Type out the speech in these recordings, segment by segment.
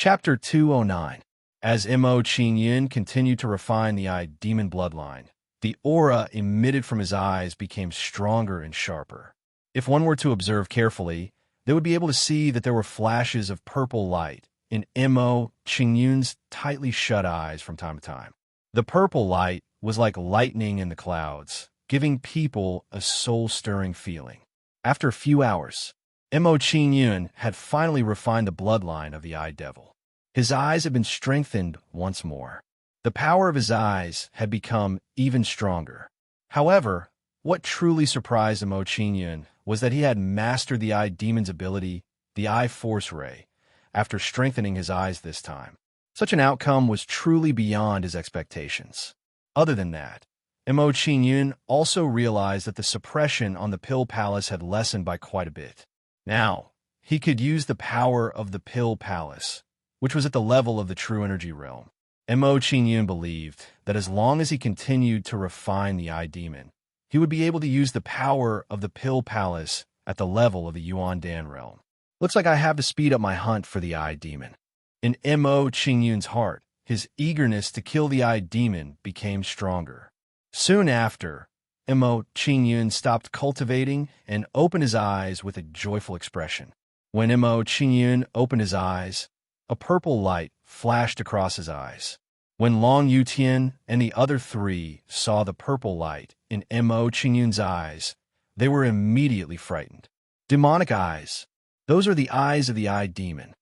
Chapter 209. As Mo Qingyun continued to refine the eye demon bloodline, the aura emitted from his eyes became stronger and sharper. If one were to observe carefully, they would be able to see that there were flashes of purple light in Mo Qingyun's tightly shut eyes from time to time. The purple light was like lightning in the clouds, giving people a soul-stirring feeling. After a few hours, Mo Qingyun had finally refined the bloodline of the Eye Devil. His eyes had been strengthened once more. The power of his eyes had become even stronger. However, what truly surprised Mo Qingyun was that he had mastered the Eye Demon's ability, the Eye Force Ray, after strengthening his eyes this time. Such an outcome was truly beyond his expectations. Other than that, Mo Qingyun also realized that the suppression on the Pill Palace had lessened by quite a bit. Now, he could use the power of the Pill Palace, which was at the level of the true energy realm. Mo Qingyun believed that as long as he continued to refine the Eye Demon, he would be able to use the power of the Pill Palace at the level of the Yuan Dan realm. Looks like I have to speed up my hunt for the Eye Demon. In Mo Qingyun's heart, his eagerness to kill the Eye Demon became stronger. Soon after, Mo Qingyun stopped cultivating and opened his eyes with a joyful expression. When Mo Qingyun opened his eyes, a purple light flashed across his eyes. When Long Yutian and the other three saw the purple light in Mo Qingyun's eyes, they were immediately frightened. Demonic eyes. Those are the eyes of the Eye Demon.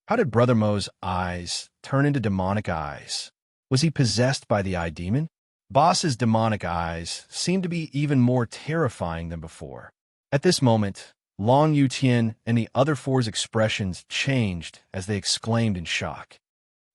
How did Brother Mo's eyes turn into demonic eyes? Was he possessed by the Eye Demon? Boss's demonic eyes seemed to be even more terrifying than before. At this moment, Long Yutian and the other four's expressions changed as they exclaimed in shock.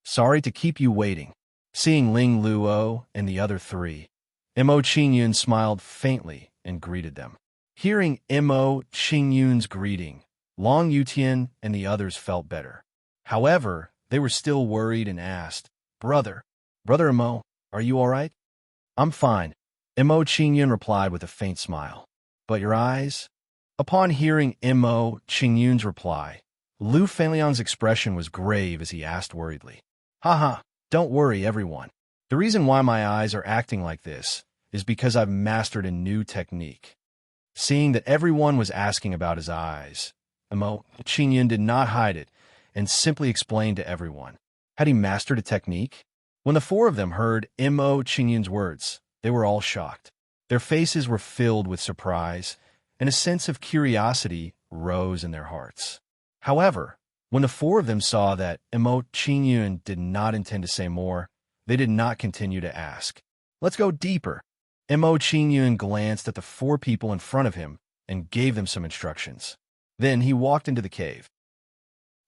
Sorry to keep you waiting. Seeing Ling Luo and the other three, Mo Qingyun smiled faintly and greeted them. Hearing Mo Qingyun's greeting, Long Yutian and the others felt better. However, they were still worried and asked, Brother Mo, are you all right? I'm fine, Mo Qingyun replied with a faint smile. But your eyes? Upon hearing Mo Qingyun's reply, Lu Fenlian's expression was grave as he asked worriedly. Haha, don't worry everyone. The reason why my eyes are acting like this is because I've mastered a new technique. Seeing that everyone was asking about his eyes, Mo Qingyun did not hide it and simply explained to everyone. Had he mastered a technique? When the four of them heard Mo Qingyun's words, they were all shocked. Their faces were filled with surprise, and a sense of curiosity rose in their hearts. However, when the four of them saw that Mo Qingyun did not intend to say more, they did not continue to ask. Let's go deeper. Mo Qingyun glanced at the four people in front of him and gave them some instructions. Then he walked into the cave.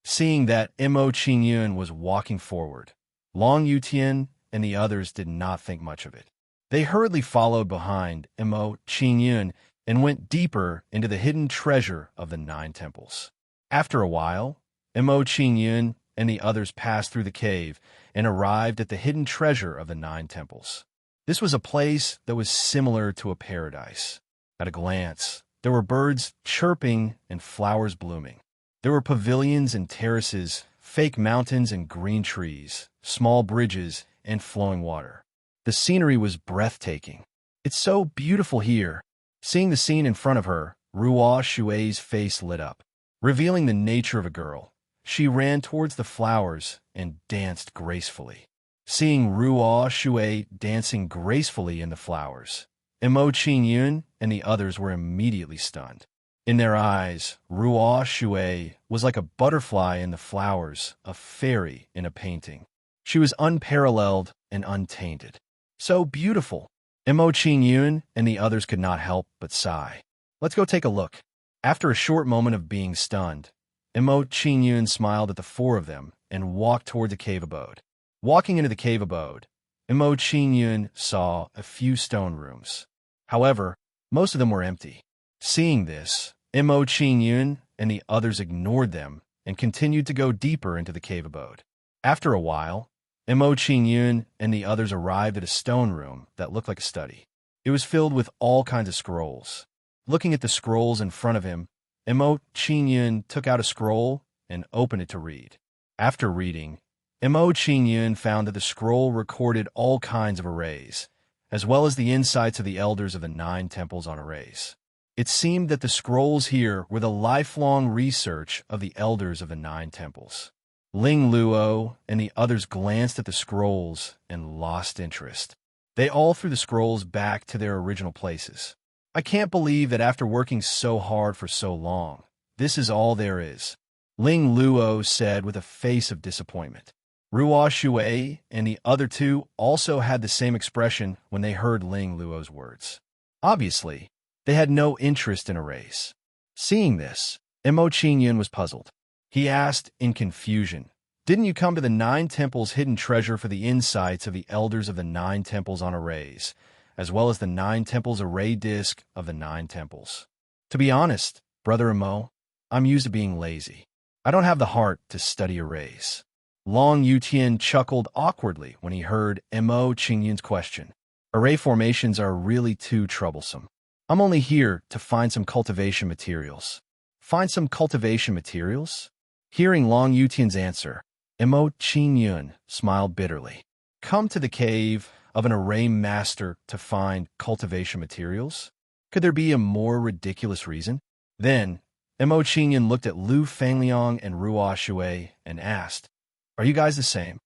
Seeing that Mo Qingyun was walking forward, Long Yutian and the others did not think much of it. They hurriedly followed behind Mo Qingyun and went deeper into the hidden treasure of the 9 temples. After a while, Mo Qingyun and the others passed through the cave and arrived at the hidden treasure of the 9 temples. This was a place that was similar to a paradise. At a glance, there were birds chirping and flowers blooming. There were pavilions and terraces, fake mountains and green trees, small bridges, and flowing water. The scenery was breathtaking. It's so beautiful here. Seeing the scene in front of her, Ruo Shui's face lit up. Revealing the nature of a girl, she ran towards the flowers and danced gracefully. Seeing Ruo Shui dancing gracefully in the flowers, Mo Qingyun and the others were immediately stunned. In their eyes, Ruo Shui was like a butterfly in the flowers, a fairy in a painting. She was unparalleled and untainted. So beautiful. Mo Qingyun and the others could not help but sigh. Let's go take a look. After a short moment of being stunned, Mo Qingyun smiled at the four of them and walked toward the cave abode. Walking into the cave abode, Mo Qingyun saw a few stone rooms. However, most of them were empty. Seeing this, Mo Qingyun and the others ignored them and continued to go deeper into the cave abode. After a while, Mo Qingyun and the others arrived at a stone room that looked like a study. It was filled with all kinds of scrolls. Looking at the scrolls in front of him, Mo Qingyun took out a scroll and opened it to read. After reading, Mo Qingyun found that the scroll recorded all kinds of arrays, as well as the insights of the elders of the 9 temples on arrays. It seemed that the scrolls here were the lifelong research of the elders of the 9 temples. Ling Luo and the others glanced at the scrolls and lost interest. They all threw the scrolls back to their original places. I can't believe that after working so hard for so long, this is all there is, Ling Luo said with a face of disappointment. Ruo Shui and the other two also had the same expression when they heard Ling Luo's words. Obviously, they had no interest in arrays. Seeing this, Mo Qingyun was puzzled. He asked in confusion, "Didn't you come to the 9 temples' hidden treasure for the insights of the elders of the 9 temples on arrays, as well as the 9 temples array disk of the 9 temples? To be honest, Brother Mo, I'm used to being lazy. I don't have the heart to study arrays." Long Yutian chuckled awkwardly when he heard Mo Qingyun's question. "Array formations are really too troublesome. I'm only here to find some cultivation materials." "Find some cultivation materials?" Hearing Long Yutian's answer, Mo Qingyun smiled bitterly. "Come to the cave of an array master to find cultivation materials? Could there be a more ridiculous reason?" Then, Mo Qingyun looked at Lu Fangliang and Ruo Shui and asked, "Are you guys the same?"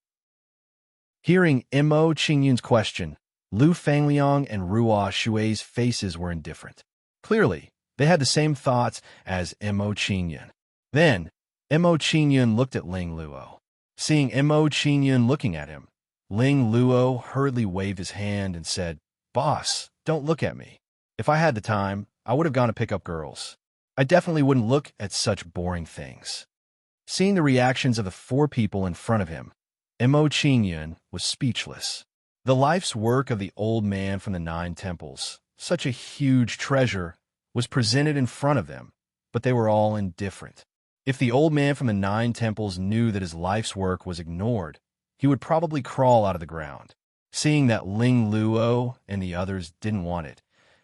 Hearing Mo Qingyun's question, Lu Fangliang and Ruo Shui's faces were indifferent. Clearly, they had the same thoughts as Mo Qingyun. Then, Mo Qingyun looked at Ling Luo. Seeing Mo Qingyun looking at him, Ling Luo hurriedly waved his hand and said, "Boss, don't look at me. If I had the time, I would have gone to pick up girls. I definitely wouldn't look at such boring things." Seeing the reactions of the 4 people in front of him, Mo Qingyun was speechless. The life's work of the old man from the 9 temples, such a huge treasure, was presented in front of them, but they were all indifferent. If the old man from the 9 temples knew that his life's work was ignored, he would probably crawl out of the ground. Seeing that Ling Luo and the others didn't want it,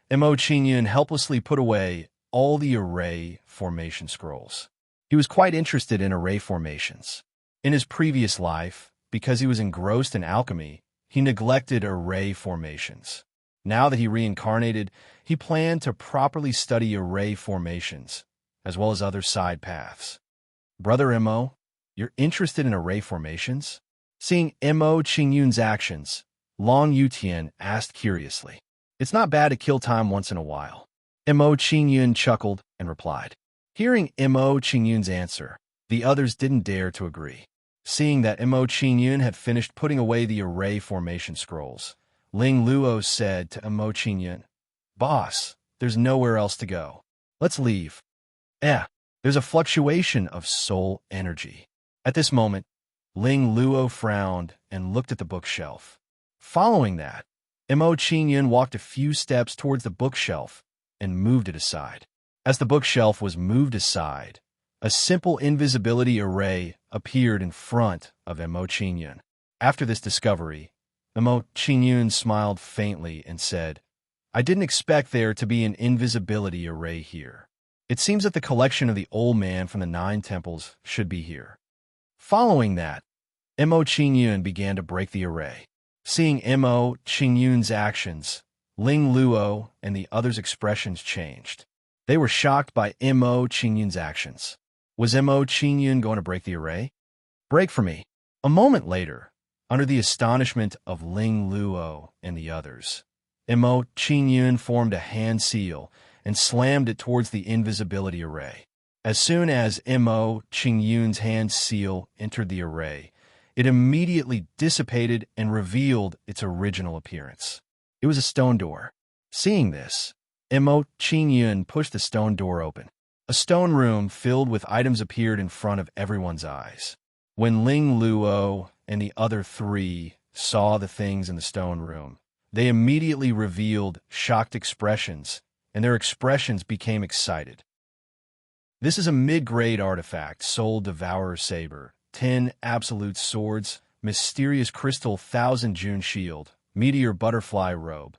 Mo Qingyun helplessly put away all the array formation scrolls. He was quite interested in array formations. In his previous life, because he was engrossed in alchemy, he neglected array formations. Now that he reincarnated, he planned to properly study array formations, as well as other side paths. "Brother Mo, you're interested in array formations?" Seeing Mo Qingyun's actions, Long Yutian asked curiously. "It's not bad to kill time once in a while." Mo Qingyun chuckled and replied. Hearing Mo Qingyun's answer, the others didn't dare to agree. Seeing that Mo Qingyun had finished putting away the array formation scrolls, Ling Luo said to Mo Qingyun, "Boss, there's nowhere else to go. Let's leave." There's a fluctuation of soul energy. At this moment, Ling Luo frowned and looked at the bookshelf. Following that, Mo Qingyun walked a few steps towards the bookshelf and moved it aside. As the bookshelf was moved aside, a simple invisibility array appeared in front of Mo Qingyun. After this discovery, Mo Qingyun smiled faintly and said, "I didn't expect there to be an invisibility array here. It seems that the collection of the old man from the 9 temples should be here." Following that, Mo Qingyun began to break the array. Seeing Mo Qingyun's actions, Ling Luo and the others' expressions changed. They were shocked by Mo Qingyun's actions. Was Mo Qingyun going to break the array? "Break for me." A moment later, under the astonishment of Ling Luo and the others, Mo Qingyun formed a hand seal and slammed it towards the invisibility array. As soon as Mo Qingyun's hand seal entered the array, it immediately dissipated and revealed its original appearance. It was a stone door. Seeing this, Mo Qingyun pushed the stone door open. A stone room filled with items appeared in front of everyone's eyes. When Ling Luo and the other 3 saw the things in the stone room, they immediately revealed shocked expressions, and their expressions became excited. This is a mid-grade artifact, Soul Devourer Saber, 10 Absolute Swords, Mysterious Crystal 1000 June Shield, Meteor Butterfly Robe.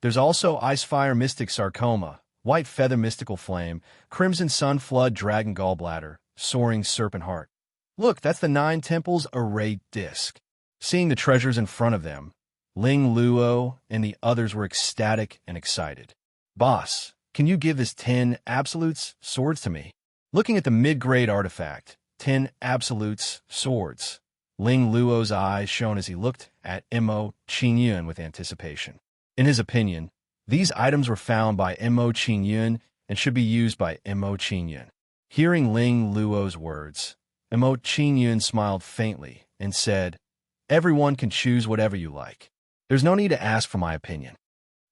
There's also Icefire Mystic Sarcoma, White Feather Mystical Flame, Crimson Sun Flood Dragon Gallbladder, Soaring Serpent Heart. Look, that's the Nine Temples array disc. Seeing the treasures in front of them, Ling Luo and the others were ecstatic and excited. Boss, can you give this 10 absolutes swords to me? Looking at the mid-grade artifact, 10 absolutes swords, Ling Luo's eyes shone as he looked at Mo Qingyun with anticipation. In his opinion, these items were found by Mo Qingyun and should be used by Mo Qingyun. Hearing Ling Luo's words, Mo Qingyun smiled faintly and said, "Everyone can choose whatever you like. There's no need to ask for my opinion."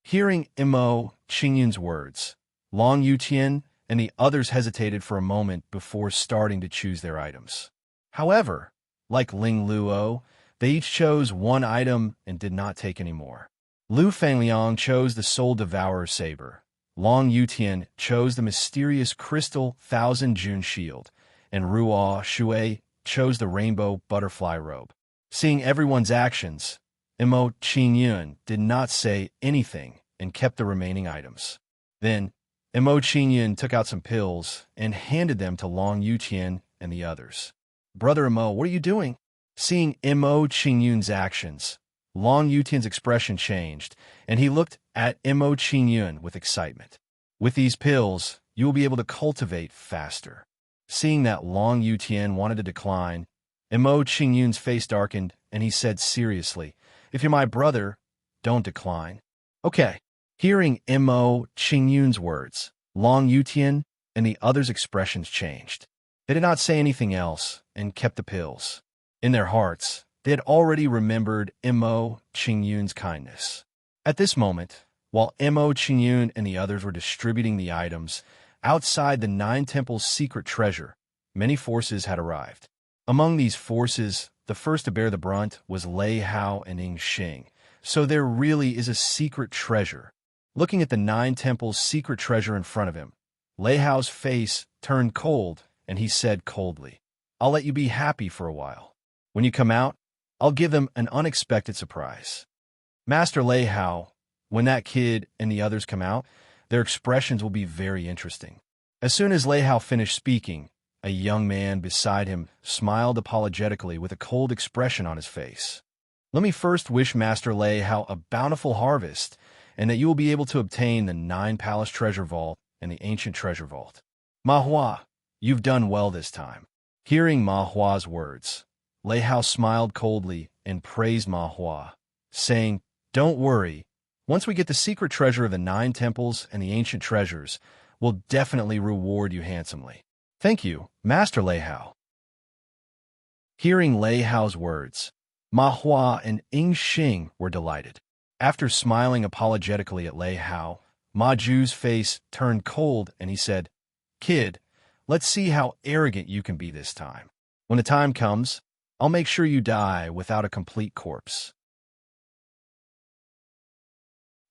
Hearing Mo Qingyun's words, Long Yutian and the others hesitated for a moment before starting to choose their items. However, like Ling Luo, they each chose one item and did not take any more. Lu Fangliang chose the Soul Devourer Saber. Long Yutian chose the mysterious Crystal Thousand June Shield, and Ruo Shui chose the Rainbow Butterfly Robe. Seeing everyone's actions, Mo Qingyun did not say anything and kept the remaining items. Then, Mo Qingyun took out some pills and handed them to Long Yutian and the others. "Brother Mo, what are you doing?" Seeing Mo Qingyun's actions, Long Yutian's expression changed, and he looked at Mo Qingyun with excitement. "With these pills, you will be able to cultivate faster." Seeing that Long Yutian wanted to decline, Mo Qingyun's face darkened, and he said seriously, "If you're my brother, don't decline." "Okay." Hearing Mo Qingyun's words, Long Yutian and the others' expressions changed. They did not say anything else and kept the pills. In their hearts, they had already remembered Mo Qingyun's kindness. At this moment, while Mo Qingyun and the others were distributing the items, outside the Nine Temples' secret treasure, many forces had arrived. Among these forces, the first to bear the brunt was Lei Hao and Ying Xing, so there really is a secret treasure. Looking at the Nine Temples' secret treasure in front of him, Lei Hao's face turned cold, and he said coldly, "I'll let you be happy for a while. When you come out, I'll give them an unexpected surprise." Master Lei Hao, when that kid and the others come out, their expressions will be very interesting. As soon as Lei Hao finished speaking, a young man beside him smiled apologetically with a cold expression on his face. "Let me first wish Master Lei Hao a bountiful harvest, and that you will be able to obtain the 9-palace treasure vault and the ancient treasure vault. Ma Hua, you've done well this time." Hearing Ma Hua's words, Lei Hao smiled coldly and praised Ma Hua, saying, "Don't worry. Once we get the secret treasure of the 9 temples and the ancient treasures, we'll definitely reward you handsomely." "Thank you, Master Lei Hao." Hearing Lei Hao's words, Ma Hua and Ying Xing were delighted. After smiling apologetically at Lei Hao, Ma Ju's face turned cold and he said, "Kid, let's see how arrogant you can be this time. When the time comes, I'll make sure you die without a complete corpse."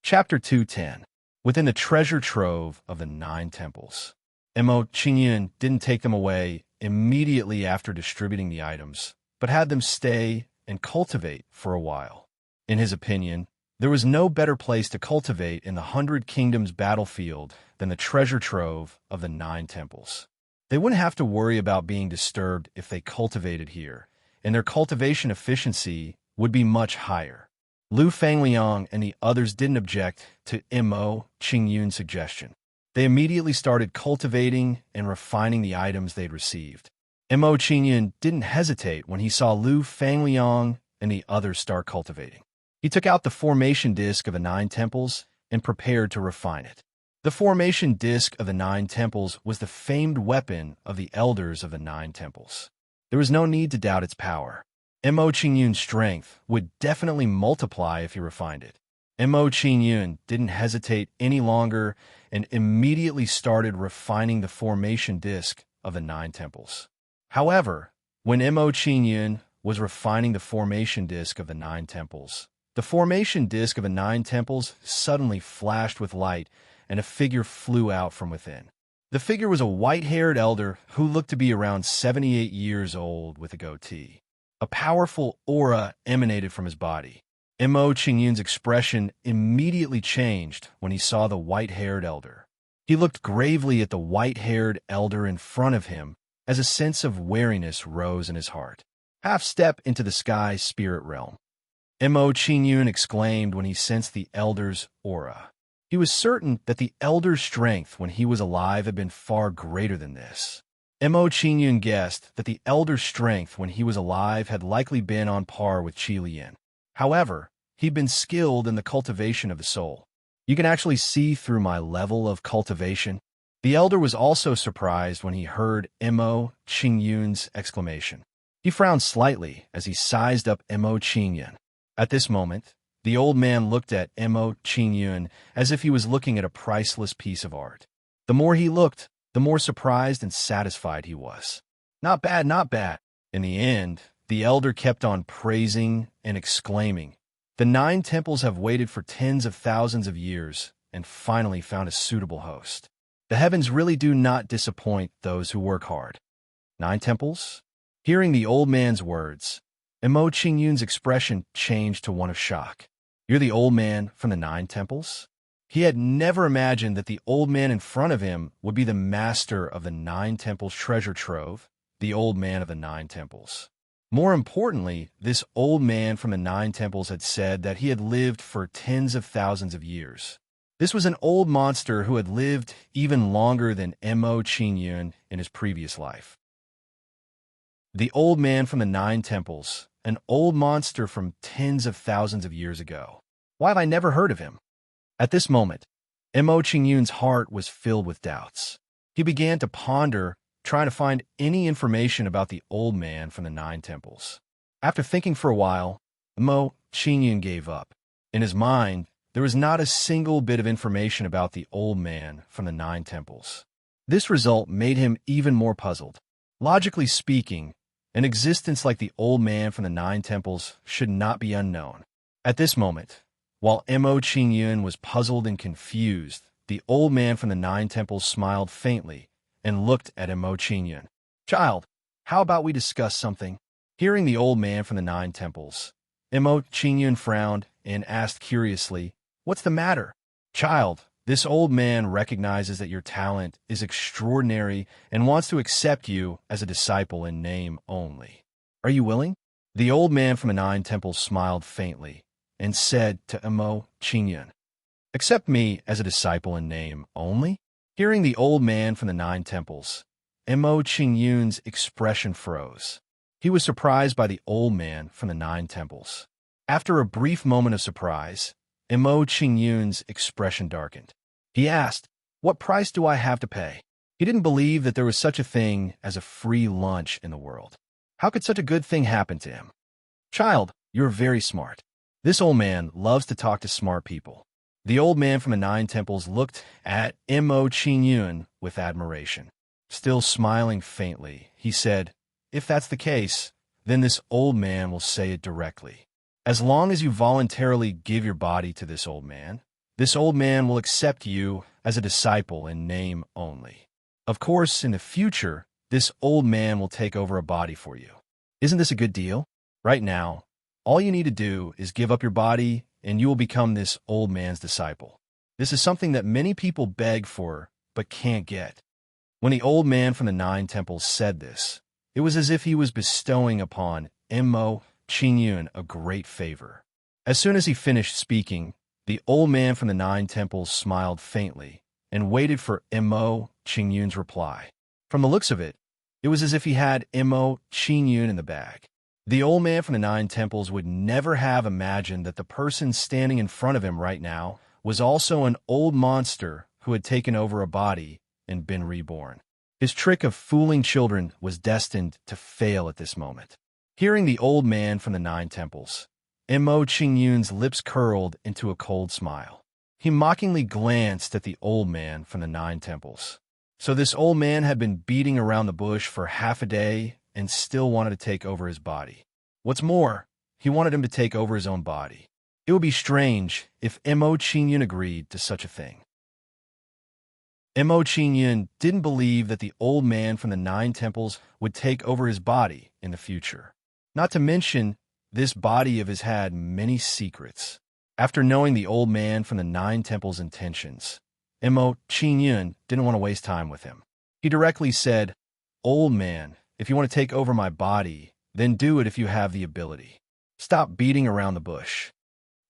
Chapter 210. Within the treasure trove of the 9 temples. Mo Qingyun didn't take them away immediately after distributing the items, but had them stay and cultivate for a while. In his opinion, there was no better place to cultivate in the 100 Kingdoms battlefield than the treasure trove of the 9 temples. They wouldn't have to worry about being disturbed if they cultivated here, and their cultivation efficiency would be much higher. Lu Fangliang and the others didn't object to Mo Qingyun's suggestion. They immediately started cultivating and refining the items they'd received. Mo Qingyun didn't hesitate when he saw Lu Fangliang and the others start cultivating. He took out the formation disc of the 9 temples and prepared to refine it. The formation disc of the 9 temples was the famed weapon of the elders of the 9 temples. There was no need to doubt its power. Mo Qingyun's strength would definitely multiply if he refined it. Mo Qingyun didn't hesitate any longer and immediately started refining the formation disc of the 9 temples. However, when Mo Qingyun was refining the formation disc of the 9 temples, the formation disc of the 9 temples suddenly flashed with light and a figure flew out from within. The figure was a white-haired elder who looked to be around 78 years old with a goatee. A powerful aura emanated from his body. Mo Qingyun's expression immediately changed when he saw the white-haired elder. He looked gravely at the white-haired elder in front of him as a sense of wariness rose in his heart. Half step into the sky spirit realm. Mo Qingyun exclaimed when he sensed the elder's aura. He was certain that the elder's strength when he was alive had been far greater than this. Mo Qingyun guessed that the elder's strength when he was alive had likely been on par with Qi Lian. However, he'd been skilled in the cultivation of the soul. You can actually see through my level of cultivation. The elder was also surprised when he heard Mo Qingyun's exclamation. He frowned slightly as he sized up Mo Qingyun. At this moment, the old man looked at Mo Qingyun as if he was looking at a priceless piece of art. The more he looked, the more surprised and satisfied he was. Not bad, not bad. In the end, the elder kept on praising and exclaiming, "The 9 temples have waited for tens of thousands of years and finally found a suitable host. The heavens really do not disappoint those who work hard." 9 temples? Hearing the old man's words, Mo Qingyun's expression changed to one of shock. "You're the old man from the 9 temples?" He had never imagined that the old man in front of him would be the master of the 9 temples treasure trove, the old man of the 9 temples. More importantly, this old man from the 9 temples had said that he had lived for tens of thousands of years. This was an old monster who had lived even longer than Mo Qingyun in his previous life. The old man from the 9 temples, an old monster from tens of thousands of years ago. Why have I never heard of him? At this moment, Mo Qingyun's heart was filled with doubts. He began to ponder, trying to find any information about the old man from the 9 temples. After thinking for a while, Mo Qingyun gave up. In his mind, there was not a single bit of information about the old man from the 9 temples. This result made him even more puzzled. Logically speaking, an existence like the old man from the 9 temples should not be unknown. At this moment, while Mo Qingyun was puzzled and confused, the old man from the 9 temples smiled faintly and looked at Mo Qingyun. "Child, how about we discuss something?" Hearing the old man from the 9 temples, Mo Qingyun frowned and asked curiously, "What's the matter?" "Child, this old man recognizes that your talent is extraordinary and wants to accept you as a disciple in name only. Are you willing?" The old man from the 9 temples smiled faintly and said to Mo Qingyun, "Accept me as a disciple in name only?" Hearing the old man from the 9 temples, Mo Qingyun's expression froze. He was surprised by the old man from the 9 temples. After a brief moment of surprise, Mo Qingyun's expression darkened. He asked, "What price do I have to pay?" He didn't believe that there was such a thing as a free lunch in the world. How could such a good thing happen to him? "Child, you're very smart." This old man loves to talk to smart people. The old man from the 9 temples looked at Mo Qingyun with admiration. Still smiling faintly, he said, "If that's the case, then this old man will say it directly. As long as you voluntarily give your body to this old man will accept you as a disciple in name only. Of course, in the future, this old man will take over a body for you. Isn't this a good deal? Right now, all you need to do is give up your body and you will become this old man's disciple. This is something that many people beg for but can't get." When the old man from the 9 temples said this, it was as if he was bestowing upon Mo Qingyun a great favor. As soon as he finished speaking, the old man from the 9 temples smiled faintly and waited for Mo Qingyun's reply. From the looks of it, it was as if he had Mo Qingyun in the bag. The old man from the 9 temples would never have imagined that the person standing in front of him right now was also an old monster who had taken over a body and been reborn. His trick of fooling children was destined to fail at this moment. Hearing the old man from the 9 temples, Mo Qingyun's lips curled into a cold smile. He mockingly glanced at the old man from the 9 temples. So this old man had been beating around the bush for half a day and still wanted to take over his body. What's more, he wanted him to take over his own body. It would be strange if Mo Qingyun agreed to such a thing. Mo Qingyun didn't believe that the old man from the 9 temples would take over his body in the future. Not to mention, this body of his had many secrets. After knowing the old man from the 9 temples' intentions, Mo Qingyun didn't want to waste time with him. He directly said, "Old man, if you want to take over my body, then do it if you have the ability. Stop beating around the bush.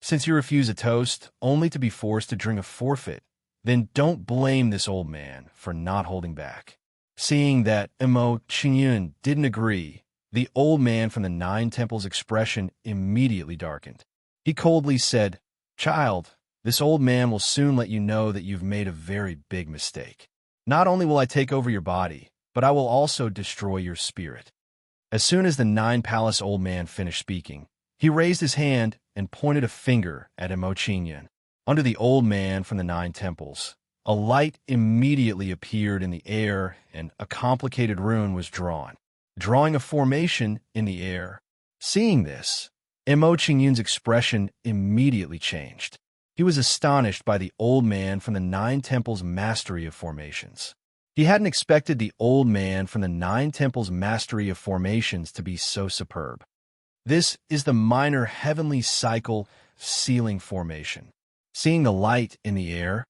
Since you refuse a toast, only to be forced to drink a forfeit, then don't blame this old man for not holding back." Seeing that Mo Qingyun didn't agree, the old man from the Nine Temples' expression immediately darkened. He coldly said, "Child, this old man will soon let you know that you've made a very big mistake. Not only will I take over your body, but I will also destroy your spirit." As soon as the Nine-Palace old man finished speaking, he raised his hand and pointed a finger at Mo Qingyun. Under the old man from the Nine Temples, a light immediately appeared in the air and a complicated rune was drawn, drawing a formation in the air. Seeing this, Mo Qingyun's expression immediately changed. He was astonished by the old man from the Nine Temples' mastery of formations. He hadn't expected the old man from the Nine Temples' mastery of formations to be so superb. This is the minor heavenly cycle ceiling formation. Seeing the light in the air,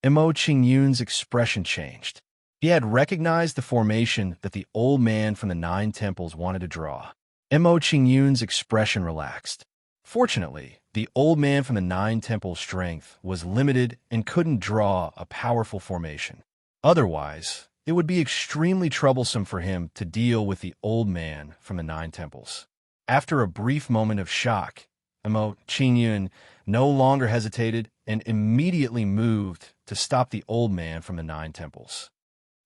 Mo Qingyun's expression changed. He had recognized the formation that the old man from the Nine Temples wanted to draw. Mo Qingyun's expression relaxed. Fortunately, the old man from the Nine Temples' strength was limited and couldn't draw a powerful formation. Otherwise, it would be extremely troublesome for him to deal with the old man from the Nine Temples. After a brief moment of shock, Mo Qingyun no longer hesitated and immediately moved to stop the old man from the Nine Temples.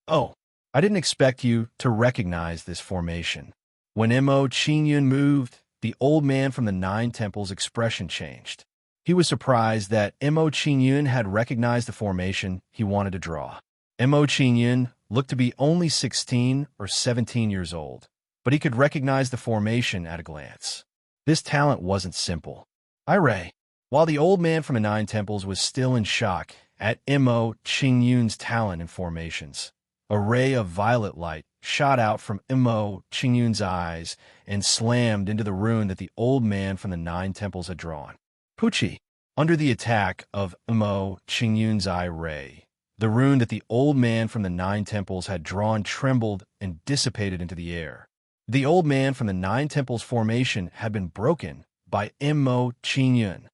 "Oh, I didn't expect you to recognize this formation." When Mo Qingyun moved, the old man from the Nine Temples' expression changed. He was surprised that Mo Qingyun had recognized the formation he wanted to draw. Mo Qingyun looked to be only 16 or 17 years old, but he could recognize the formation at a glance. This talent wasn't simple. Ray. While the old man from the Nine Temples was still in shock at Mo Qingyun's talent and formations, a ray of violet light shot out from Mo Qingyun's eyes and slammed into the rune that the old man from the Nine Temples had drawn. Puchi. Under the attack of Mo Qingyun's eye ray, the rune that the old man from the Nine Temples had drawn trembled and dissipated into the air. The old man from the Nine Temples' formation had been broken by Mo Qingyun.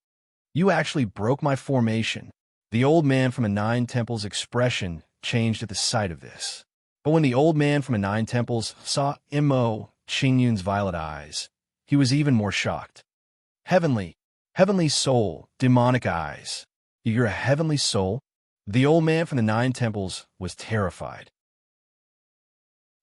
"You actually broke my formation." The old man from the Nine Temples' expression changed at the sight of this. But when the old man from the Nine Temples saw Mo Qingyun's violet eyes, he was even more shocked. Heavenly soul, demonic eyes. You're a heavenly soul?" The old man from the Nine Temples was terrified.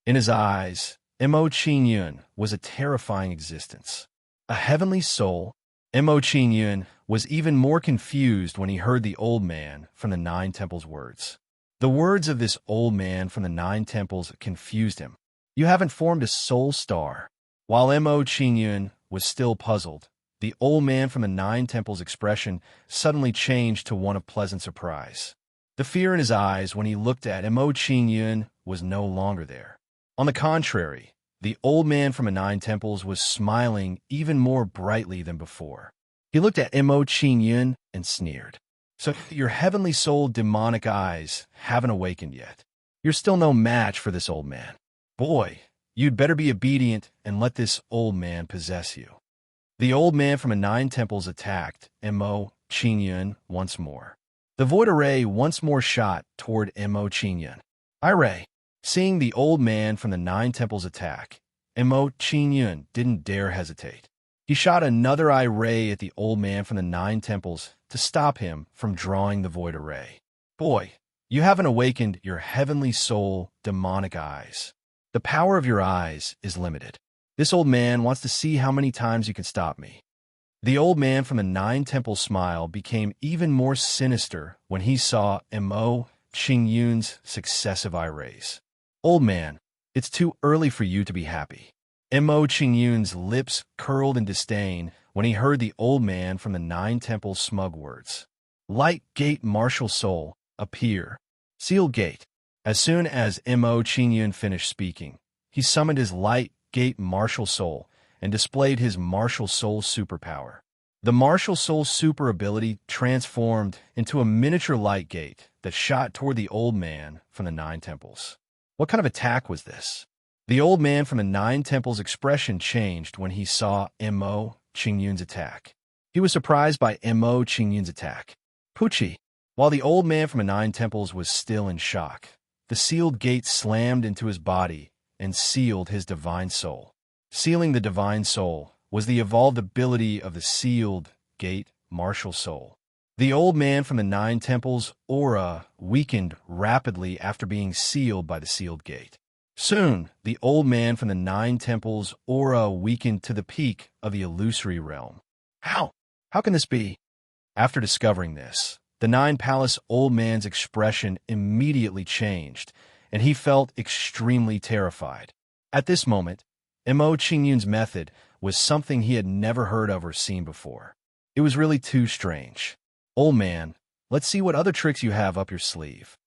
In his eyes, Mo Qingyun was a terrifying existence. A heavenly soul? Mo Qingyun was even more confused when he heard the old man from the Nine Temples' words. The words of this old man from the Nine Temples confused him. "You haven't formed a soul star." While Mo Qingyun was still puzzled, the old man from the Nine Temples' expression suddenly changed to one of pleasant surprise. The fear in his eyes when he looked at Mo Qingyun was no longer there. On the contrary, the old man from the Nine Temples was smiling even more brightly than before. He looked at Mo Qingyun and sneered. "So your heavenly soul demonic eyes haven't awakened yet. You're still no match for this old man. Boy, you'd better be obedient and let this old man possess you." The old man from the Nine Temples attacked Mo Qingyun once more. The void array once more shot toward Mo Qingyun. Ray. Seeing the old man from the Nine Temples attack, Mo Qingyun didn't dare hesitate. He shot another eye ray at the old man from the Nine Temples to stop him from drawing the void array. "Boy, you haven't awakened your heavenly soul demonic eyes. The power of your eyes is limited. This old man wants to see how many times you can stop me." The old man from the Nine Temples' smile became even more sinister when he saw Mo Qingyun's successive eye rays. "Old man, it's too early for you to be happy." Mo Qingyun's lips curled in disdain when he heard the old man from the Nine Temples' smug words. "Light Gate Martial Soul, appear. Sealed Gate." As soon as Mo Qingyun finished speaking, he summoned his Light Gate Martial Soul and displayed his Martial Soul superpower. The Martial Soul super ability transformed into a miniature light gate that shot toward the old man from the Nine Temples. What kind of attack was this? The old man from the Nine Temples' expression changed when he saw Mo Qingyun's attack. He was surprised by Mo Qingyun's attack. Pucci. While the old man from the Nine Temples was still in shock, the sealed gate slammed into his body and sealed his divine soul. Sealing the divine soul was the evolved ability of the sealed gate martial soul. The old man from the Nine Temples' aura weakened rapidly after being sealed by the sealed gate. Soon, the old man from the Nine Temples' aura weakened to the peak of the illusory realm. How? How can this be? After discovering this, the Nine Palace old man's expression immediately changed, and he felt extremely terrified. At this moment, Mo Qingyun's method was something he had never heard of or seen before. It was really too strange. Old man, let's see what other tricks you have up your sleeve.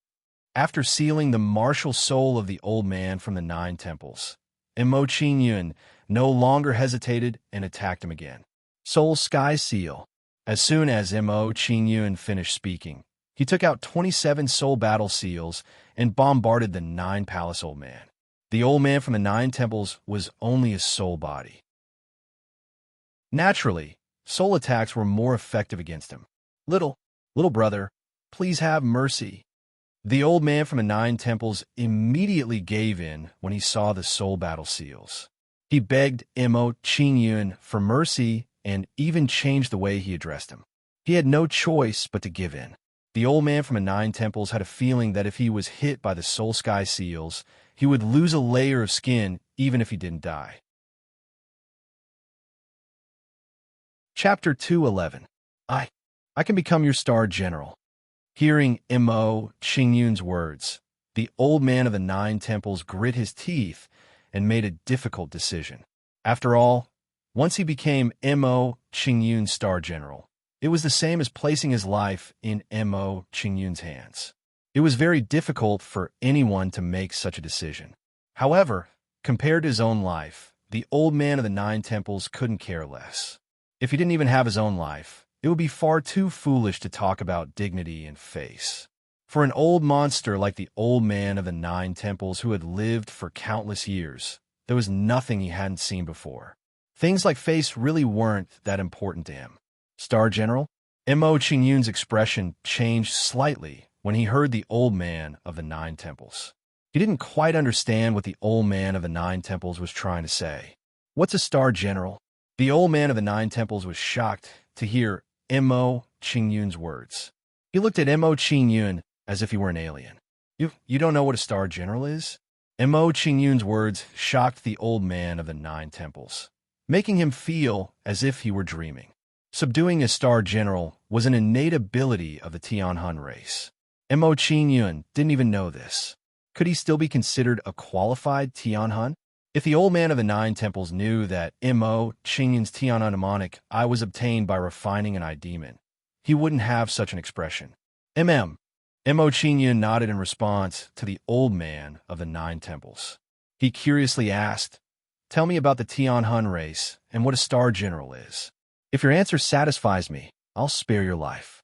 After sealing the martial soul of the old man from the Nine Temples, Mo Qingyun no longer hesitated and attacked him again. Soul Sky Seal. As soon as Mo Qingyun finished speaking, he took out 27 soul battle seals and bombarded the Nine Palace old man. The old man from the Nine Temples was only a soul body. Naturally, soul attacks were more effective against him. Little brother, please have mercy. The old man from the Nine Temples immediately gave in when he saw the soul battle seals. He begged Mo Qingyun for mercy and even changed the way he addressed him. He had no choice but to give in. The old man from the Nine Temples had a feeling that if he was hit by the soul sky seals, he would lose a layer of skin even if he didn't die. Chapter 211. I can become your star general. Hearing Mo Qingyun's words, the old man of the Nine Temples grit his teeth and made a difficult decision. After all, once he became Mo Qingyun's star general, it was the same as placing his life in Mo Qingyun's hands. It was very difficult for anyone to make such a decision. However, compared to his own life, the old man of the Nine Temples couldn't care less. If he didn't even have his own life, it would be far too foolish to talk about dignity and face. For an old monster like the old man of the Nine Temples who had lived for countless years, there was nothing he hadn't seen before. Things like face really weren't that important to him. Star General? Mo Qingyun's expression changed slightly when he heard the old man of the Nine Temples. He didn't quite understand what the old man of the Nine Temples was trying to say. What's a Star General? The old man of the Nine Temples was shocked to hear Mo Qingyun's words. He looked at Mo Qingyun as if he were an alien. You don't know what a Star General is? Mo Qingyun's words shocked the old man of the Nine Temples, making him feel as if he were dreaming. Subduing a Star General was an innate ability of the Tianhan race. Mo Qingyun didn't even know this. Could he still be considered a qualified Tianhan? If the old man of the Nine Temples knew that Mo Qingyun's Tianhan mnemonic I was obtained by refining an I-demon, he wouldn't have such an expression. Mo Qingyun nodded in response to the old man of the Nine Temples. He curiously asked, "Tell me about the Tianhan race and what a Star General is. If your answer satisfies me, I'll spare your life."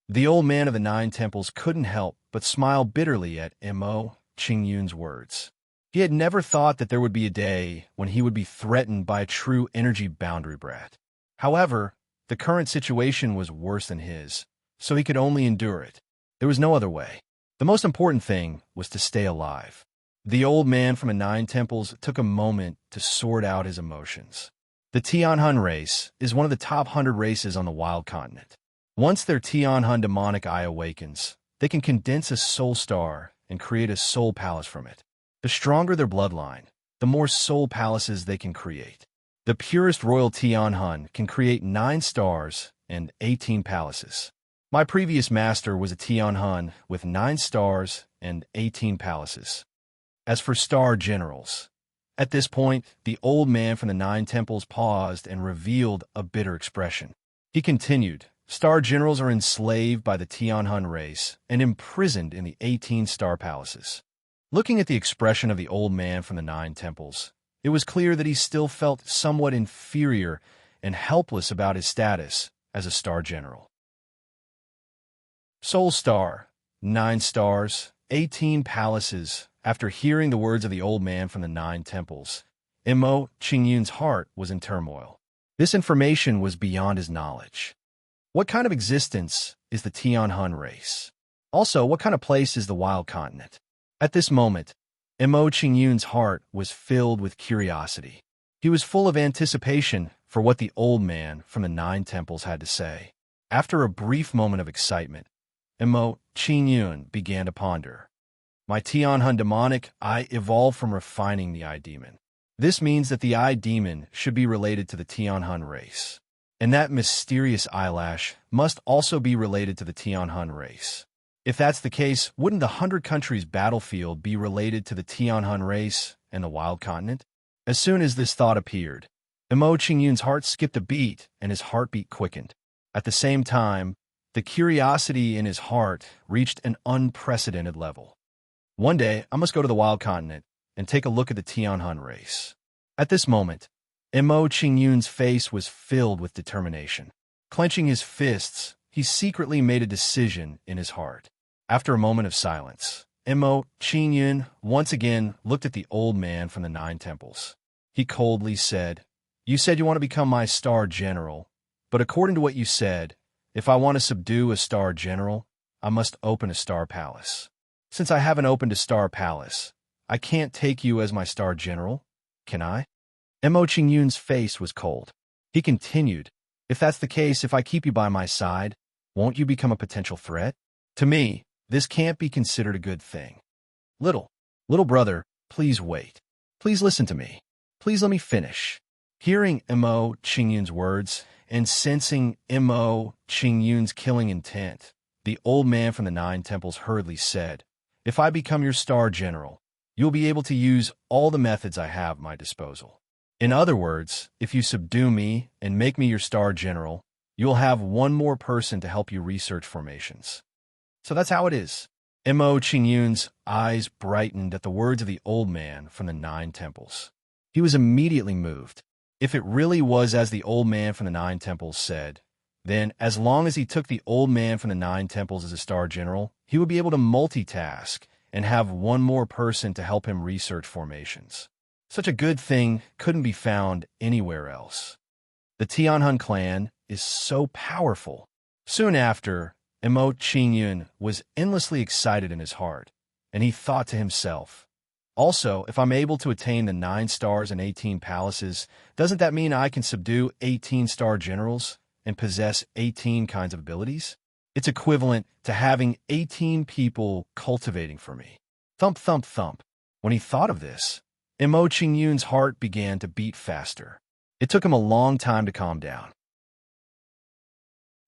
The old man of the Nine Temples couldn't help but smile bitterly at Mo Qingyun's words. He had never thought that there would be a day when he would be threatened by a true energy boundary brat. However, the current situation was worse than his, so he could only endure it. There was no other way. The most important thing was to stay alive. The old man from the Nine Temples took a moment to sort out his emotions. The Tianhan race is one of the top 100 races on the wild continent. Once their Tianhan demonic eye awakens, they can condense a soul star and create a soul palace from it. The stronger their bloodline, the more soul palaces they can create. The purest royal Tianhan can create 9 stars and 18 palaces. My previous master was a Tianhan with 9 stars and 18 palaces. As for Star Generals, at this point, the old man from the Nine Temples paused and revealed a bitter expression. He continued, Star Generals are enslaved by the Tianhan race and imprisoned in the 18 star palaces. Looking at the expression of the old man from the Nine Temples, it was clear that he still felt somewhat inferior and helpless about his status as a Star General. Soul Star, 9 stars, 18 palaces, after hearing the words of the old man from the Nine Temples, Mo Qingyun's heart was in turmoil. This information was beyond his knowledge. What kind of existence is the Tianhun race? Also, what kind of place is the wild continent? At this moment, Mo Qingyun's heart was filled with curiosity. He was full of anticipation for what the old man from the Nine Temples had to say. After a brief moment of excitement, Mo Qingyun began to ponder. My Tianhun demonic, I evolved from refining the eye demon. This means that the eye demon should be related to the Tianhun race. And that mysterious eyelash must also be related to the Tianhun race. If that's the case, wouldn't the 100 countries battlefield be related to the Tianhun race and the wild continent? As soon as this thought appeared, Mo Qingyun's heart skipped a beat and his heartbeat quickened. At the same time, the curiosity in his heart reached an unprecedented level. One day, I must go to the wild continent and take a look at the Tianhun race. At this moment, Mo Qingyun's face was filled with determination. Clenching his fists, he secretly made a decision in his heart. After a moment of silence, Mo Qingyun once again looked at the old man from the Nine Temples. He coldly said, "You said you want to become my star general, but according to what you said, if I want to subdue a star general, I must open a star palace. Since I haven't opened a star palace, I can't take you as my star general, can I?" Mo Qingyun's face was cold. He continued, "If that's the case, if I keep you by my side, won't you become a potential threat? To me, this can't be considered a good thing. Little brother, please wait. Please listen to me. Please let me finish." Hearing Mo Qingyun's words and sensing Mo Qingyun's killing intent, the old man from the Nine Temples hurriedly said, "If I become your star general, you'll be able to use all the methods I have at my disposal. In other words, if you subdue me and make me your star general, you'll have one more person to help you research formations." So that's how it is. Mo Qingyun's eyes brightened at the words of the old man from the Nine Temples. He was immediately moved. If it really was as the old man from the Nine Temples said, then as long as he took the old man from the Nine Temples as a star general, he would be able to multitask and have one more person to help him research formations. Such a good thing couldn't be found anywhere else. The Tianhun clan is so powerful. Soon after, Mo Qingyun was endlessly excited in his heart, and he thought to himself, "Also, if I'm able to attain the 9 stars and 18 palaces, doesn't that mean I can subdue 18 star generals and possess 18 kinds of abilities? It's equivalent to having 18 people cultivating for me." Thump, thump, thump. When he thought of this, Mo Qingyun's heart began to beat faster. It took him a long time to calm down.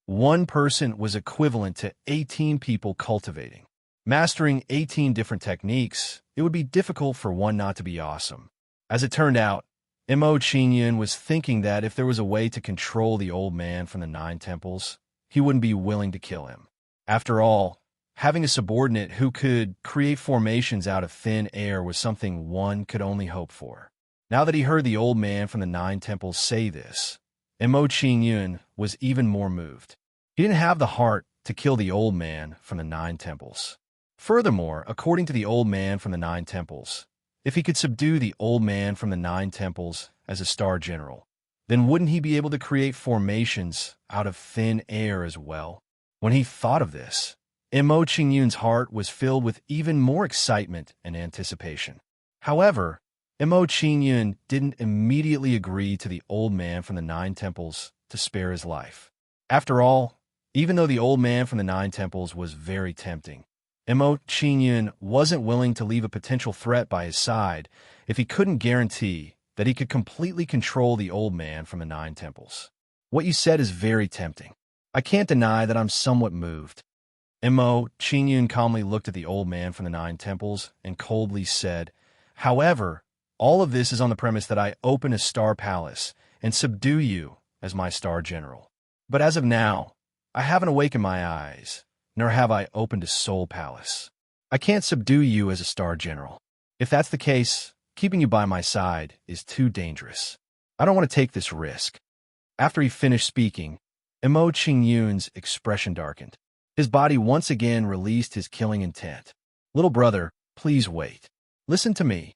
One person was equivalent to 18 people cultivating. Mastering 18 different techniques, it would be difficult for one not to be awesome. As it turned out, Mo Qingyun was thinking that if there was a way to control the old man from the Nine Temples, he wouldn't be willing to kill him. After all, having a subordinate who could create formations out of thin air was something one could only hope for. Now that he heard the old man from the Nine Temples say this, Mo Qingyun was even more moved. He didn't have the heart to kill the old man from the Nine Temples. Furthermore, according to the old man from the Nine Temples, if he could subdue the old man from the Nine Temples as a star general, then wouldn't he be able to create formations out of thin air as well? When he thought of this, Mo Qingyun's heart was filled with even more excitement and anticipation. However, Mo Qingyun didn't immediately agree to the old man from the Nine Temples to spare his life. After all, even though the old man from the Nine Temples was very tempting, Mo Qingyun wasn't willing to leave a potential threat by his side if he couldn't guarantee that he could completely control the old man from the Nine Temples. "What you said is very tempting. I can't deny that I'm somewhat moved." Mo Qingyun calmly looked at the old man from the Nine Temples and coldly said, "However, all of this is on the premise that I open a star palace and subdue you as my star general. But as of now, I haven't awakened my eyes, nor have I opened a soul palace. I can't subdue you as a star general. If that's the case, keeping you by my side is too dangerous. I don't want to take this risk." After he finished speaking, Mo Qingyun's expression darkened. His body once again released his killing intent. "Little brother, please wait. Listen to me.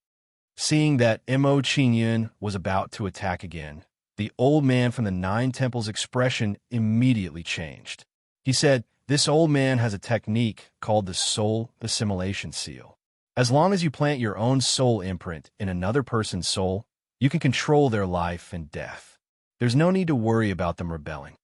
Seeing that Mo Qingyun was about to attack again, the old man from the Nine Temples' expression immediately changed. He said, "This old man has a technique called the soul assimilation seal. As long as you plant your own soul imprint in another person's soul, you can control their life and death. There's no need to worry about them rebelling."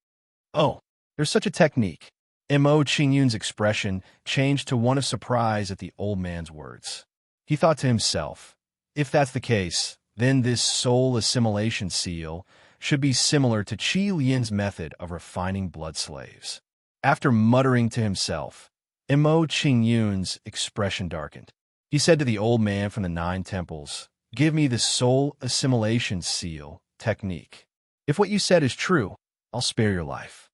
"Oh, there's such a technique." Mo Qingyun's expression changed to one of surprise at the old man's words. He thought to himself, if that's the case, then this soul assimilation seal should be similar to Qi Lian's method of refining blood slaves. After muttering to himself, Mo Qingyun's expression darkened. He said to the old man from the Nine Temples, "Give me the soul assimilation seal technique. If what you said is true, I'll spare your life."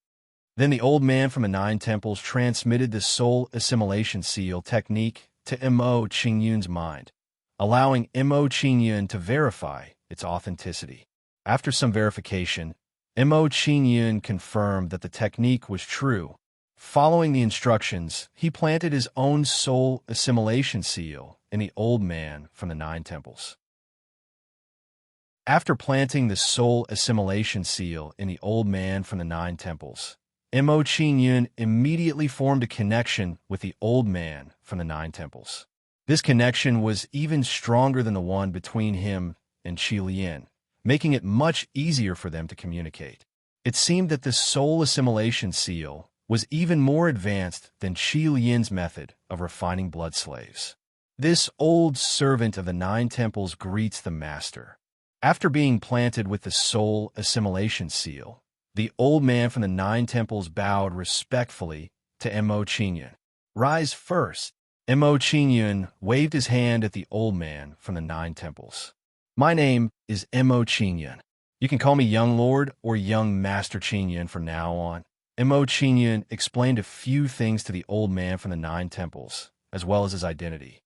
Then the old man from the Nine Temples transmitted the soul assimilation seal technique to Mo Qingyun's mind, allowing Mo Qingyun to verify its authenticity. After some verification, Mo Qingyun confirmed that the technique was true. Following the instructions, he planted his own soul assimilation seal in the old man from the Nine Temples. After planting the soul assimilation seal in the old man from the Nine Temples, Mo Qingyun immediately formed a connection with the old man from the Nine Temples. This connection was even stronger than the one between him and Qi Lian, making it much easier for them to communicate. It seemed that the soul assimilation seal was even more advanced than Qi Lian's method of refining blood slaves. This old servant of the Nine Temples greets the master. After being planted with the soul assimilation seal, the old man from the Nine Temples bowed respectfully to Mo Qingyun. "Rise first." Mo Qingyun waved his hand at the old man from the Nine Temples. "My name is Mo Qingyun. You can call me Young Lord or Young Master Qingyun from now on." Mo Qingyun explained a few things to the old man from the Nine Temples, as well as his identity.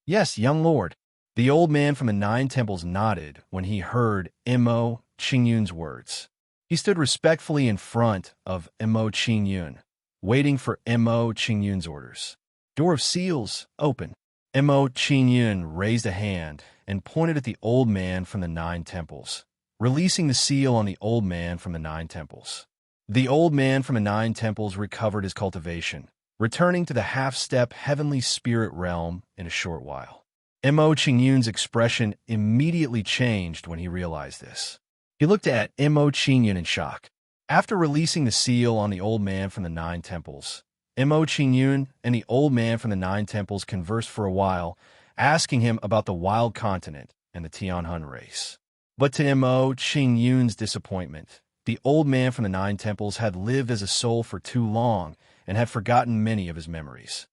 "Yes, Young Lord." The old man from the Nine Temples nodded when he heard Mo Qingyun's words. He stood respectfully in front of Mo Qingyun, waiting for Mo Qingyun's orders. "Door of seals, open." Mo Qingyun raised a hand and pointed at the old man from the Nine Temples, releasing the seal on the old man from the Nine Temples. The old man from the Nine Temples recovered his cultivation, returning to the half-step heavenly spirit realm in a short while. Mo Qingyun's expression immediately changed when he realized this. He looked at Mo Qingyun in shock. After releasing the seal on the old man from the Nine Temples, Mo Qingyun and the old man from the Nine Temples conversed for a while, asking him about the Wild Continent and the Tianhun race. But to Mo Qingyun's disappointment, the old man from the Nine Temples had lived as a soul for too long and had forgotten many of his memories.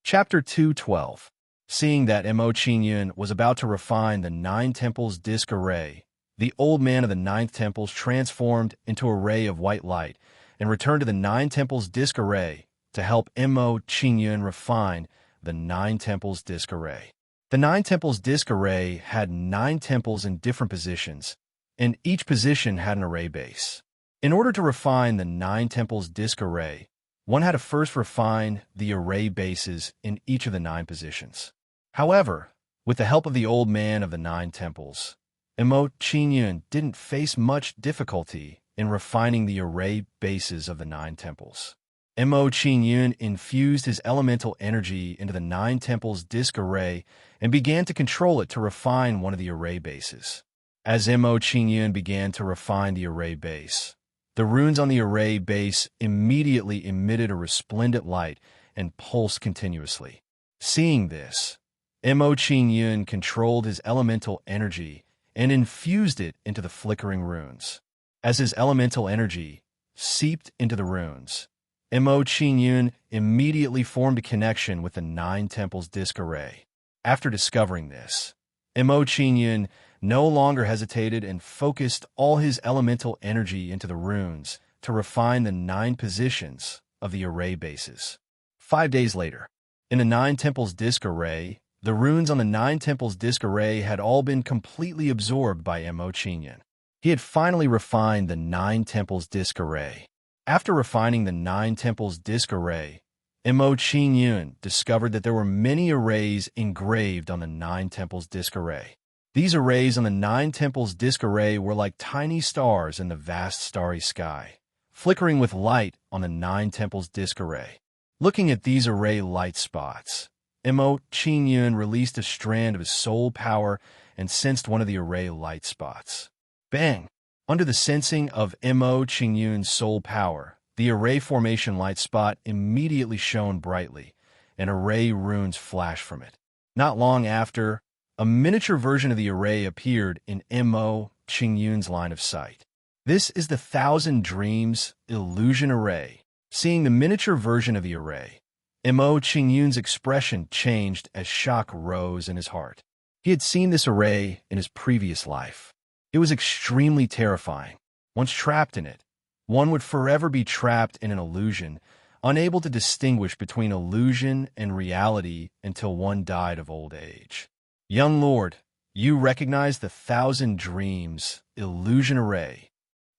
Chapter 2:12. Seeing that Mo Qingyun was about to refine the Nine Temples' disc array, the old man of the Ninth Temples transformed into a ray of white light and returned to the Nine Temples' disc array to help Mo Qingyun refine the Nine Temples' disc array. The Nine Temples' disc array had 9 temples in different positions, and each position had an array base. In order to refine the Nine Temples' disc array, one had to first refine the array bases in each of the 9 positions. However, with the help of the old man of the Nine Temples, Mo Qingyun didn't face much difficulty in refining the array bases of the 9 temples. Mo Qingyun infused his elemental energy into the 9 temples' disc array and began to control it to refine one of the array bases. As Mo Qingyun began to refine the array base, the runes on the array base immediately emitted a resplendent light and pulsed continuously. Seeing this, Mo Qingyun controlled his elemental energy and infused it into the flickering runes. As his elemental energy seeped into the runes, Mo Qingyun immediately formed a connection with the 9 temples disc array. After discovering this, Mo Qingyun no longer hesitated and focused all his elemental energy into the runes to refine the 9 positions of the array bases. 5 days later, in the 9 temples disc array, the runes on the 9 temples disc array had all been completely absorbed by Mo Qingyun. He had finally refined the 9 temples disc array. After refining the 9 temples disc array, Mo Qingyun discovered that there were many arrays engraved on the Nine Temples disk array. These arrays on the Nine Temples disk array were like tiny stars in the vast starry sky, flickering with light on the Nine Temples disk array. Looking at these array light spots, Mo Qingyun released a strand of his soul power and sensed one of the array light spots. Bang! Under the sensing of Mo Qingyun's soul power, the array formation light spot immediately shone brightly, and array runes flashed from it. Not long after, a miniature version of the array appeared in Mo Qingyun's line of sight. This is the Thousand Dreams Illusion Array. Seeing the miniature version of the array, Mo Qingyun's expression changed as shock rose in his heart. He had seen this array in his previous life. It was extremely terrifying. Once trapped in it, one would forever be trapped in an illusion, unable to distinguish between illusion and reality until one died of old age. Young Lord, you recognize the Thousand Dreams Illusion Array.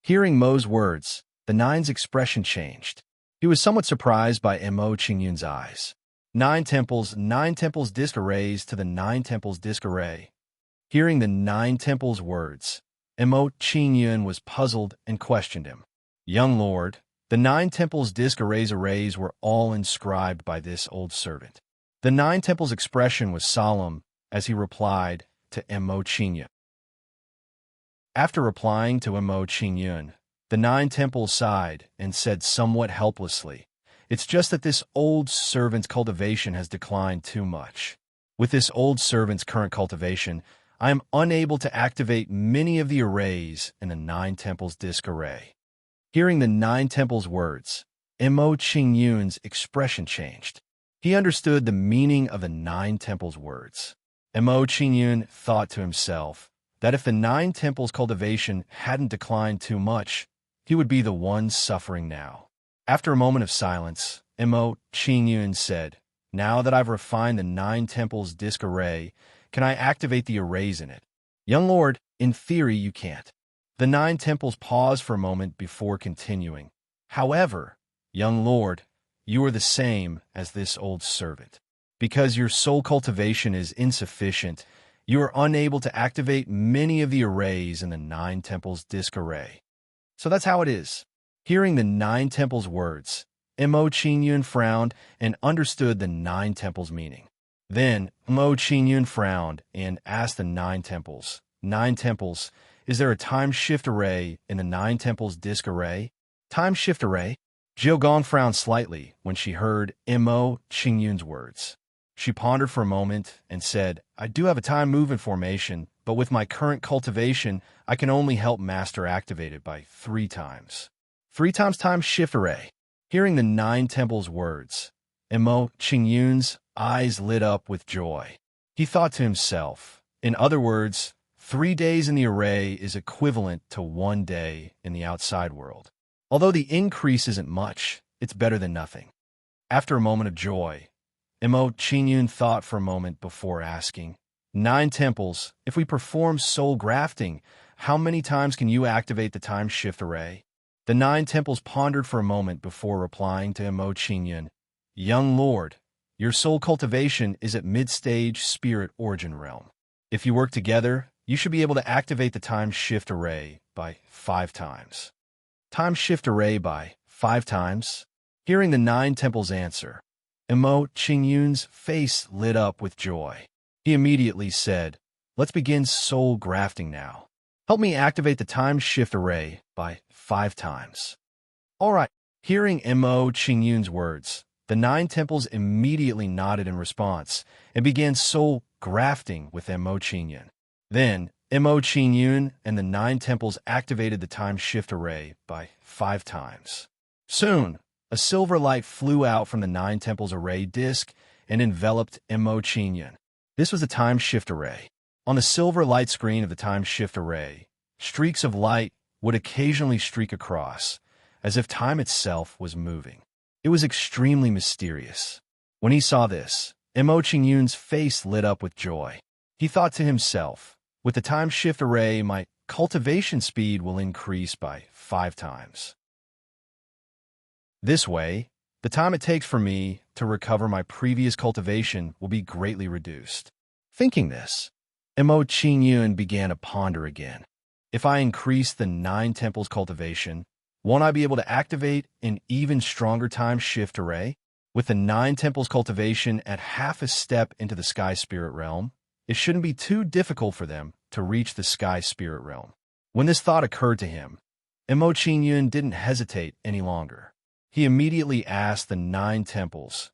Hearing Mo's words, the Nine's expression changed. He was somewhat surprised by Mo Qingyun's eyes. Nine temples disk arrays to the Nine Temples disk array. Hearing the Nine Temples words, Mo Qingyun was puzzled and questioned him. Young Lord, the Nine Temples disk arrays were all inscribed by this old servant. The Nine Temples expression was solemn as he replied to Mo Qingyun. After replying to Mo Qingyun, the Nine Temples sighed and said somewhat helplessly, "It's just that this old servant's cultivation has declined too much. With this old servant's current cultivation, I am unable to activate many of the arrays in the Nine Temples disk array." Hearing the Nine Temples words, Mo Qingyun's expression changed. He understood the meaning of the Nine Temples words. Mo Qingyun thought to himself that if the Nine Temples cultivation hadn't declined too much, he would be the one suffering now. After a moment of silence, Mo Qingyun said, "Now that I've refined the Nine Temples disk array, can I activate the arrays in it?" "Young Lord, in theory you can't." The Nine Temples paused for a moment before continuing. "However, young Lord, you are the same as this old servant. Because your soul cultivation is insufficient, you are unable to activate many of the arrays in the Nine Temples disk array. So that's how it is." Hearing the Nine Temples words, Mo Qingyun frowned and understood the Nine Temples meaning. Then Mo Qingyun frowned and asked the Nine Temples, "Nine Temples, is there a time shift array in the Nine Temples disk array?" "Time shift array?" Jiao Gong frowned slightly when she heard Mo Qingyun's words. She pondered for a moment and said, "I do have a time movement formation, but with my current cultivation, I can only help Master activate it by 3 times. 3 times time shift array." Hearing the Nine Temples words, Mo Qingyun's eyes lit up with joy. He thought to himself, in other words, 3 days in the array is equivalent to 1 day in the outside world. Although the increase isn't much, it's better than nothing. After a moment of joy, Mo Qingyun thought for a moment before asking, "Nine Temples, if we perform soul grafting, how many times can you activate the time shift array?" The Nine Temples pondered for a moment before replying to Mo Qingyun, "Young Lord, your soul cultivation is at mid-stage spirit origin realm. If you work together, you should be able to activate the time shift array by 5 times. Time shift array by 5 times? Hearing the Nine Temples answer, Mo Qingyun's face lit up with joy. He immediately said, "Let's begin soul grafting now. Help me activate the time shift array by 5 times. All right. Hearing Mo Qingyun's words, the Nine Temples immediately nodded in response and began soul grafting with Mo Qingyun. Then, Mo Qingyun and the Nine Temples activated the time shift array by 5 times. Soon, a silver light flew out from the Nine Temples array disk and enveloped Mo Qingyun. This was the time shift array. On the silver light screen of the time shift array, streaks of light would occasionally streak across, as if time itself was moving. It was extremely mysterious. When he saw this, Mo Qingyun's face lit up with joy. He thought to himself, with the time shift array, my cultivation speed will increase by 5 times. This way, the time it takes for me to recover my previous cultivation will be greatly reduced. Thinking this, Mo Qingyun began to ponder again. If I increase the 9 temples cultivation, won't I be able to activate an even stronger time shift array? With the 9 temples cultivation at half a step into the sky spirit realm, it shouldn't be too difficult for them to reach the sky spirit realm. When this thought occurred to him, Mo Qingyun didn't hesitate any longer. He immediately asked the 9 temples,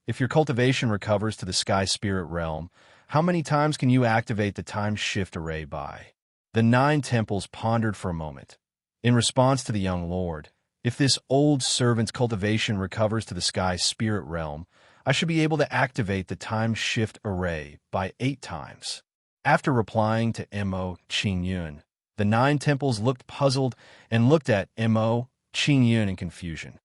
if your cultivation recovers to the sky spirit realm, how many times can you activate the time shift array by? The 9 temples pondered for a moment. In response to the young lord, if this old servant's cultivation recovers to the sky spirit realm, I should be able to activate the time shift array by 8 times. After replying to Mo Qingyun, the 9 temples looked puzzled and looked at Mo Qingyun in confusion.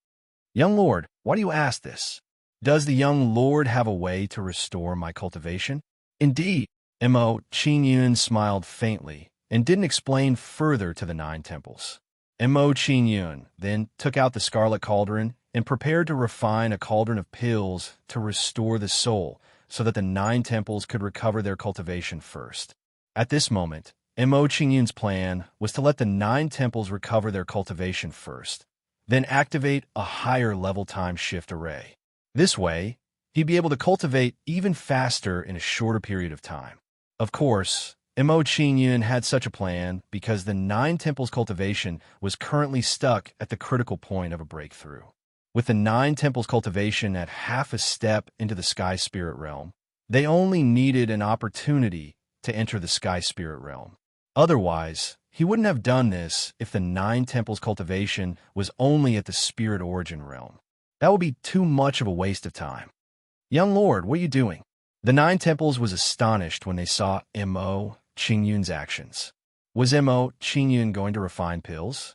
Young lord, why do you ask this? Does the young lord have a way to restore my cultivation? Indeed, Mo Qingyun smiled faintly and didn't explain further to the 9 temples. Mo Qingyun then took out the scarlet cauldron and prepared to refine a cauldron of pills to restore the soul so that the 9 temples could recover their cultivation first. At this moment, Mo Qingyun's plan was to let the 9 temples recover their cultivation first, then activate a higher level time shift array. This way, he'd be able to cultivate even faster in a shorter period of time. Of course, Mo Qingyun had such a plan because the 9 temples cultivation was currently stuck at the critical point of a breakthrough. With the 9 temples cultivation at half a step into the sky spirit realm, they only needed an opportunity to enter the sky spirit realm. Otherwise, he wouldn't have done this if the 9 temples cultivation was only at the spirit origin realm. That would be too much of a waste of time. Young lord, what are you doing? The 9 temples was astonished when they saw Mo Qingyun's actions. Was Mo Qingyun going to refine pills?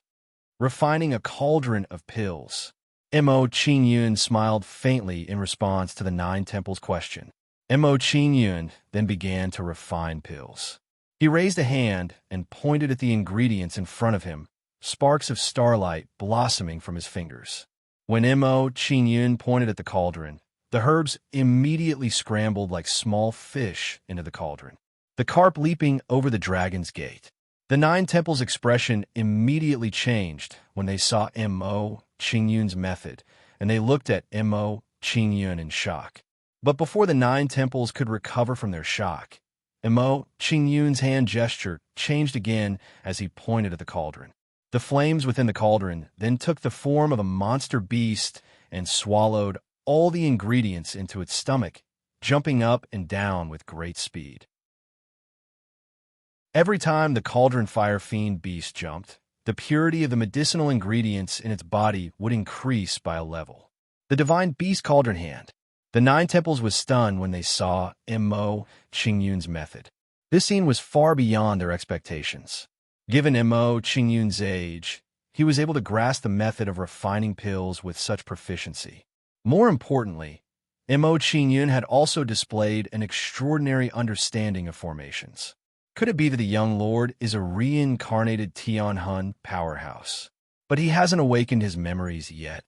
Refining a cauldron of pills. Mo Qingyun smiled faintly in response to the 9 temples' question. Mo Qingyun then began to refine pills. He raised a hand and pointed at the ingredients in front of him, sparks of starlight blossoming from his fingers. When Mo Qingyun pointed at the cauldron, the herbs immediately scrambled like small fish into the cauldron, the carp leaping over the dragon's gate. The 9 temples' expression immediately changed when they saw Mo Qingyun's method, and they looked at Mo Qingyun in shock. But before the 9 temples could recover from their shock, Mo Qingyun's hand gesture changed again as he pointed at the cauldron. The flames within the cauldron then took the form of a monster beast and swallowed all the ingredients into its stomach, jumping up and down with great speed. Every time the cauldron fire fiend beast jumped, the purity of the medicinal ingredients in its body would increase by a level. The divine beast cauldron hand. The 9 temples was stunned when they saw Mo Qingyun's method. This scene was far beyond their expectations. Given Mo Qingyun's age, he was able to grasp the method of refining pills with such proficiency. More importantly, Mo Qingyun had also displayed an extraordinary understanding of formations. Could it be that the young lord is a reincarnated Tianhun powerhouse? But he hasn't awakened his memories yet.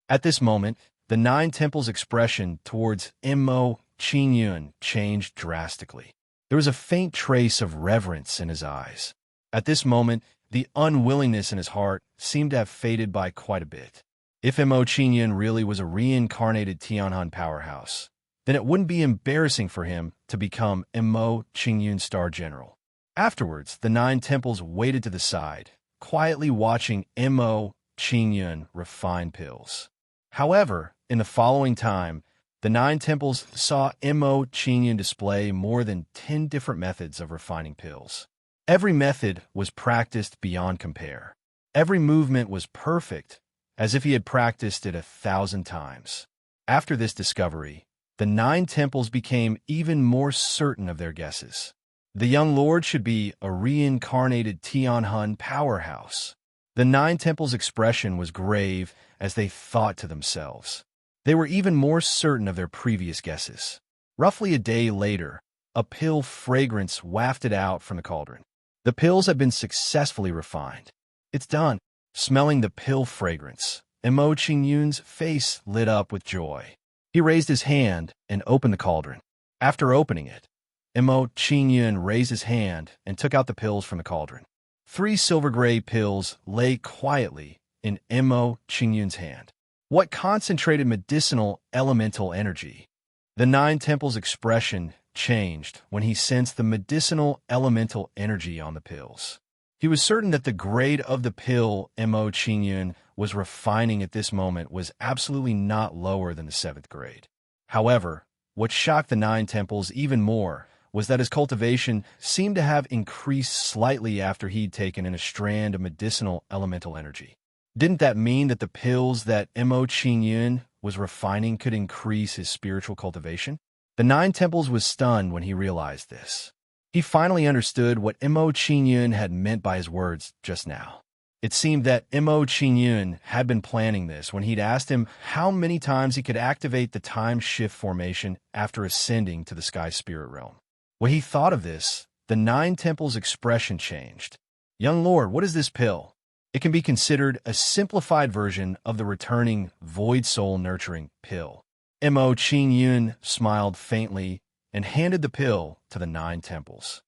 At this moment, the 9 temples' expression towards Mo Qingyun changed drastically. There was a faint trace of reverence in his eyes. At this moment, the unwillingness in his heart seemed to have faded by quite a bit. If Mo Qingyun really was a reincarnated Tianhun powerhouse, then it wouldn't be embarrassing for him to become Mo Qingyun's star general. Afterwards, the 9 temples waited to the side, quietly watching Mo Qingyun refine pills. However, in the following time, the 9 temples saw Mo Qingyun display more than 10 different methods of refining pills. Every method was practiced beyond compare. Every movement was perfect, as if he had practiced it 1,000 times. After this discovery, the 9 temples became even more certain of their guesses. The young lord should be a reincarnated Tianhun powerhouse. The 9 temples' expression was grave as they thought to themselves. They were even more certain of their previous guesses. Roughly a day later, a pill fragrance wafted out from the cauldron. The pills had been successfully refined. It's done. Smelling the pill fragrance, Mo Qingyun's face lit up with joy. He raised his hand and opened the cauldron. After opening it, Mo Qingyun raised his hand and took out the pills from the cauldron. 3 silver-gray pills lay quietly in Mo Qingyun's hand. What concentrated medicinal elemental energy? The Nine Temples' expression changed when he sensed the medicinal elemental energy on the pills. He was certain that the grade of the pill Mo Qingyun was refining at this moment was absolutely not lower than the 7th grade. However, what shocked the Nine Temples even more was that his cultivation seemed to have increased slightly after he'd taken in a strand of medicinal elemental energy. Didn't that mean that the pills that Mo Qingyun was refining could increase his spiritual cultivation? The Nine Temples was stunned when he realized this. He finally understood what Mo Qingyun had meant by his words just now. It seemed that Mo Qingyun had been planning this when he'd asked him how many times he could activate the time shift formation after ascending to the sky spirit realm. When he thought of this, the Nine Temples' expression changed. Young Lord, what is this pill? It can be considered a simplified version of the returning void soul nurturing pill. Mo Qingyun smiled faintly and handed the pill to the Nine Temples.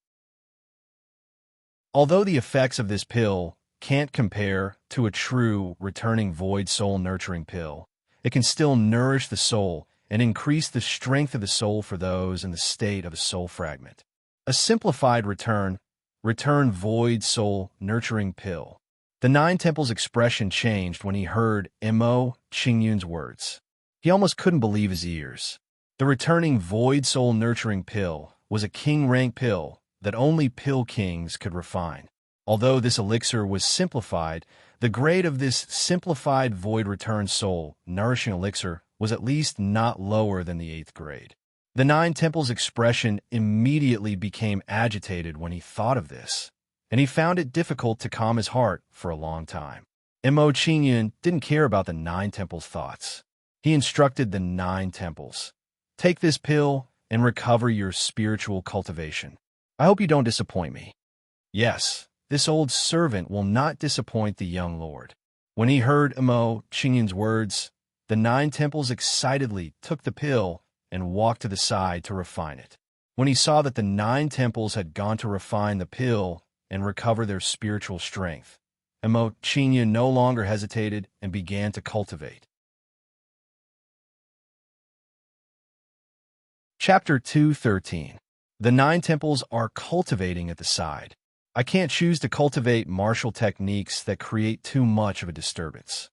Although the effects of this pill can't compare to a true returning void soul nurturing pill, it can still nourish the soul and increase the strength of the soul for those in the state of a soul fragment. A simplified return void soul nurturing pill. The Nine Temples' expression changed when he heard Mo Qingyun's words. He almost couldn't believe his ears. The returning void soul nurturing pill was a king-rank pill that only pill kings could refine. Although this elixir was simplified, the grade of this simplified void return soul nourishing elixir was at least not lower than the 8th grade. The Nine Temples' expression immediately became agitated when he thought of this, and he found it difficult to calm his heart for a long time. Mo Qingyun didn't care about the Nine Temples' thoughts. He instructed the Nine Temples, "Take this pill and recover your spiritual cultivation. I hope you don't disappoint me." Yes, this old servant will not disappoint the young lord. When he heard Mo Qingyun's words, the Nine Temples excitedly took the pill and walked to the side to refine it. When he saw that the Nine Temples had gone to refine the pill and recover their spiritual strength, Mo Qingyun no longer hesitated and began to cultivate. Chapter 2:13. The Nine Temples are cultivating at the side. I can't choose to cultivate martial techniques that create too much of a disturbance.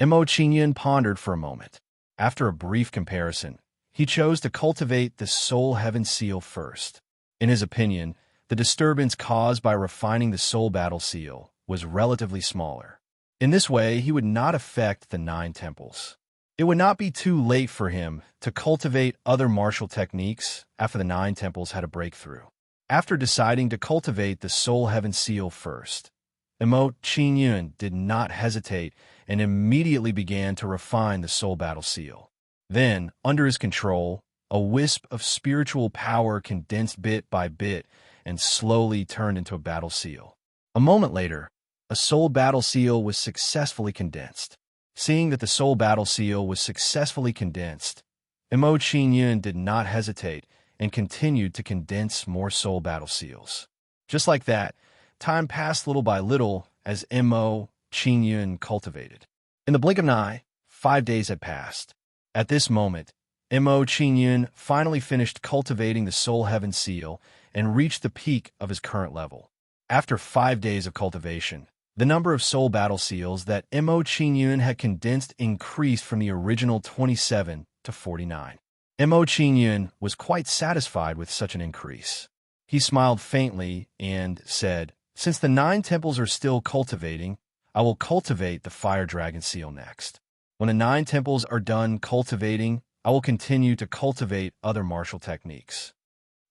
Mo Qingyun pondered for a moment. After a brief comparison, he chose to cultivate the Soul Heaven Seal first. In his opinion, the disturbance caused by refining the Soul Battle Seal was relatively smaller. In this way, he would not affect the Nine Temples. It would not be too late for him to cultivate other martial techniques after the Nine Temples had a breakthrough. After deciding to cultivate the Soul Heaven Seal first, Mo Qingyun did not hesitate and immediately began to refine the Soul Battle Seal. Then, under his control, a wisp of spiritual power condensed bit by bit and slowly turned into a battle seal. A moment later, a Soul Battle Seal was successfully condensed. Seeing that the Soul Battle Seal was successfully condensed, Mo Qingyun did not hesitate and continued to condense more Soul Battle Seals. Just like that, time passed little by little as Mo Qingyun cultivated. In the blink of an eye, 5 days had passed. At this moment, Mo Qingyun finally finished cultivating the Soul Heaven Seal and reached the peak of his current level. After 5 days of cultivation, the number of Soul Battle Seals that Mo Qingyun had condensed increased from the original 27 to 49. Mo Qingyun was quite satisfied with such an increase. He smiled faintly and said, "Since the Nine Temples are still cultivating, I will cultivate the Fire Dragon Seal next. When the Nine Temples are done cultivating, I will continue to cultivate other martial techniques."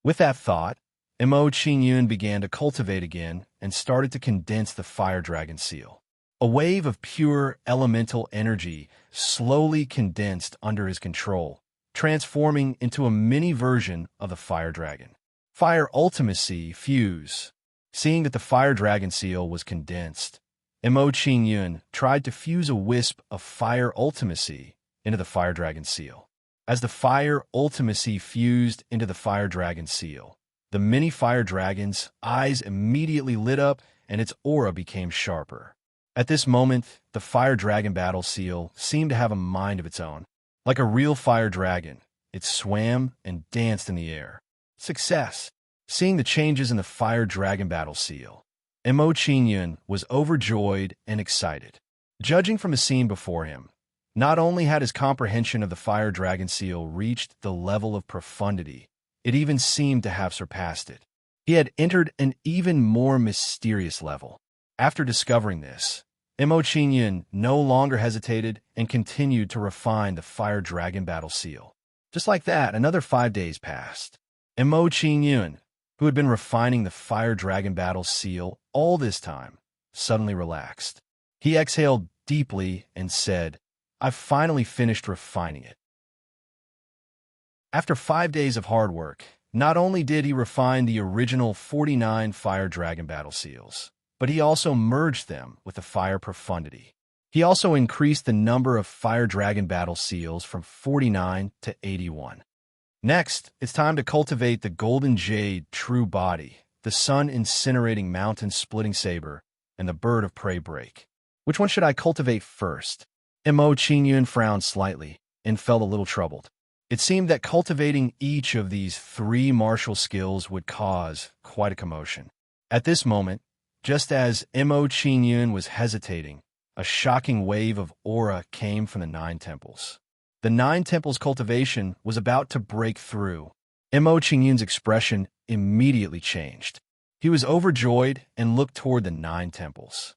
With that thought, Mo Qingyun began to cultivate again and started to condense the Fire Dragon Seal. A wave of pure elemental energy slowly condensed under his control, transforming into a mini version of the Fire Dragon. Fire Ultimacy Fuse. Seeing that the Fire Dragon Seal was condensed, Mo Qingyun tried to fuse a wisp of fire ultimacy into the fire dragon seal. As the fire ultimacy fused into the fire dragon seal, the mini fire dragon's eyes immediately lit up and its aura became sharper. At this moment, the fire dragon battle seal seemed to have a mind of its own. Like a real fire dragon, it swam and danced in the air. Success! Seeing the changes in the fire dragon battle seal, Mo Qingyun was overjoyed and excited. Judging from the scene before him, not only had his comprehension of the fire dragon seal reached the level of profundity, it even seemed to have surpassed it. He had entered an even more mysterious level. After discovering this, Mo Qingyun no longer hesitated and continued to refine the fire dragon battle seal. Just like that, another 5 days passed. Mo Qingyun, who had been refining the fire dragon battle seal all this time, suddenly relaxed. He exhaled deeply and said, "I've finally finished refining it." After 5 days of hard work, not only did he refine the original 49 fire dragon battle seals, but he also merged them with the fire profundity. He also increased the number of fire dragon battle seals from 49 to 81. Next, it's time to cultivate the golden jade true body, the sun incinerating mountain splitting saber, and the bird of prey break. Which one should I cultivate first? Mo Qingyun frowned slightly and felt a little troubled. It seemed that cultivating each of these 3 martial skills would cause quite a commotion. At this moment, just as Mo Qingyun was hesitating, a shocking wave of aura came from the 9 temples. The 9 temples cultivation was about to break through. Mo Qingyun's expression immediately changed. He was overjoyed and looked toward the 9 temples.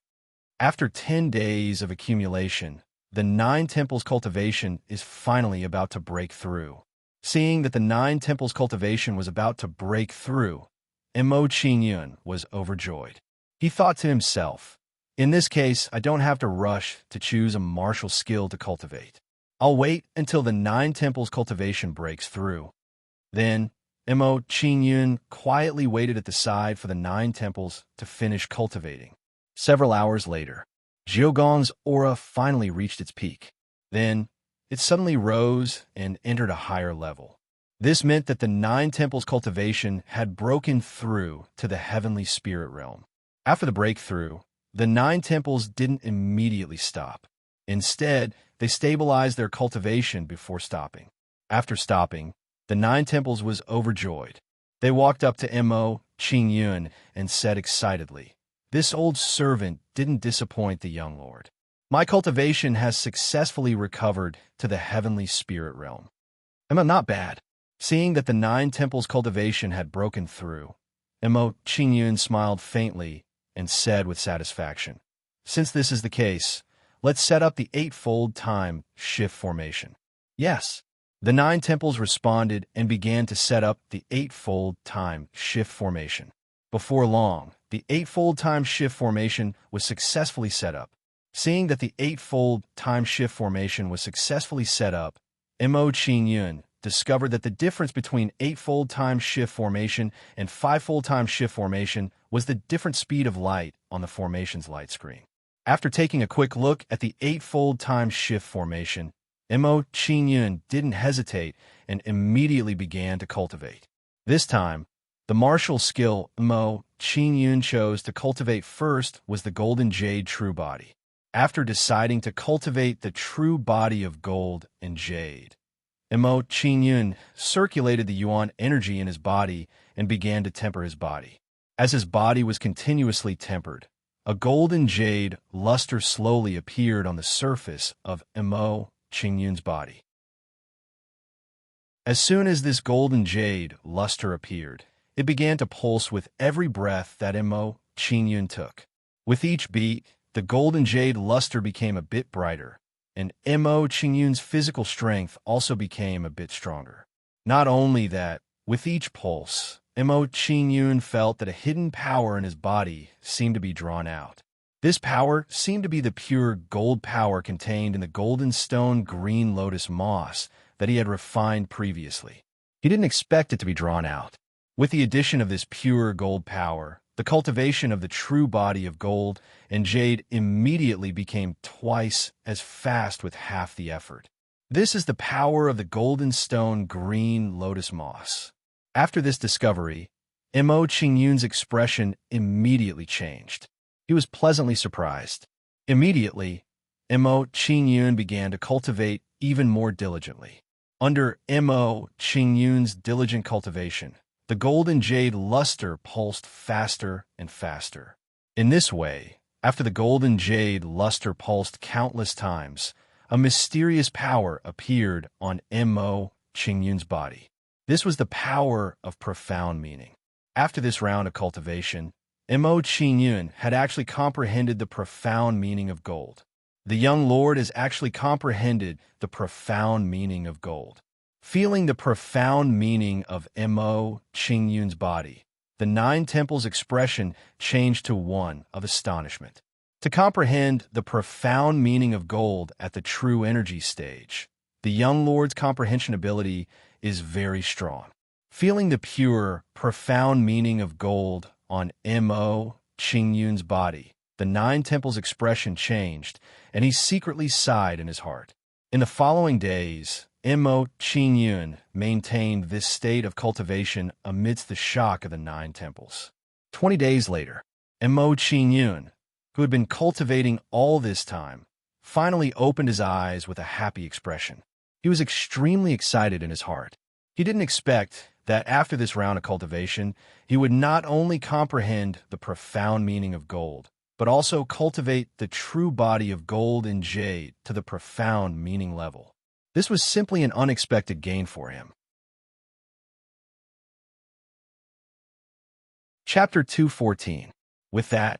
After 10 days of accumulation, the 9 temples cultivation is finally about to break through. Seeing that the 9 temples cultivation was about to break through, Mo Qingyun was overjoyed. He thought to himself, "In this case, I don't have to rush to choose a martial skill to cultivate. I'll wait until the 9 temples cultivation breaks through." Then, Mo Qingyun quietly waited at the side for the 9 temples to finish cultivating. Several hours later, Jiugong's aura finally reached its peak. Then, it suddenly rose and entered a higher level. This meant that the 9 temples cultivation had broken through to the heavenly spirit realm. After the breakthrough, the 9 temples didn't immediately stop. Instead, they stabilized their cultivation before stopping. After stopping, the 9 temples was overjoyed. They walked up to Mo Qingyun and said excitedly, "This old servant didn't disappoint the young lord. My cultivation has successfully recovered to the heavenly spirit realm." Not bad. Seeing that the 9 temples cultivation had broken through, Mo Qingyun smiled faintly and said with satisfaction, "Since this is the case, let's set up the 8-fold time shift formation." Yes, the 9 temples responded and began to set up the 8-fold time shift formation. Before long, the 8-fold time shift formation was successfully set up. Seeing that the 8-fold time shift formation was successfully set up, Mo Qingyun discovered that the difference between 8-fold time shift formation and 5-fold time shift formation was the different speed of light on the formation's light screen. After taking a quick look at the 8-fold time shift formation, Mo Qingyun didn't hesitate and immediately began to cultivate. This time, the martial skill Mo Qingyun chose to cultivate first was the golden jade true body. After deciding to cultivate the true body of gold and jade, Mo Qingyun circulated the yuan energy in his body and began to temper his body. As his body was continuously tempered, a golden jade luster slowly appeared on the surface of Mo Qingyun's body. As soon as this golden jade luster appeared, it began to pulse with every breath that Mo Qingyun took. With each beat, the golden jade luster became a bit brighter, and Mo Qingyun's physical strength also became a bit stronger. Not only that, with each pulse, Mo Qingyun felt that a hidden power in his body seemed to be drawn out. This power seemed to be the pure gold power contained in the golden stone green lotus moss that he had refined previously. He didn't expect it to be drawn out. With the addition of this pure gold power, The cultivation of the true body of gold and jade immediately became twice as fast with half the effort. This is the power of the golden stone green lotus moss. After this discovery, Mo Qingyun's expression immediately changed. He was pleasantly surprised. Immediately, Mo Qingyun began to cultivate even more diligently. Under Mo Qingyun's diligent cultivation, the golden jade luster pulsed faster and faster. In this way, after the golden jade luster pulsed countless times, a mysterious power appeared on Mo Qingyun's body. This was the power of profound meaning. After this round of cultivation, Mo Qingyun had actually comprehended the profound meaning of gold. The young lord has actually comprehended the profound meaning of gold. Feeling the profound meaning of Mo Qingyun's body, the Nine Temples' expression changed to one of astonishment. To comprehend the profound meaning of gold at the true energy stage, the young lord's comprehension ability is very strong. Feeling the pure, profound meaning of gold on Mo Qingyun's body, the Nine Temples' expression changed, and he secretly sighed in his heart. In the following days, Mo Qingyun maintained this state of cultivation amidst the shock of the Nine Temples. 20 days later, Mo Qingyun, who had been cultivating all this time, finally opened his eyes with a happy expression. He was extremely excited in his heart. He didn't expect that after this round of cultivation, he would not only comprehend the profound meaning of gold, but also cultivate the true body of gold and jade to the profound meaning level. This was simply an unexpected gain for him. Chapter 214. With that,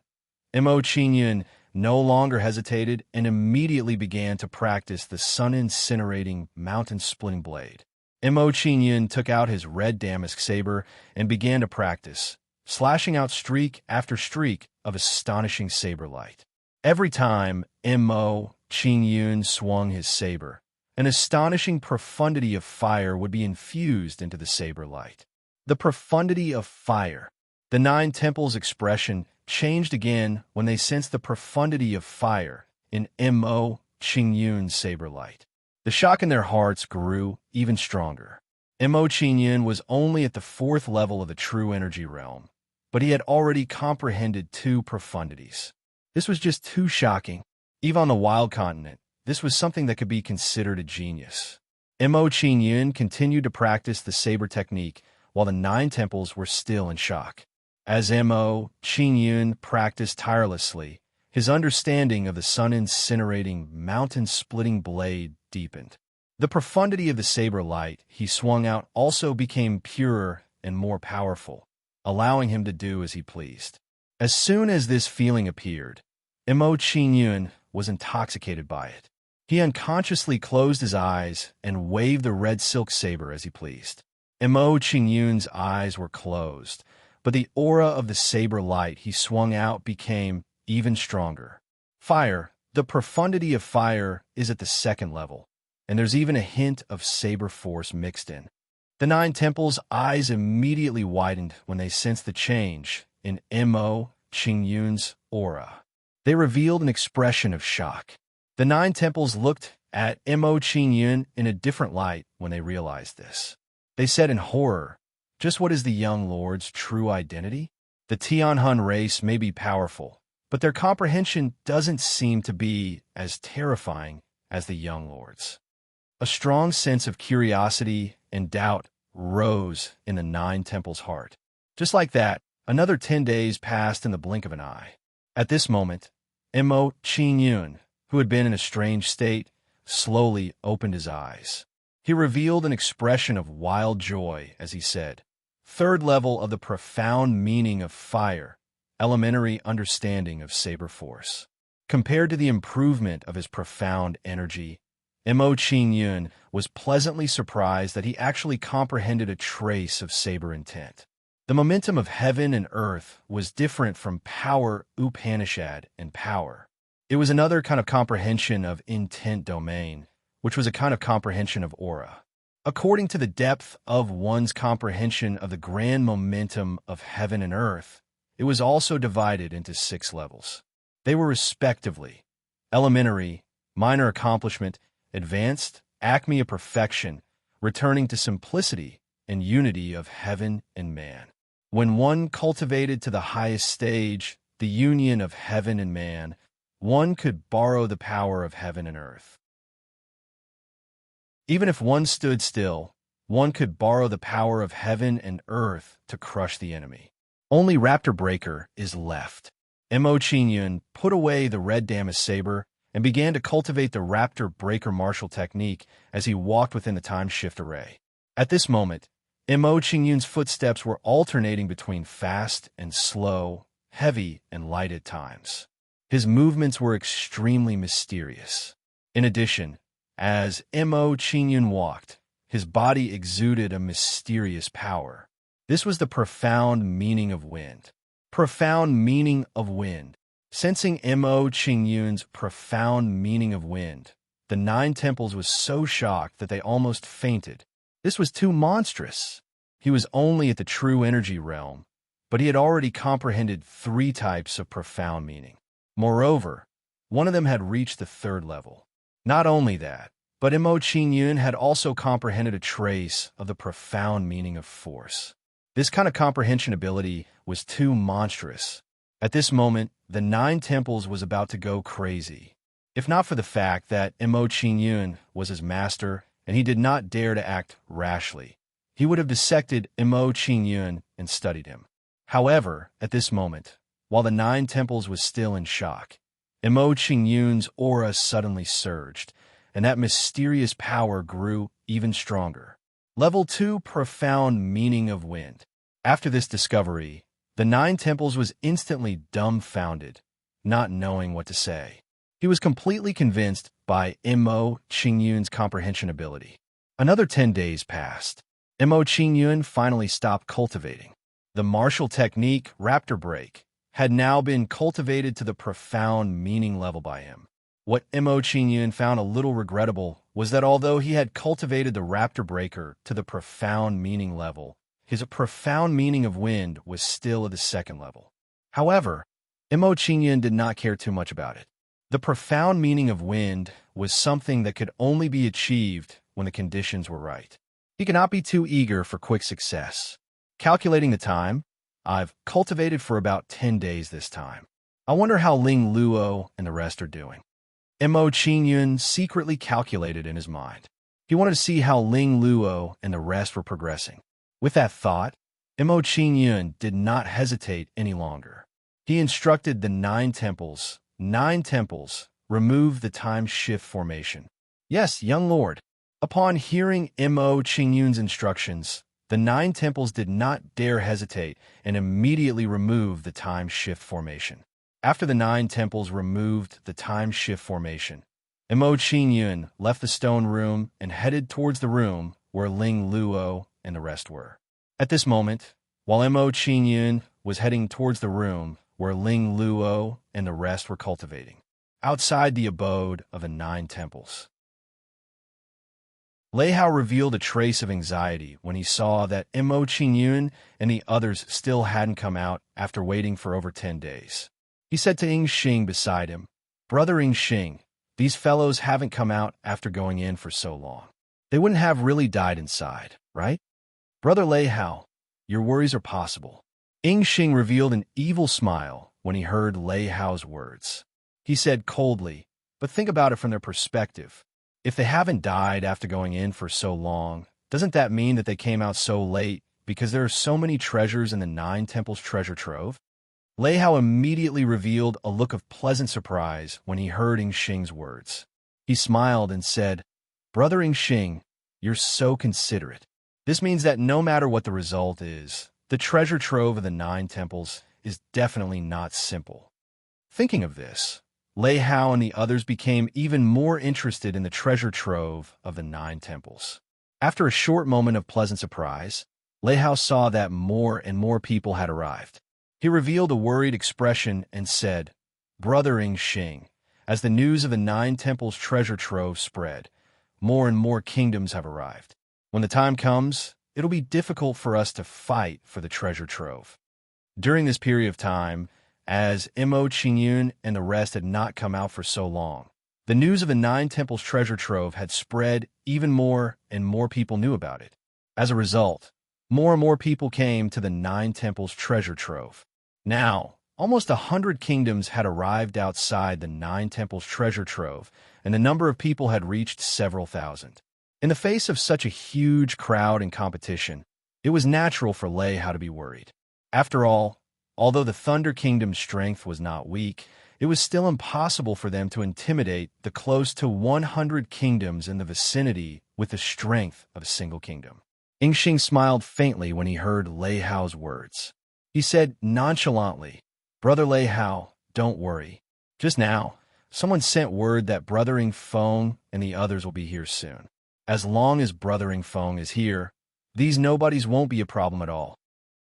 Mo Qingyun no longer hesitated and immediately began to practice the sun-incinerating, mountain-splitting blade. Mo Qingyun took out his red damask saber and began to practice, slashing out streak after streak of astonishing saber light. Every time Mo Qingyun swung his saber, an astonishing profundity of fire would be infused into the saber light. The profundity of fire. The Nine Temples' expression changed again when they sensed the profundity of fire in Mo Qingyun's saber light. The shock in their hearts grew even stronger. Mo Qingyun was only at the 4th level of the true energy realm, but he had already comprehended 2 profundities. This was just too shocking. Even on the wild continent, this was something that could be considered a genius. Mo Qingyun continued to practice the saber technique while the Nine Temples were still in shock. As Mo Qingyun practiced tirelessly, his understanding of the sun-incinerating, mountain-splitting blade deepened. The profundity of the saber light he swung out also became purer and more powerful, allowing him to do as he pleased. As soon as this feeling appeared, Mo Qingyun was intoxicated by it. He unconsciously closed his eyes and waved the red silk saber as he pleased. Mo Qingyun's eyes were closed, but the aura of the saber light he swung out became even stronger. Fire, the profundity of fire, is at the 2nd level, and there's even a hint of saber force mixed in. The Nine Temples' eyes immediately widened when they sensed the change in Mo Qingyun's aura. They revealed an expression of shock. The Nine Temples looked at Mo Qingyun in a different light when they realized this. They said in horror, "Just what is the young lord's true identity? The Tianhun race may be powerful, but their comprehension doesn't seem to be as terrifying as the young lord's." A strong sense of curiosity and doubt rose in the Nine Temples' heart. Just like that, another 10 days passed in the blink of an eye. At this moment, Mo Qingyun, who had been in a strange state, slowly opened his eyes. He revealed an expression of wild joy as he said, "3rd level of the profound meaning of fire, elementary understanding of saber force." Compared to the improvement of his profound energy, Mo Qingyun was pleasantly surprised that he actually comprehended a trace of saber intent. The momentum of heaven and earth was different from power, Upanishad, and power. It was another kind of comprehension of intent domain, which was a kind of comprehension of aura. According to the depth of one's comprehension of the grand momentum of heaven and earth, it it was also divided into 6 levels. They were respectively elementary, minor accomplishment, advanced, acme of perfection, returning to simplicity and unity of heaven and man. When one cultivated to the highest stage, the union of heaven and man, one could borrow the power of heaven and earth. Even if one stood still, one could borrow the power of heaven and earth to crush the enemy. Only Raptor Breaker is left. Mo Qingyun put away the red Damas saber and began to cultivate the Raptor Breaker martial technique as he walked within the time shift array. At this moment, Mo Qingyun's footsteps were alternating between fast and slow, heavy and light at times. His movements were extremely mysterious. In addition, as Mo Qingyun walked, his body exuded a mysterious power. This was the profound meaning of wind. Profound meaning of wind. Sensing Mo Qingyun's profound meaning of wind, the 9 temples was so shocked that they almost fainted. This was too monstrous. He was only at the true energy realm, but he had already comprehended 3 types of profound meaning. Moreover, one of them had reached the 3rd level. Not only that, but Mo Qingyun had also comprehended a trace of the profound meaning of force. This kind of comprehension ability was too monstrous. At this moment, the 9 temples was about to go crazy. If not for the fact that Mo Qingyun was his master and he did not dare to act rashly, he would have dissected Mo Qingyun and studied him. However, at this moment, while the 9 temples was still in shock, Mo Qingyun's aura suddenly surged, and that mysterious power grew even stronger. Level 2 Profound Meaning of Wind. After this discovery, the 9 temples was instantly dumbfounded, not knowing what to say. He was completely convinced by Mo Qingyun's comprehension ability. Another 10 days passed. Mo Qingyun finally stopped cultivating. The martial technique, Raptor Break, had now been cultivated to the profound meaning level by him. What Mo Qingyun found a little regrettable was that although he had cultivated the Raptor Breaker to the profound meaning level, his profound meaning of wind was still at the 2nd level. However, Mo Qingyun did not care too much about it. The profound meaning of wind was something that could only be achieved when the conditions were right. He cannot be too eager for quick success. Calculating the time, I've cultivated for about 10 days this time. I wonder how Ling Luo and the rest are doing. Mo Qingyun secretly calculated in his mind. He wanted to see how Ling Luo and the rest were progressing. With that thought, Mo Qingyun did not hesitate any longer. He instructed the 9 temples, remove the time shift formation. Yes, young lord. Upon hearing Mo Qingyun's instructions, the 9 temples did not dare hesitate and immediately removed the time shift formation. After the 9 temples removed the time shift formation, Mo Qingyun left the stone room and headed towards the room where Ling Luo and the rest were. At this moment, while Mo Qingyun was heading towards the room where Ling Luo and the rest were cultivating, outside the abode of the 9 temples, Lei Hao revealed a trace of anxiety when he saw that Mo Qingyun and the others still hadn't come out after waiting for over 10 days. He said to Ing Xing beside him, "Brother Ing Xing, these fellows haven't come out after going in for so long. They wouldn't have really died inside, right? Brother Lei Hao, your worries are possible." Ing Xing revealed an evil smile when he heard Lei Hao's words. He said coldly, "But think about it from their perspective. If they haven't died after going in for so long, doesn't that mean that they came out so late because there are so many treasures in the 9 temples treasure trove?" Lei Hao immediately revealed a look of pleasant surprise when he heard Ing Xing's words. He smiled and said, "Brother Ing Xing, you're so considerate. This means that no matter what the result is, the treasure trove of the 9 temples is definitely not simple." Thinking of this, Lei Hao and the others became even more interested in the treasure trove of the 9 temples. After a short moment of pleasant surprise, Lei Hao saw that more and more people had arrived. He revealed a worried expression and said, "Brother Ing Xing, as the news of the 9 temples treasure trove spread, more and more kingdoms have arrived. When the time comes, it'll be difficult for us to fight for the treasure trove. During this period of time, as Mo Qingyun and the rest had not come out for so long, the news of the Nine Temples treasure trove had spread even more and more people knew about it. As a result, more and more people came to the Nine Temples treasure trove. Now, almost 100 kingdoms had arrived outside the Nine Temples treasure trove, and the number of people had reached several thousand. In the face of such a huge crowd and competition, it was natural for Lei Hao to be worried. After all, although the Thunder Kingdom's strength was not weak, it was still impossible for them to intimidate the close to 100 kingdoms in the vicinity with the strength of a single kingdom. Yingxing smiled faintly when he heard Lei Hao's words. He said nonchalantly, "Brother Lei Hao, don't worry. Just now, someone sent word that Brother Yingfeng and the others will be here soon. As long as Brother Yingfeng is here, these nobodies won't be a problem at all.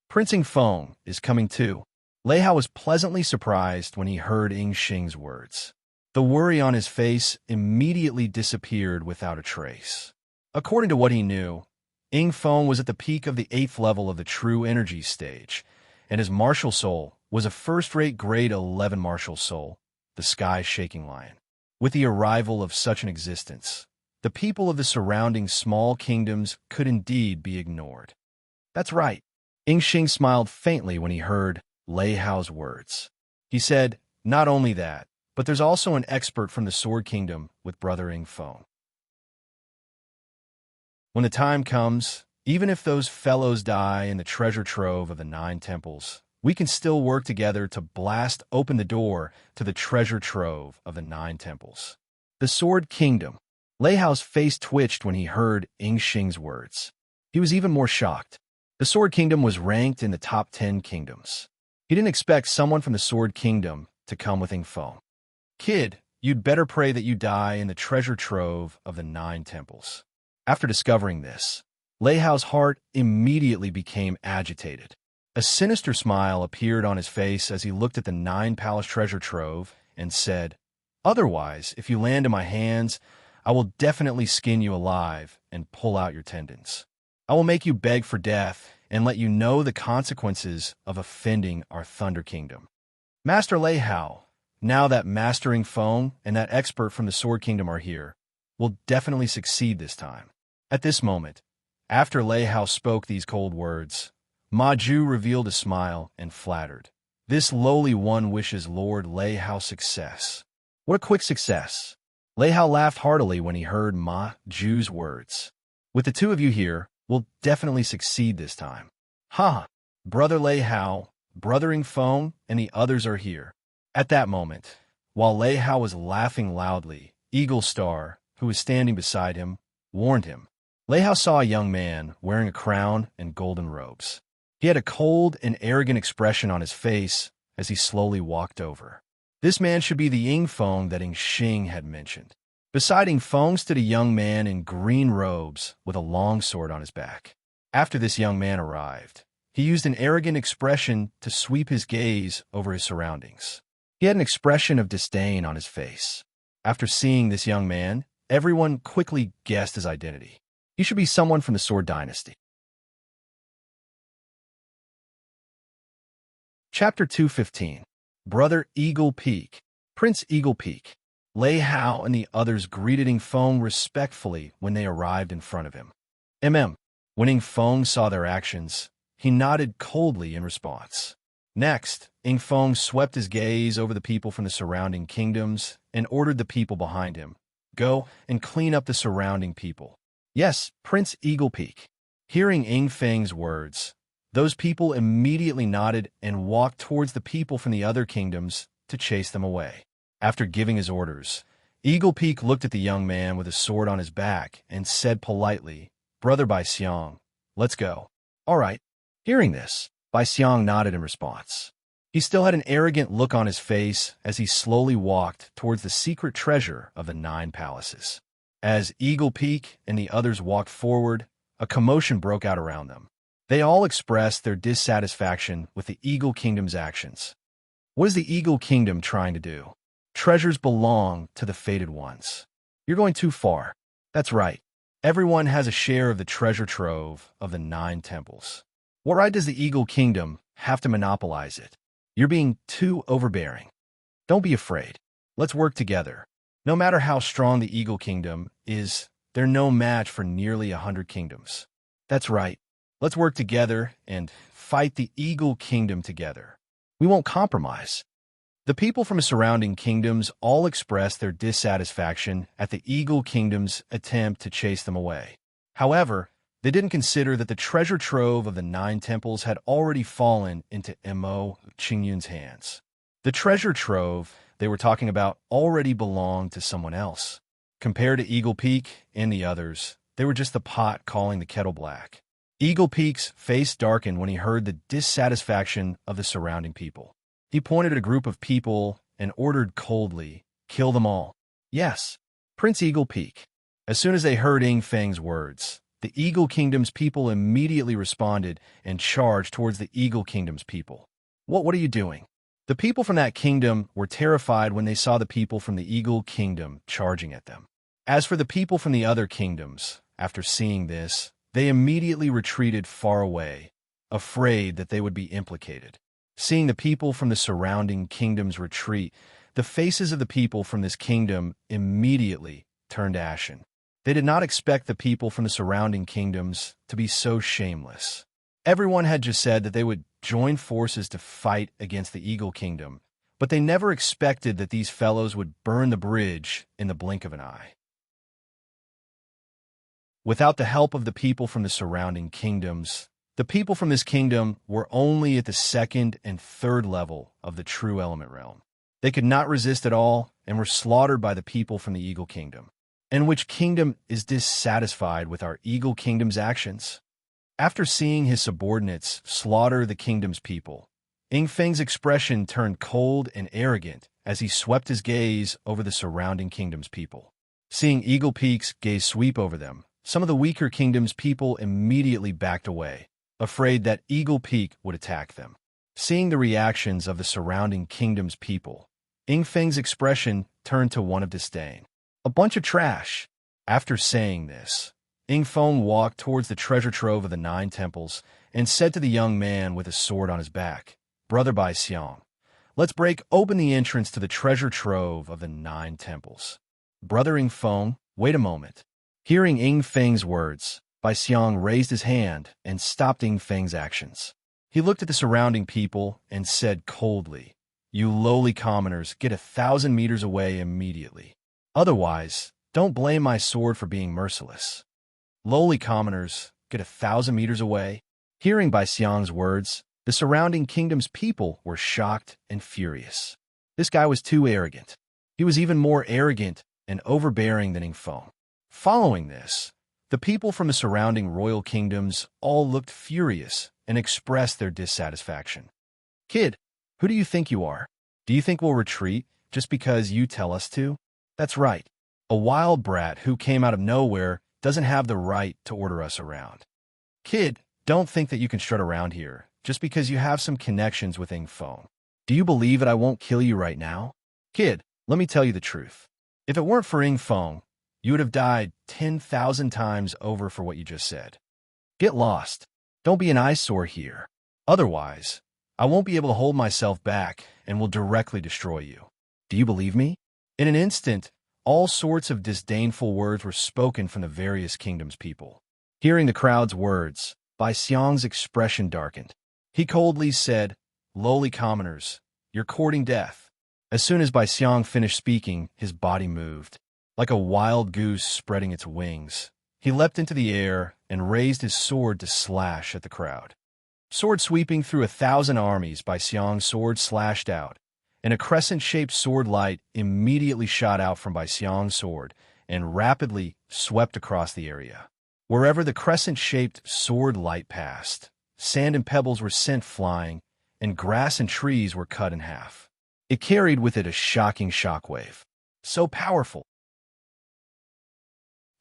Prince Yingfeng is coming too." Lei Hao was pleasantly surprised when he heard Yingxing's words. The worry on his face immediately disappeared without a trace. According to what he knew, Yingfeng was at the peak of the 8th level of the true energy stage, and his martial soul was a first-rate grade 11 martial soul, the sky-shaking lion. With the arrival of such an existence, the people of the surrounding small kingdoms could indeed be ignored. That's right. Yingxing smiled faintly when he heard Lei Hao's words. He said, "Not only that, but there's also an expert from the Sword Kingdom with Brother Yingfeng. When the time comes, even if those fellows die in the treasure trove of the Nine Temples, we can still work together to blast open the door to the treasure trove of the Nine Temples." The Sword Kingdom. Lei Hao's face twitched when he heard Yingxing's words. He was even more shocked. The Sword Kingdom was ranked in the top 10 kingdoms. He didn't expect someone from the Sword Kingdom to come with Yingfeng. "Kid, you'd better pray that you die in the treasure trove of the Nine Temples." After discovering this, Lei Hao's heart immediately became agitated. A sinister smile appeared on his face as he looked at the Nine Palace treasure trove and said, "Otherwise, if you land in my hands, I will definitely skin you alive and pull out your tendons. I will make you beg for death and let you know the consequences of offending our Thunder Kingdom." Master Lei Hao, now that Master Yingfeng and that expert from the Sword Kingdom are here, will definitely succeed this time. At this moment, after Lei Hao spoke these cold words, Ma Ju revealed a smile and flattered. "This lowly one wishes Lord Lei Hao success." What a quick success! Lei Hao laughed heartily when he heard Ma Ju's words. "With the two of you here, we'll definitely succeed this time." "Ha! Brother Lei Hao, Brother Yingfeng, and the others are here." At that moment, while Lei Hao was laughing loudly, Eagle Star, who was standing beside him, warned him. Lei Hao saw a young man wearing a crown and golden robes. He had a cold and arrogant expression on his face as he slowly walked over. This man should be the Yingfeng that Yingxing had mentioned. Beside Yingfeng stood a young man in green robes with a long sword on his back. After this young man arrived, he used an arrogant expression to sweep his gaze over his surroundings. He had an expression of disdain on his face. After seeing this young man, everyone quickly guessed his identity. He should be someone from the Sword Dynasty. Chapter 215. Brother Eagle Peak. Prince Eagle Peak. Lei Hao and the others greeted Yingfeng respectfully when they arrived in front of him. When Yingfeng saw their actions, he nodded coldly in response. Next, Yingfeng swept his gaze over the people from the surrounding kingdoms and ordered the people behind him, "Go and clean up the surrounding people." "Yes, Prince Eagle Peak." Hearing Yingfeng's words, those people immediately nodded and walked towards the people from the other kingdoms to chase them away. After giving his orders, Eagle Peak looked at the young man with a sword on his back and said politely, "Brother Bai Xiang, let's go." "All right." Hearing this, Bai Xiang nodded in response. He still had an arrogant look on his face as he slowly walked towards the secret treasure of the Nine Palaces. As Eagle Peak and the others walked forward, a commotion broke out around them. They all expressed their dissatisfaction with the Eagle Kingdom's actions. What is the Eagle Kingdom trying to do? Treasures belong to the fated ones. You're going too far. That's right. Everyone has a share of the treasure trove of the Nine Temples. What right does the Eagle Kingdom have to monopolize it. You're being too overbearing. Don't be afraid. Let's work together. No matter how strong the Eagle Kingdom is, they're no match for nearly 100 kingdoms. That's right. Let's work together and fight the Eagle Kingdom together. We won't compromise. The people from the surrounding kingdoms all expressed their dissatisfaction at the Eagle Kingdom's attempt to chase them away. However, they didn't consider that the treasure trove of the 9 temples had already fallen into Mo Qingyun's hands. The treasure trove they were talking about already belonged to someone else. Compared to Eagle Peak and the others, they were just the pot calling the kettle black. Eagle Peak's face darkened when he heard the dissatisfaction of the surrounding people. He pointed at a group of people and ordered coldly, "Kill them all." Yes, Prince Eagle Peak. As soon as they heard Ing Feng's words, the Eagle Kingdom's people immediately responded and charged towards the Eagle Kingdom's people. What are you doing? The people from that kingdom were terrified when they saw the people from the Eagle Kingdom charging at them. As for the people from the other kingdoms, after seeing this, they immediately retreated far away, afraid that they would be implicated. Seeing the people from the surrounding kingdoms retreat, the faces of the people from this kingdom immediately turned ashen. They did not expect the people from the surrounding kingdoms to be so shameless. Everyone had just said that they would join forces to fight against the Eagle Kingdom, but they never expected that these fellows would burn the bridge in the blink of an eye. Without the help of the people from the surrounding kingdoms, the people from this kingdom were only at the 2nd and 3rd level of the true element realm. They could not resist at all and were slaughtered by the people from the Eagle Kingdom. And which kingdom is dissatisfied with our Eagle Kingdom's actions? After seeing his subordinates slaughter the kingdom's people, Ing Feng's expression turned cold and arrogant as he swept his gaze over the surrounding kingdom's people. Seeing Eagle Peak's gaze sweep over them, some of the weaker kingdom's people immediately backed away, afraid that Eagle Peak would attack them. Seeing the reactions of the surrounding kingdom's people, Ing Feng's expression turned to one of disdain. A bunch of trash. After saying this, Ing Feng walked towards the treasure trove of the 9 temples and said to the young man with a sword on his back, "Brother Bai Xiang, let's break open the entrance to the treasure trove of the 9 temples." Brother Ing Feng, wait a moment. Hearing Ing Feng's words, Bai Xiang raised his hand and stopped Ing Feng's actions. He looked at the surrounding people and said coldly, "You lowly commoners, get 1,000 meters away immediately. Otherwise, don't blame my sword for being merciless." Lowly commoners, get 1,000 meters away? Hearing Bai Xiang's words, the surrounding kingdom's people were shocked and furious. This guy was too arrogant. He was even more arrogant and overbearing than Ing Feng. Following this, the people from the surrounding royal kingdoms all looked furious and expressed their dissatisfaction. "Kid, who do you think you are? Do you think we'll retreat just because you tell us to?" That's right. A wild brat who came out of nowhere doesn't have the right to order us around. Kid, don't think that you can strut around here just because you have some connections with Ing Feng. Do you believe that I won't kill you right now? Kid, let me tell you the truth. If it weren't for Ing Feng, you would have died 10,000 times over for what you just said. Get lost. Don't be an eyesore here. Otherwise, I won't be able to hold myself back and will directly destroy you. Do you believe me? In an instant, all sorts of disdainful words were spoken from the various kingdoms' people. Hearing the crowd's words, Bai Xiang's expression darkened. He coldly said, "Lowly commoners, you're courting death." As soon as Bai Xiang finished speaking, his body moved. Like a wild goose spreading its wings, he leapt into the air and raised his sword to slash at the crowd. Sword sweeping through 1,000 armies, Bai Xiang's sword slashed out, and a crescent-shaped sword light immediately shot out from Bai Xiang's sword and rapidly swept across the area. Wherever the crescent-shaped sword light passed, sand and pebbles were sent flying, and grass and trees were cut in half. It carried with it a shocking shockwave. So powerful.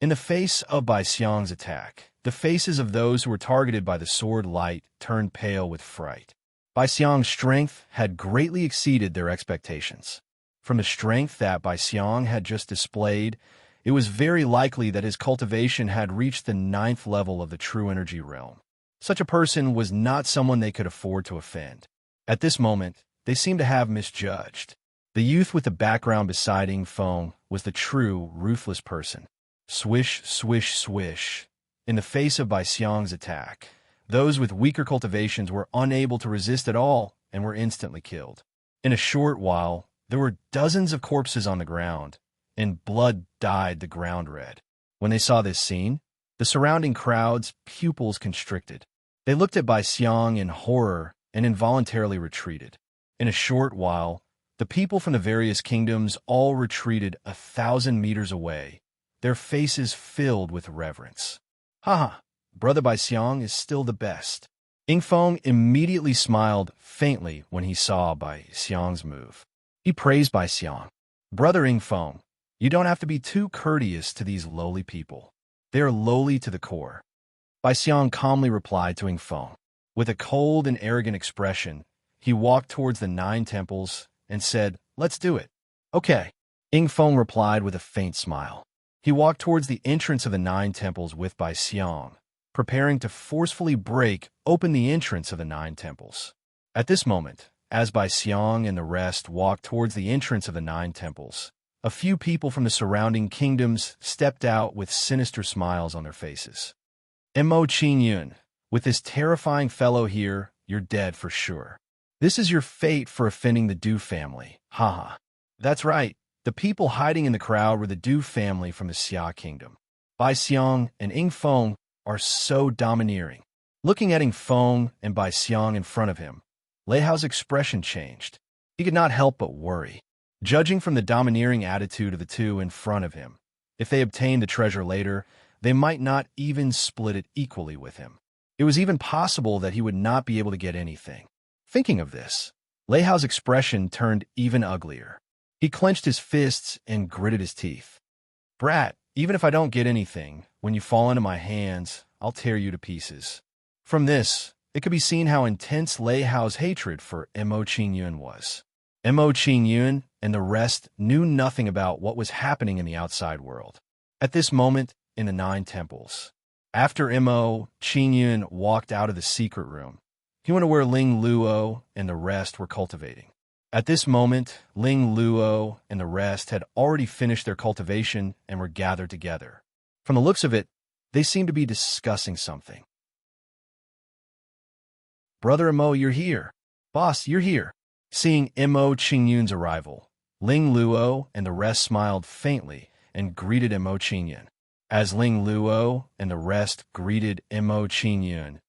In the face of Bai Xiang's attack, the faces of those who were targeted by the sword light turned pale with fright. Bai Xiang's strength had greatly exceeded their expectations. From the strength that Bai Xiang had just displayed, it was very likely that his cultivation had reached the 9th level of the true energy realm. Such a person was not someone they could afford to offend. At this moment, they seemed to have misjudged. The youth with the background beside Ing Feng was the true, ruthless person. Swish, swish, swish. In the face of Bai Xiang's attack, those with weaker cultivations were unable to resist at all and were instantly killed. In a short while, there were dozens of corpses on the ground, and blood dyed the ground red. When they saw this scene, the surrounding crowd's pupils constricted. They looked at Bai Xiang in horror and involuntarily retreated. In a short while, the people from the various kingdoms all retreated 1,000 meters away, their faces filled with reverence. Haha, Brother Bai Xiang is still the best. Ing Feng immediately smiled faintly when he saw Bai Xiang's move. He praised Bai Xiang. Brother Ing Feng, you don't have to be too courteous to these lowly people. They are lowly to the core. Bai Xiang calmly replied to Ing Feng. With a cold and arrogant expression, he walked towards the 9 temples and said, "Let's do it." "Okay." Ing Feng replied with a faint smile. He walked towards the entrance of the 9 temples with Bai Xiang, preparing to forcefully break open the entrance of the 9 temples. At this moment, as Bai Xiang and the rest walked towards the entrance of the 9 temples, a few people from the surrounding kingdoms stepped out with sinister smiles on their faces. "Mo Qingyun, with this terrifying fellow here, you're dead for sure. This is your fate for offending the Du family. Haha." That's right. The people hiding in the crowd were the Du family from the Xia kingdom. Bai Xiang and Ing Feng are so domineering. Looking at Ing Feng and Bai Xiang in front of him, Lei Hao's expression changed. He could not help but worry. Judging from the domineering attitude of the two in front of him, if they obtained the treasure later, they might not even split it equally with him. It was even possible that he would not be able to get anything. Thinking of this, Lei Hao's expression turned even uglier. He clenched his fists and gritted his teeth. "Brat, even if I don't get anything, when you fall into my hands, I'll tear you to pieces." From this, it could be seen how intense Lei Hao's hatred for Mo Qingyun was. Mo Qingyun and the rest knew nothing about what was happening in the outside world. At this moment, in the 9 temples, after Mo Qingyun walked out of the secret room, he went to where Ling Luo and the rest were cultivating. At this moment, Ling Luo and the rest had already finished their cultivation and were gathered together. From the looks of it, they seemed to be discussing something. "Brother Mo, you're here. Boss, you're here." Seeing Mo Qingyun's arrival, Ling Luo and the rest smiled faintly and greeted Mo Qingyun. As Ling Luo and the rest greeted Mo Qingyun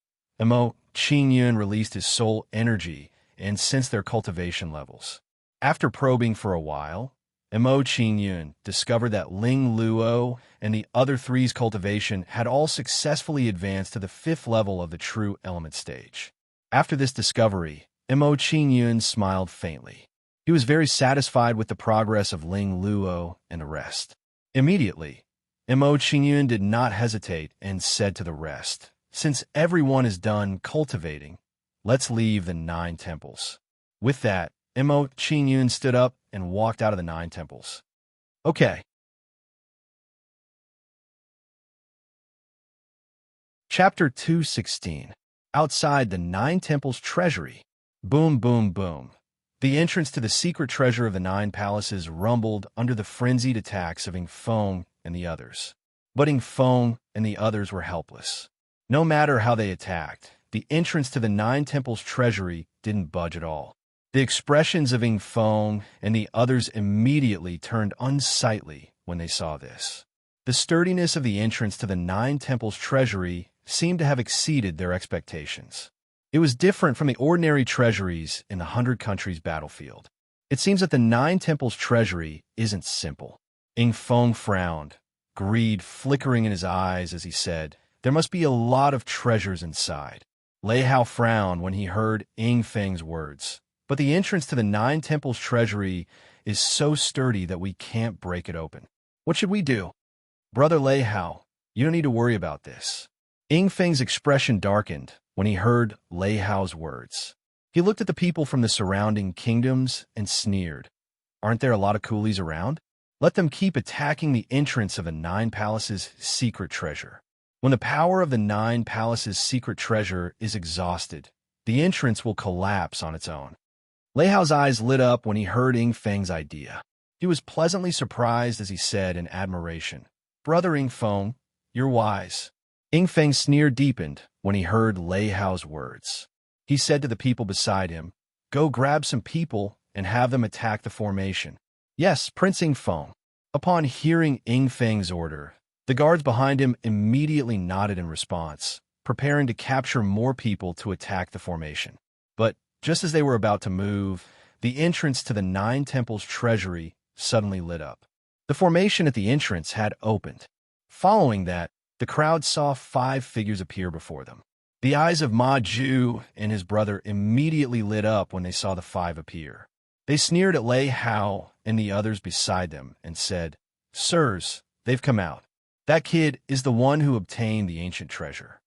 released his soul energy and sensed their cultivation levels. After probing for a while, Mo Qingyun discovered that Ling Luo and the other three's cultivation had all successfully advanced to the 5th level of the true element stage. After this discovery, Mo Qingyun smiled faintly. He was very satisfied with the progress of Ling Luo and the rest. Immediately, Mo Qingyun did not hesitate and said to the rest, "Since everyone is done cultivating, let's leave the 9 temples." With that, Mo Qingyun stood up and walked out of the 9 temples. Okay. Chapter 216. Outside the 9 temples' treasury. Boom, boom, boom. The entrance to the secret treasure of the 9 palaces rumbled under the frenzied attacks of Ing Feng and the others. But Ing Feng and the others were helpless. No matter how they attacked, the entrance to the 9 temples' treasury didn't budge at all. The expressions of Ing Feng and the others immediately turned unsightly when they saw this. The sturdiness of the entrance to the 9 temples' treasury seemed to have exceeded their expectations. It was different from the ordinary treasuries in the 100 countries battlefield. It seems that the 9 temples' treasury isn't simple. Ing Feng frowned, greed flickering in his eyes as he said, "There must be a lot of treasures inside." Lei Hao frowned when he heard Ing Feng's words. "But the entrance to the 9 temples' treasury is so sturdy that we can't break it open. What should we do?" "Brother Lei Hao, you don't need to worry about this." Ing Feng's expression darkened when he heard Lei Hao's words. He looked at the people from the surrounding kingdoms and sneered. "Aren't there a lot of coolies around? Let them keep attacking the entrance of the 9 palaces' secret treasure. When the power of the Nine Palaces' secret treasure is exhausted, the entrance will collapse on its own. Lei Hao's eyes lit up when he heard Ing Feng's idea. He was pleasantly surprised as he said in admiration, "Brother Ing Feng, you're wise." Ing Feng's sneer deepened when he heard Lei Hao's words. He said to the people beside him, "Go grab some people and have them attack the formation." "Yes, Prince Ing Feng." Upon hearing Ing Feng's order, the guards behind him immediately nodded in response, preparing to capture more people to attack the formation. But just as they were about to move, the entrance to the Nine Temples treasury suddenly lit up. The formation at the entrance had opened. Following that, the crowd saw 5 figures appear before them. The eyes of Ma Ju and his brother immediately lit up when they saw the 5 appear. They sneered at Lei Hao and the others beside them and said, "Sirs, they've come out. That kid is the one who obtained the ancient treasure."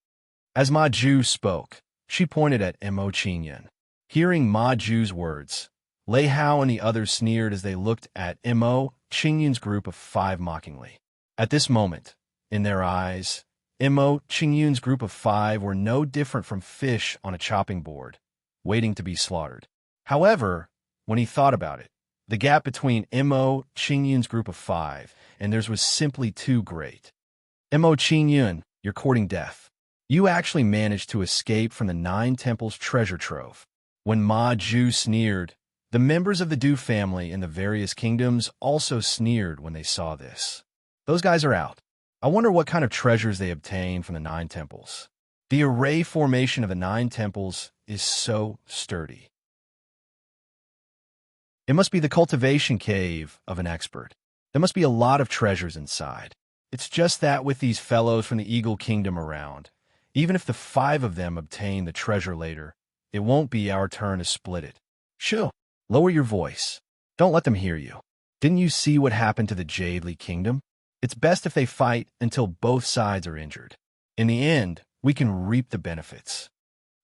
As Ma Ju spoke, she pointed at Mo Qingyun. Hearing Ma Ju's words, Lei Hao and the others sneered as they looked at Mo Qingyun's group of 5 mockingly. At this moment, in their eyes, Mo Qingyun's group of 5 were no different from fish on a chopping board, waiting to be slaughtered. However, when he thought about it, the gap between Mo Qingyun's group of 5 and theirs was simply too great. Mo Qingyun, you're courting death. You actually managed to escape from the Nine Temples treasure trove. When Ma Ju sneered, the members of the Du family in the various kingdoms also sneered when they saw this. Those guys are out. I wonder what kind of treasures they obtained from the Nine Temples. The array formation of the Nine Temples is so sturdy. It must be the cultivation cave of an expert. There must be a lot of treasures inside. It's just that with these fellows from the Eagle Kingdom around, even if the 5 of them obtain the treasure later, it won't be our turn to split it. Shoo, lower your voice. Don't let them hear you. Didn't you see what happened to the Jadely Kingdom? It's best if they fight until both sides are injured. In the end, we can reap the benefits.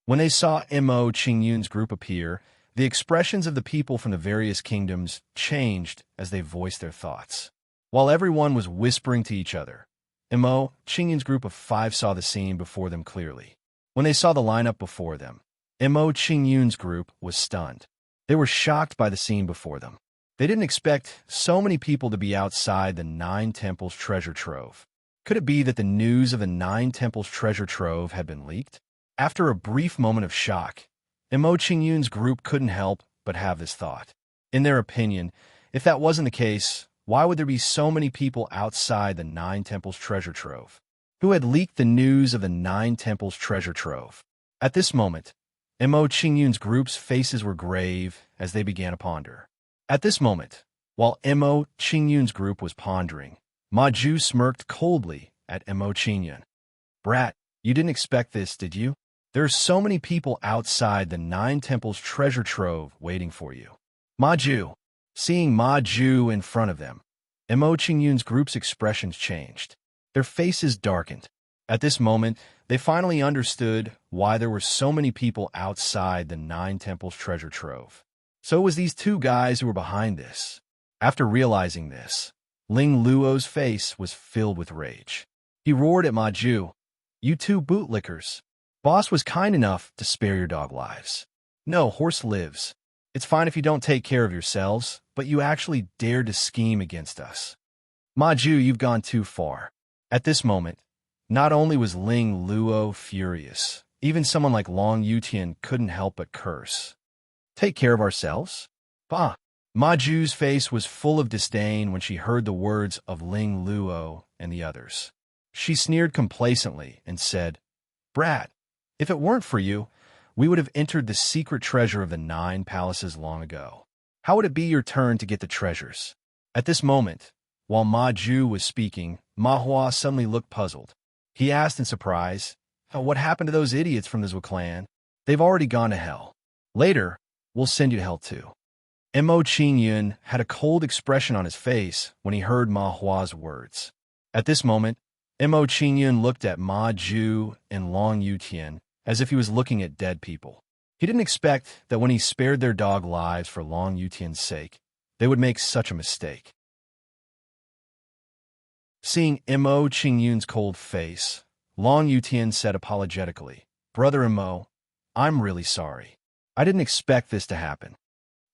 When they saw Mo Qingyun's group appear, the expressions of the people from the various kingdoms changed as they voiced their thoughts. While everyone was whispering to each other, Mo Qingyun's group of 5 saw the scene before them clearly. When they saw the lineup before them, Mo Qingyun's group was stunned. They were shocked by the scene before them. They didn't expect so many people to be outside the Nine Temples treasure trove. Could it be that the news of the Nine Temples treasure trove had been leaked? After a brief moment of shock, Mo Qingyun's group couldn't help but have this thought. In their opinion, if that wasn't the case, why would there be so many people outside the Nine Temples treasure trove? Who had leaked the news of the Nine Temples treasure trove? At this moment, Mo Qingyun's group's faces were grave as they began to ponder. At this moment, while Mo Qingyun's group was pondering, Ma Ju smirked coldly at Mo Qingyun. "Brat, you didn't expect this, did you? There are so many people outside the Nine Temples treasure trove waiting for you." Ma Ju. Seeing Ma Ju in front of them, Mo Qingyun's group's expressions changed. Their faces darkened. At this moment, they finally understood why there were so many people outside the Nine Temples treasure trove. So it was these 2 guys who were behind this. After realizing this, Ling Luo's face was filled with rage. He roared at Ma Ju, "You 2 bootlickers. Boss was kind enough to spare your dog lives. No, horse lives. It's fine if you don't take care of yourselves, but you actually dared to scheme against us. Ma Ju, you've gone too far." At this moment, not only was Ling Luo furious, even someone like Long Yutian couldn't help but curse. "Take care of ourselves? Bah!" Ma Ju's face was full of disdain when she heard the words of Ling Luo and the others. She sneered complacently and said, "Brat, if it weren't for you, we would have entered the secret treasure of the 9 palaces long ago. How would it be your turn to get the treasures?" At this moment, while Ma Ju was speaking, Ma Hua suddenly looked puzzled. He asked in surprise, "What happened to those idiots from the Zhou clan? They've already gone to hell. Later, we'll send you to hell too." Mo Qingyun had a cold expression on his face when he heard Ma Hua's words. At this moment, Mo Qingyun looked at Ma Ju and Long Yutian as if he was looking at dead people. He didn't expect that when he spared their dog lives for Long Yutian's sake, they would make such a mistake. Seeing Mo Qingyun's cold face, Long Yutian said apologetically, "Brother Imo, I'm really sorry. I didn't expect this to happen."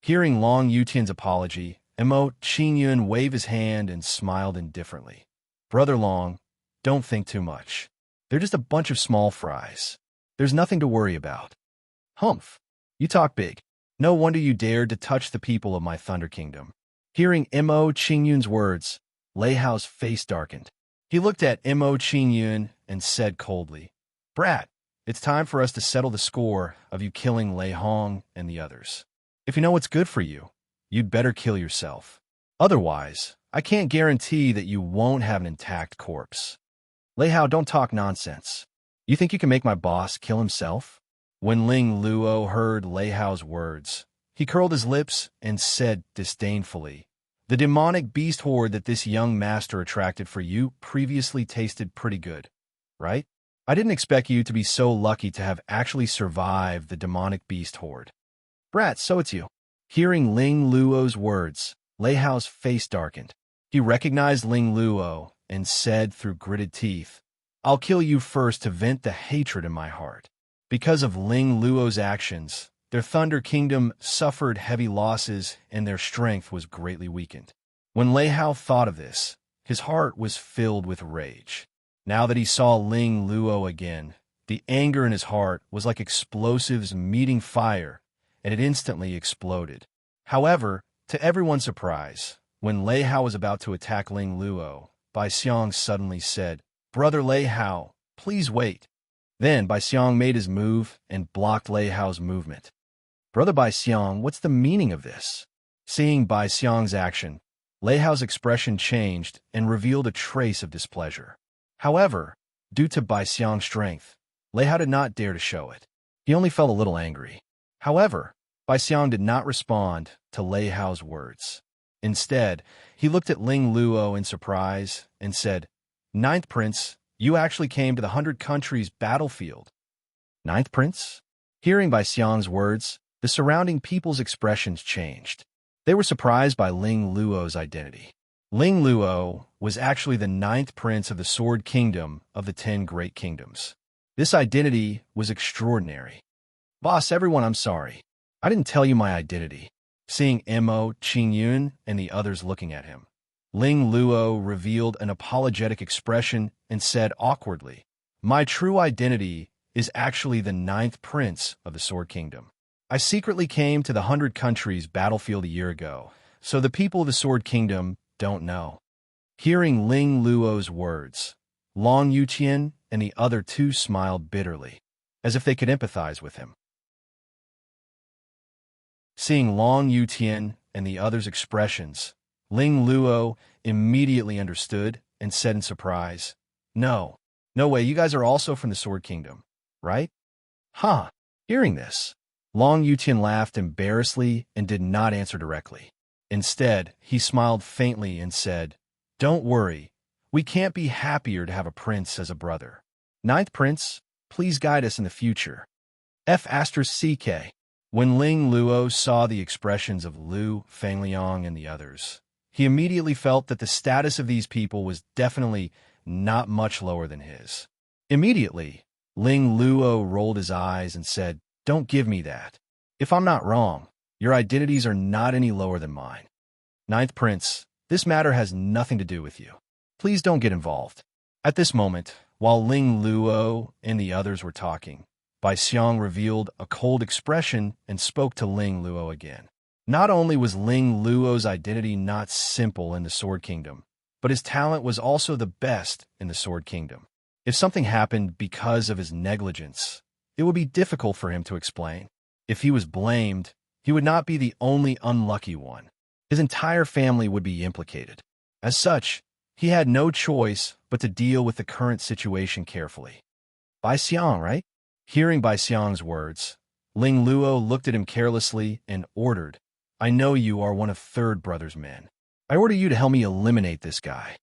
Hearing Long Yutian's apology, Imo Qingyun waved his hand and smiled indifferently. "Brother Long, don't think too much. They're just a bunch of small fries. There's nothing to worry about." "Humph, you talk big. No wonder you dared to touch the people of my Thunder Kingdom." Hearing Imo Qingyun's words, Lei Hao's face darkened. He looked at Imo Qingyun and said coldly, "Brat, it's time for us to settle the score of you killing Lei Hong and the others. If you know what's good for you, you'd better kill yourself. Otherwise, I can't guarantee that you won't have an intact corpse." "Lei Hao, don't talk nonsense. You think you can make my boss kill himself?" When Ling Luo heard Lei Hao's words, he curled his lips and said disdainfully, "The demonic beast horde that this young master attracted for you previously tasted pretty good, right? I didn't expect you to be so lucky to have actually survived the demonic beast horde." "Brat, so it's you." Hearing Ling Luo's words, Lei Hao's face darkened. He recognized Ling Luo and said through gritted teeth, "I'll kill you first to vent the hatred in my heart." Because of Ling Luo's actions, their Thunder Kingdom suffered heavy losses and their strength was greatly weakened. When Lei Hao thought of this, his heart was filled with rage. Now that he saw Ling Luo again, the anger in his heart was like explosives meeting fire, and it instantly exploded. However, to everyone's surprise, when Lei Hao was about to attack Ling Luo, Bai Xiang suddenly said, "Brother Lei Hao, please wait." Then Bai Xiang made his move and blocked Lei Hao's movement. "Brother Bai Xiang, what's the meaning of this?" Seeing Bai Xiang's action, Lei Hao's expression changed and revealed a trace of displeasure. However, due to Bai Xiang's strength, Lei Hao did not dare to show it. He only felt a little angry. However, Bai Xiang did not respond to Lei Hao's words. Instead, he looked at Ling Luo in surprise and said, "Ninth Prince, you actually came to the 100 Countries battlefield." "Ninth Prince?" Hearing Bai Xiang's words, the surrounding people's expressions changed. They were surprised by Ling Luo's identity. Ling Luo was actually the 9th prince of the Sword Kingdom of the 10 Great Kingdoms. This identity was extraordinary. "Boss, everyone, I'm sorry. I didn't tell you my identity." Seeing Imo Qingyun and the others looking at him, Ling Luo revealed an apologetic expression and said awkwardly, "My true identity is actually the 9th prince of the Sword Kingdom. I secretly came to the 100 Countries battlefield a year ago, so the people of the Sword Kingdom don't know." Hearing Ling Luo's words, Long Yuqian and the other two smiled bitterly, as if they could empathize with him. Seeing Long Yuqian and the others' expressions, Ling Luo immediately understood and said in surprise, No way, you guys are also from the Sword Kingdom, right?" "Huh." Hearing this, Long Yuqian laughed embarrassedly and did not answer directly. Instead, he smiled faintly and said, "Don't worry, we can't be happier to have a prince as a brother. 9th Prince, please guide us in the future." F***CK. When Ling Luo saw the expressions of Lu, Fangliang, and the others, he immediately felt that the status of these people was definitely not much lower than his. Immediately, Ling Luo rolled his eyes and said, "Don't give me that. If I'm not wrong, your identities are not any lower than mine. 9th Prince, this matter has nothing to do with you. Please don't get involved." At this moment, while Ling Luo and the others were talking, Bai Xiang revealed a cold expression and spoke to Ling Luo again. Not only was Ling Luo's identity not simple in the Sword Kingdom, but his talent was also the best in the Sword Kingdom. If something happened because of his negligence, it would be difficult for him to explain. If he was blamed, he would not be the only unlucky one. His entire family would be implicated. As such, he had no choice but to deal with the current situation carefully. "Bai Xiang, right?" Hearing Bai Xiang's words, Ling Luo looked at him carelessly and ordered, "I know you are one of Third Brother's men. I order you to help me eliminate this guy."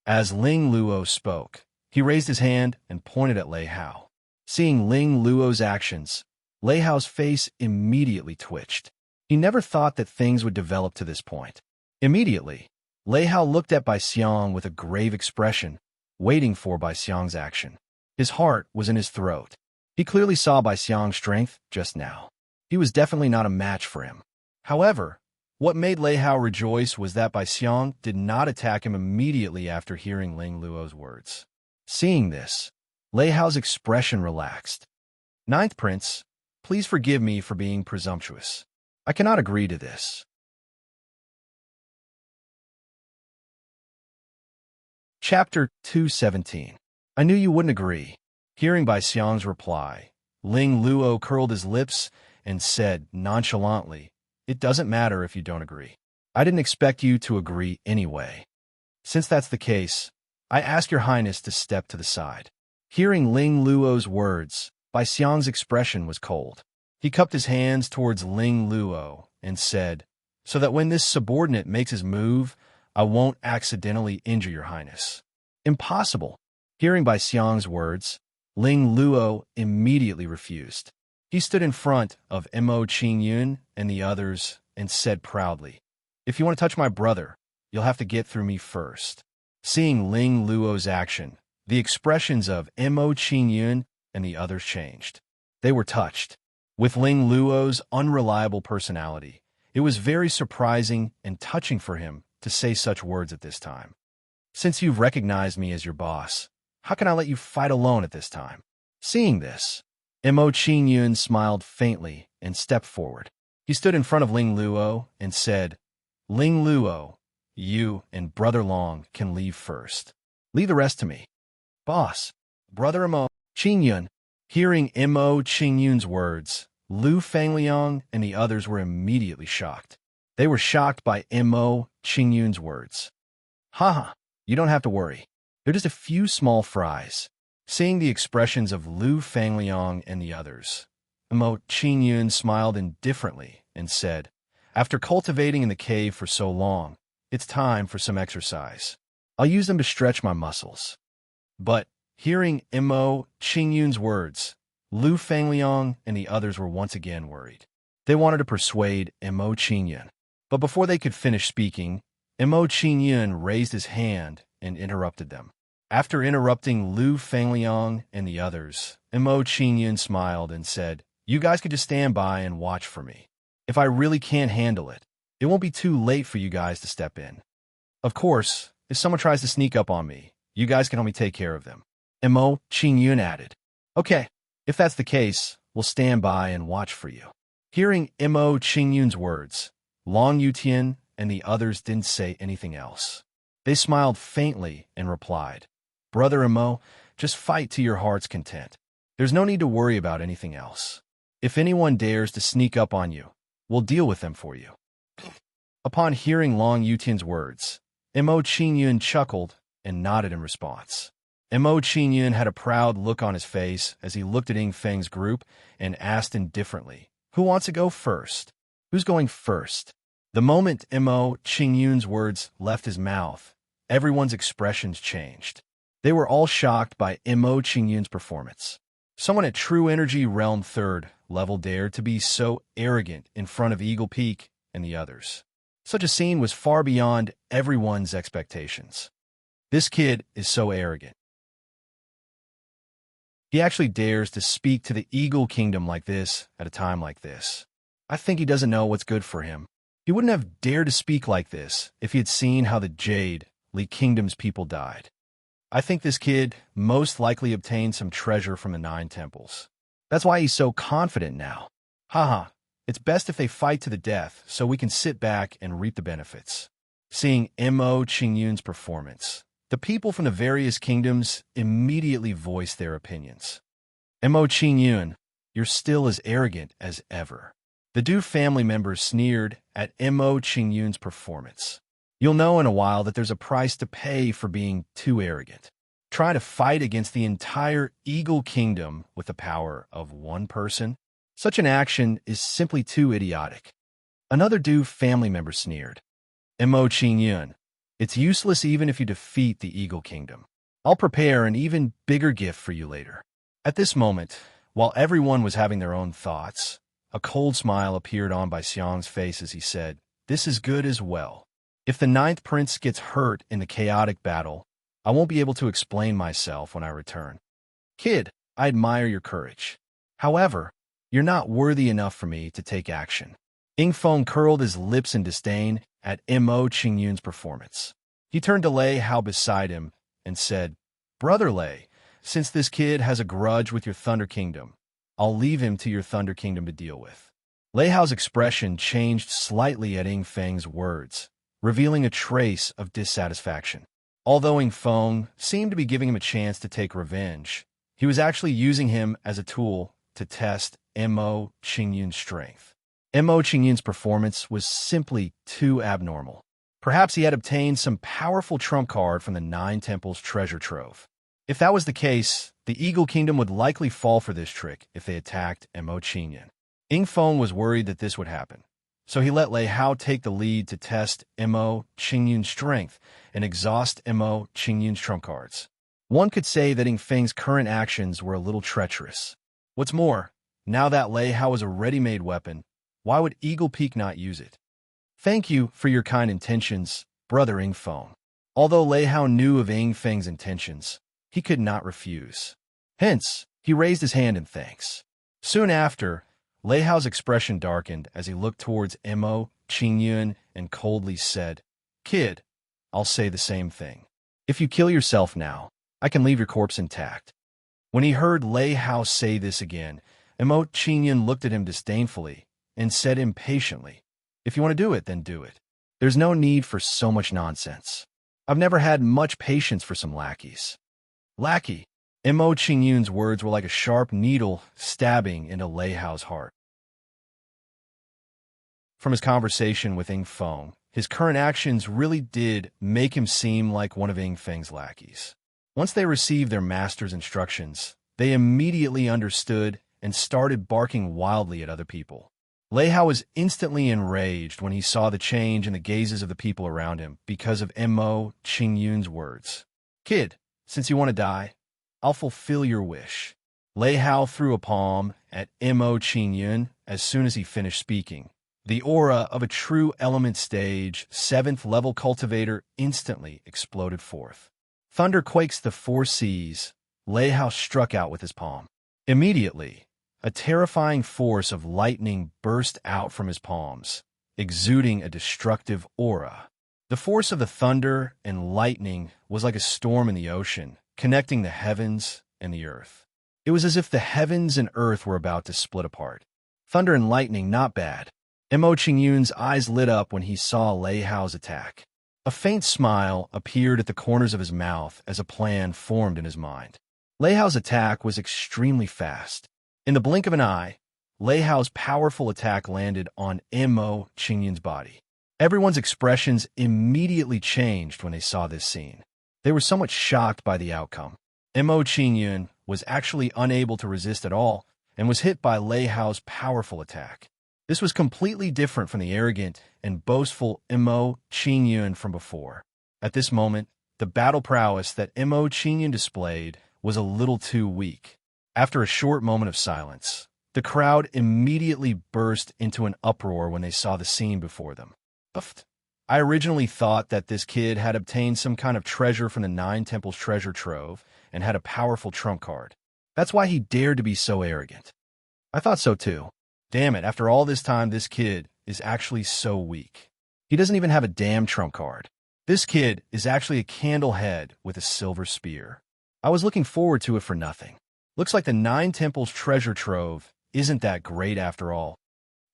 As Ling Luo spoke, he raised his hand and pointed at Lei Hao. Seeing Ling Luo's actions, Lei Hao's face immediately twitched. He never thought that things would develop to this point. Immediately, Lei Hao looked at Bai Xiang with a grave expression, waiting for Bai Xiang's action. His heart was in his throat. He clearly saw Bai Xiang's strength just now. He was definitely not a match for him. However, what made Lei Hao rejoice was that Bai Xiang did not attack him immediately after hearing Ling Luo's words. Seeing this, Lei Hao's expression relaxed. Ninth Prince, please forgive me for being presumptuous. I cannot agree to this. Chapter 217. I knew you wouldn't agree. Hearing Bai Xiang's reply, Ling Luo curled his lips and said nonchalantly, "It doesn't matter if you don't agree. I didn't expect you to agree anyway. Since that's the case, I ask your highness to step to the side." Hearing Ling Luo's words, Bai Xiang's expression was cold. He cupped his hands towards Ling Luo and said, "So that when this subordinate makes his move, I won't accidentally injure your highness." Impossible. Hearing Bai Xiang's words, Ling Luo immediately refused. He stood in front of Mo Qingyun and the others and said proudly, "If you want to touch my brother, you'll have to get through me first." Seeing Ling Luo's action, the expressions of Mo Qingyun and the others changed. They were touched. With Ling Luo's unreliable personality, it was very surprising and touching for him to say such words at this time. "Since you've recognized me as your boss, how can I let you fight alone at this time?" Seeing this, Mo Qingyun smiled faintly and stepped forward. He stood in front of Ling Luo and said, "Ling Luo, you and Brother Long can leave first. Leave the rest to me." "Boss, Brother Mo Qingyun." Hearing Mo Qingyun's words, Lu Fangliang and the others were immediately shocked. They were shocked by Mo Qingyun's words. "Haha, you don't have to worry. They're just a few small fries." Seeing the expressions of Lu Fangliang and the others, Mo Qingyun smiled indifferently and said, "After cultivating in the cave for so long, it's time for some exercise. I'll use them to stretch my muscles." But, hearing Mo Qingyun's words, Lu Fangliang and the others were once again worried. They wanted to persuade Mo Qingyun. But before they could finish speaking, Mo Qingyun raised his hand and interrupted them. After interrupting Lu Fangliang and the others, Mo Qingyun smiled and said, "You guys could just stand by and watch for me. If I really can't handle it, it won't be too late for you guys to step in. Of course, if someone tries to sneak up on me, you guys can help me take care of them." Mo Qingyun added, "Okay, if that's the case, we'll stand by and watch for you." Hearing Mo Qingyun's words, Long Yutian and the others didn't say anything else. They smiled faintly and replied, "Brother Mo, just fight to your heart's content. There's no need to worry about anything else. If anyone dares to sneak up on you, we'll deal with them for you." Upon hearing Long Yutian's words, Mo Qingyun chuckled and nodded in response. Mo Qingyun had a proud look on his face as he looked at Ying Feng's group and asked indifferently, "Who wants to go first? Who's going first?" The moment Mo Qingyun's words left his mouth, everyone's expressions changed. They were all shocked by Mo Qingyun's performance. Someone at True Energy Realm 3rd level dared to be so arrogant in front of Eagle Peak and the others. Such a scene was far beyond everyone's expectations. This kid is so arrogant. He actually dares to speak to the Eagle Kingdom like this at a time like this. I think he doesn't know what's good for him. He wouldn't have dared to speak like this if he had seen how the Jade, Li Kingdom's people died. I think this kid most likely obtained some treasure from the 9 temples. That's why he's so confident now. Haha, it's best if they fight to the death so we can sit back and reap the benefits. Seeing Mo Qingyun's performance, the people from the various kingdoms immediately voiced their opinions. Mo Qingyun, you're still as arrogant as ever. The Du family members sneered at Mo Qingyun's performance. You'll know in a while that there's a price to pay for being too arrogant. Try to fight against the entire Eagle Kingdom with the power of one person? Such an action is simply too idiotic. Another Du family member sneered. Mo Qingyun, it's useless even if you defeat the Eagle Kingdom. I'll prepare an even bigger gift for you later. At this moment, while everyone was having their own thoughts, a cold smile appeared on Bai Xiang's face as he said, "This is good as well. If the 9th prince gets hurt in the chaotic battle, I won't be able to explain myself when I return." Kid, I admire your courage. However, you're not worthy enough for me to take action. Ing Feng curled his lips in disdain at Mo Qingyun's performance. He turned to Lei Hao beside him and said, Brother Lei, since this kid has a grudge with your Thunder Kingdom, I'll leave him to your Thunder Kingdom to deal with. Lei Hao's expression changed slightly at Ing Feng's words, revealing a trace of dissatisfaction. Although Ing Feng seemed to be giving him a chance to take revenge, he was actually using him as a tool to test Mo Qingyun's strength. Mo Qingyun's performance was simply too abnormal. Perhaps he had obtained some powerful trump card from the Nine Temples treasure trove. If that was the case, the Eagle Kingdom would likely fall for this trick if they attacked Mo Qingyun. Ing Feng was worried that this would happen, so he let Lei Hao take the lead to test Mo Qingyun's strength and exhaust Mo Qingyun's trump cards. One could say that Ing Feng's current actions were a little treacherous. What's more, now that Lei Hao was a ready-made weapon, why would Eagle Peak not use it? Thank you for your kind intentions, Brother Ing Feng. Although Lei Hao knew of Ing Feng's intentions, he could not refuse. Hence, he raised his hand in thanks. Soon after, Lei Hao's expression darkened as he looked towards Mo Qingyun and coldly said, Kid, I'll say the same thing. If you kill yourself now, I can leave your corpse intact. When he heard Lei Hao say this again, Mo Qingyun looked at him disdainfully and said impatiently, If you want to do it, then do it. There's no need for so much nonsense. I've never had much patience for some lackeys. Lackey. Mo Qingyun's words were like a sharp needle stabbing into Lei Hao's heart. From his conversation with Ing Feng, his current actions really did make him seem like one of Ing Feng's lackeys. Once they received their master's instructions, they immediately understood and started barking wildly at other people. Lei Hao was instantly enraged when he saw the change in the gazes of the people around him because of Mo Qingyun's words. Kid, since you want to die, I'll fulfill your wish. Lei Hao threw a palm at Mo Qingyun as soon as he finished speaking. The aura of a true element stage, 7th level cultivator instantly exploded forth. Thunder quakes the 4 seas. Lei Hao struck out with his palm. Immediately, a terrifying force of lightning burst out from his palms, exuding a destructive aura. The force of the thunder and lightning was like a storm in the ocean, connecting the heavens and the earth. It was as if the heavens and earth were about to split apart. Thunder and lightning, not bad. Mo Qingyun's eyes lit up when he saw Lei Hao's attack. A faint smile appeared at the corners of his mouth as a plan formed in his mind. Lei Hao's attack was extremely fast. In the blink of an eye, Lei Hao's powerful attack landed on Mo Qingyun's body. Everyone's expressions immediately changed when they saw this scene. They were somewhat shocked by the outcome. Mo Qingyun was actually unable to resist at all and was hit by Lei Hao's powerful attack. This was completely different from the arrogant and boastful Mo Qingyun from before. At this moment, the battle prowess that Mo Qingyun displayed was a little too weak. After a short moment of silence, the crowd immediately burst into an uproar when they saw the scene before them. I originally thought that this kid had obtained some kind of treasure from the Nine Temples treasure trove and had a powerful trump card. That's why he dared to be so arrogant. I thought so too. Damn it, after all this time, this kid is actually so weak. He doesn't even have a damn trump card. This kid is actually a candle head with a silver spear. I was looking forward to it for nothing. Looks like the Nine Temples treasure trove isn't that great after all.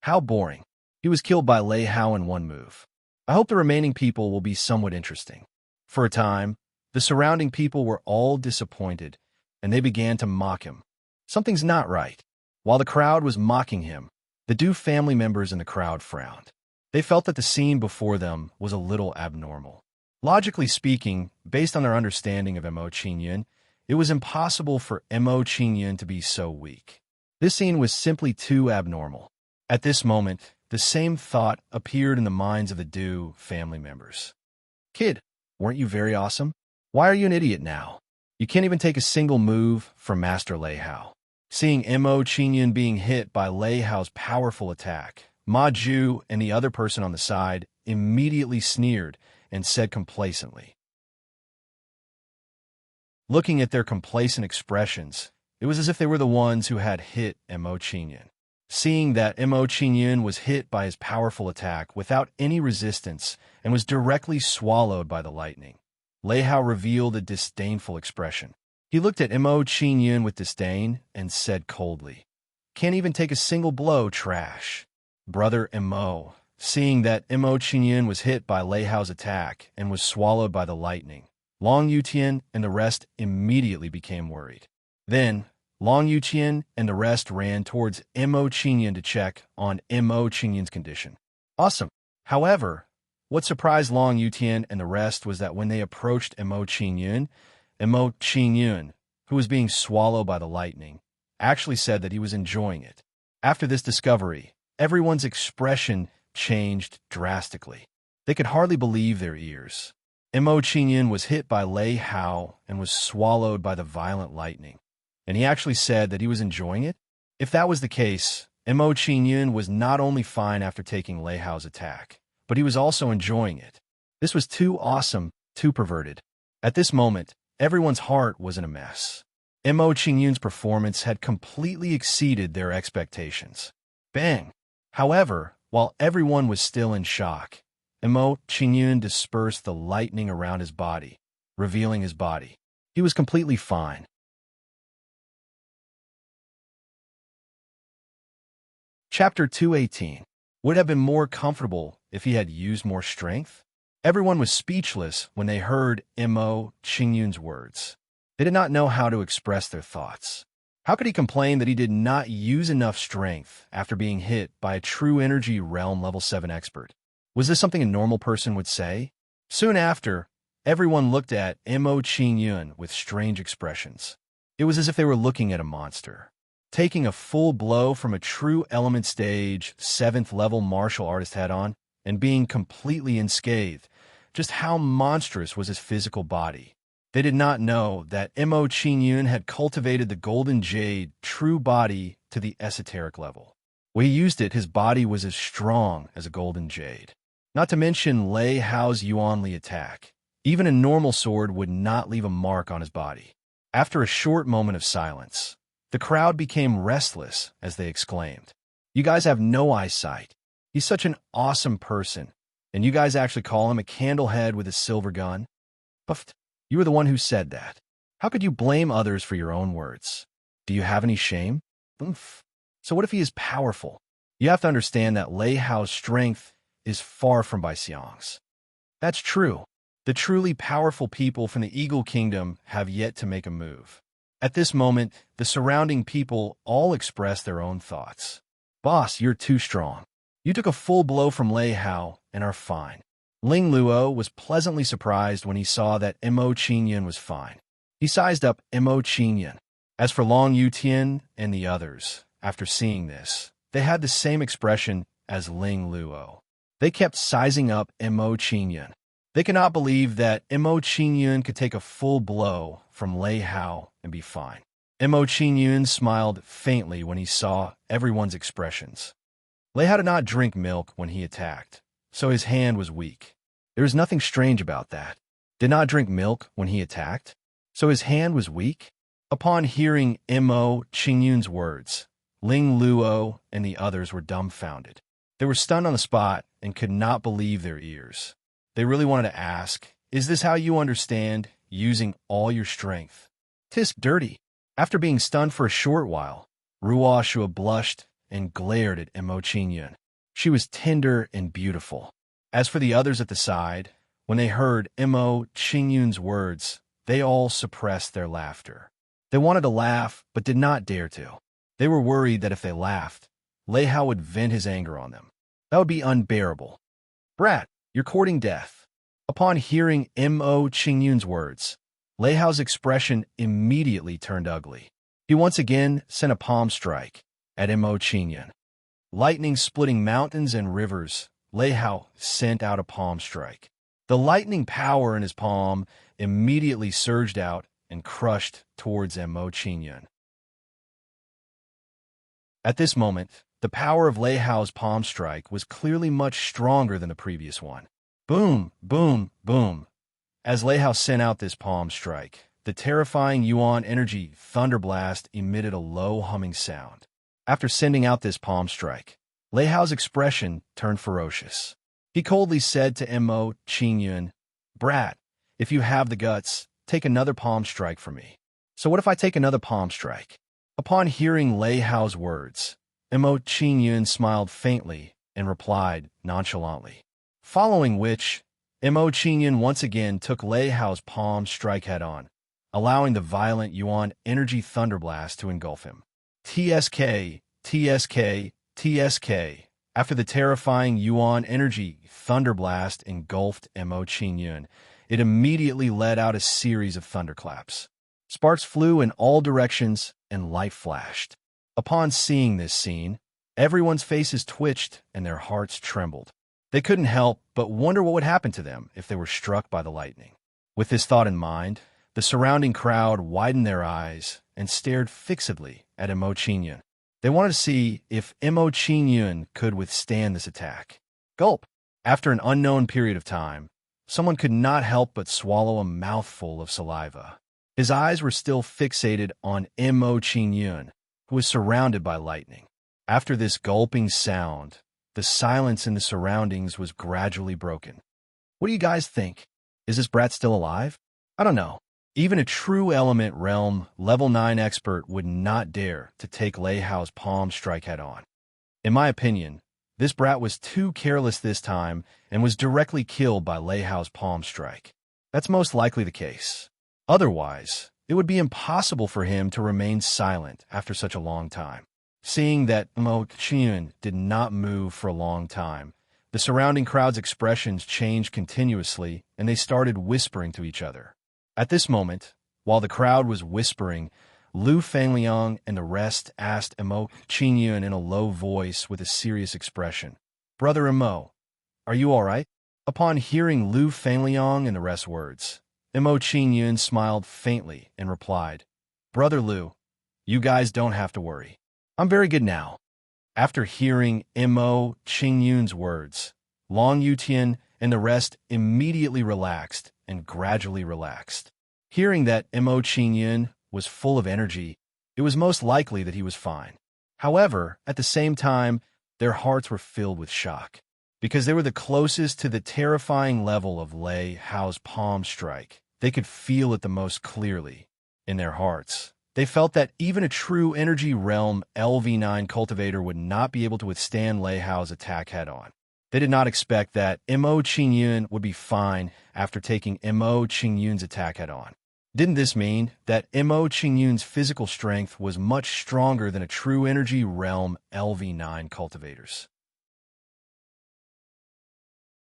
How boring. He was killed by Lei Hao in one move. I hope the remaining people will be somewhat interesting. For a time, the surrounding people were all disappointed, and they began to mock him. Something's not right. While the crowd was mocking him, the Du family members in the crowd frowned. They felt that the scene before them was a little abnormal. Logically speaking, based on their understanding of Mo Qingyun, it was impossible for Mo Qingyun to be so weak. This scene was simply too abnormal. At this moment, the same thought appeared in the minds of the Du family members. Kid, weren't you very awesome? Why are you an idiot now? You can't even take a single move from Master Lei Hao. Seeing Mo Qingyun being hit by Lei Hao's powerful attack, Ma Ju and the other person on the side immediately sneered and said complacently. Looking at their complacent expressions, It was as if they were the ones who had hit Mo Qingyun. Seeing that Mo Qingyun was hit by his powerful attack without any resistance and was directly swallowed by the lightning, Lei Hao revealed a disdainful expression. He looked at Mo Qingyun with disdain and said coldly, "Can't even take a single blow, trash." Brother Mo, seeing that Mo Qingyun was hit by Lei Hao's attack and was swallowed by the lightning, Long Yutian and the rest immediately became worried. Then, Long Yutian and the rest ran towards Mo Qingyun to check on Mo Qingyun's condition. Awesome. However, what surprised Long Yutian and the rest was that when they approached Mo Qingyun, who was being swallowed by the lightning, actually said that he was enjoying it. After this discovery, everyone's expression changed drastically. They could hardly believe their ears. Mo Qingyun was hit by Lei Hao and was swallowed by the violent lightning. And he actually said that he was enjoying it? If that was the case, Mo Qingyun was not only fine after taking Lei Hao's attack, but he was also enjoying it. This was too awesome, too perverted. At this moment, everyone's heart was in a mess. Mo Qingyun's performance had completely exceeded their expectations. Bang! However, while everyone was still in shock, Mo Qingyun dispersed the lightning around his body, revealing his body. He was completely fine. Chapter 218. Would it have been more comfortable if he had used more strength? Everyone was speechless when they heard Mo Qingyun's words. They did not know how to express their thoughts. How could he complain that he did not use enough strength after being hit by a true energy realm level 7 expert? Was this something a normal person would say? Soon after, everyone looked at Mo Qingyun with strange expressions. It was as if they were looking at a monster. Taking a full blow from a true element stage 7th level martial artist head on and being completely unscathed. Just how monstrous was his physical body? They did not know that Mo Qingyun had cultivated the golden jade true body to the esoteric level. When he used it, his body was as strong as a golden jade. Not to mention Lei Hao's Yuanli attack. Even a normal sword would not leave a mark on his body. After a short moment of silence, the crowd became restless as they exclaimed, "You guys have no eyesight. He's such an awesome person. And you guys actually call him a candlehead with a silver gun?" Puffed. You were the one who said that. How could you blame others for your own words? Do you have any shame? Oomph. So what if he is powerful? You have to understand that Lei Hao's strength is far from Baixiang's. That's true. The truly powerful people from the Eagle Kingdom have yet to make a move. At this moment, the surrounding people all express their own thoughts. Boss, you're too strong. You took a full blow from Lei Hao and are fine. Ling Luo was pleasantly surprised when he saw that Mo Qingyun was fine. He sized up Mo Qingyun. As for Long Yutian and the others, after seeing this, they had the same expression as Ling Luo. They kept sizing up Mo Qingyun. They could not believe that Mo Qingyun could take a full blow from Lei Hao and be fine. Mo Qingyun smiled faintly when he saw everyone's expressions. Lei Hao did not drink milk when he attacked, so his hand was weak. There was nothing strange about that. Did not drink milk when he attacked, so his hand was weak? Upon hearing Mo Qingyun's words, Ling Luo and the others were dumbfounded. They were stunned on the spot and could not believe their ears. They really wanted to ask, is this how you understand using all your strength? Tisk dirty. After being stunned for a short while, Ruo Shua blushed and glared at Mo Qingyun. She was tender and beautiful. As for the others at the side, when they heard Mo Qingyun's words, they all suppressed their laughter. They wanted to laugh, but did not dare to. They were worried that if they laughed, Lei Hao would vent his anger on them. That would be unbearable. Brat, you're courting death. Upon hearing Mo Qingyun's words, Lei Hao's expression immediately turned ugly. He once again sent a palm strike at Mo Qingyun. Lightning splitting mountains and rivers, Lei Hao sent out a palm strike. The lightning power in his palm immediately surged out and crushed towards Mo Qingyun. At this moment, the power of Lei Hao's palm strike was clearly much stronger than the previous one. Boom, boom, boom. As Lei Hao sent out this palm strike, the terrifying Yuan energy thunderblast emitted a low humming sound. After sending out this palm strike, Lei Hao's expression turned ferocious. He coldly said to Mo Qingyun, "Brat, if you have the guts, take another palm strike from me." "So what if I take another palm strike?" Upon hearing Lei Hao's words, Mo Qingyun smiled faintly and replied nonchalantly. Following which, Mo Qingyun once again took Lei Hao's palm strike head-on, allowing the violent Yuan energy thunderblast to engulf him. TSK, TSK, TSK. After the terrifying Yuan energy thunderblast engulfed Mo Qingyun, it immediately let out a series of thunderclaps. Sparks flew in all directions and light flashed. Upon seeing this scene, everyone's faces twitched and their hearts trembled. They couldn't help but wonder what would happen to them if they were struck by the lightning. With this thought in mind, the surrounding crowd widened their eyes and stared fixedly at Mo Qingyun. They wanted to see if Mo Qingyun could withstand this attack. Gulp! After an unknown period of time, someone could not help but swallow a mouthful of saliva. His eyes were still fixated on Mo Qingyun, who was surrounded by lightning. After this gulping sound, the silence in the surroundings was gradually broken. What do you guys think? Is this brat still alive? I don't know. Even a true element realm level 9 expert would not dare to take Lei Hao's palm strike head-on. In my opinion, this brat was too careless this time and was directly killed by Lei Hao's palm strike. That's most likely the case. Otherwise, it would be impossible for him to remain silent after such a long time. Seeing that Mo Qingyun did not move for a long time, the surrounding crowd's expressions changed continuously and they started whispering to each other. At this moment, while the crowd was whispering, Lu Fangliang and the rest asked Mo Qingyun in a low voice with a serious expression, "Brother Mo, are you all right?" Upon hearing Lu Fangliang and the rest's words, Mo Qingyun smiled faintly and replied, "Brother Lu, you guys don't have to worry. I'm very good now." After hearing Mo Qingyun's words, Long Yutian and the rest immediately relaxed and gradually relaxed. Hearing that Mo Qingyun was full of energy, it was most likely that he was fine. However, at the same time, their hearts were filled with shock, because they were the closest to the terrifying level of Lei Hao's palm strike. They could feel it the most clearly in their hearts. They felt that even a true energy realm LV9 cultivator would not be able to withstand Lei Hao's attack head-on. They did not expect that Mo Qingyun would be fine after taking Mo Qingyun's attack head-on. Didn't this mean that Mo Qingyun's physical strength was much stronger than a true energy realm LV9 cultivators?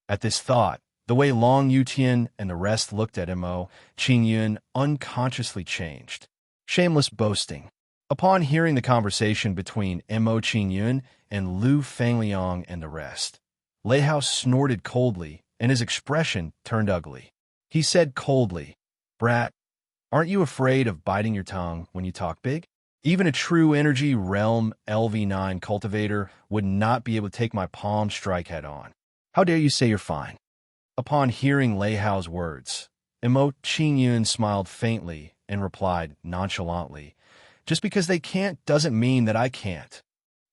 At this thought, the way Long Yutian and the rest looked at Mo Qingyun unconsciously changed. Shameless boasting. Upon hearing the conversation between Mo Qingyun and Lu Fangliang and the rest, Lei Hao snorted coldly, and his expression turned ugly. He said coldly, "Brat, aren't you afraid of biting your tongue when you talk big? Even a true energy realm LV9 cultivator would not be able to take my palm strike head-on. How dare you say you're fine?" Upon hearing Lei Hao's words, Mo Qingyun smiled faintly and replied nonchalantly, "Just because they can't doesn't mean that I can't."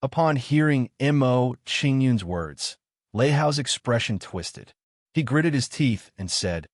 Upon hearing Mo Qingyun's words, Lei Hao's expression twisted. He gritted his teeth and said,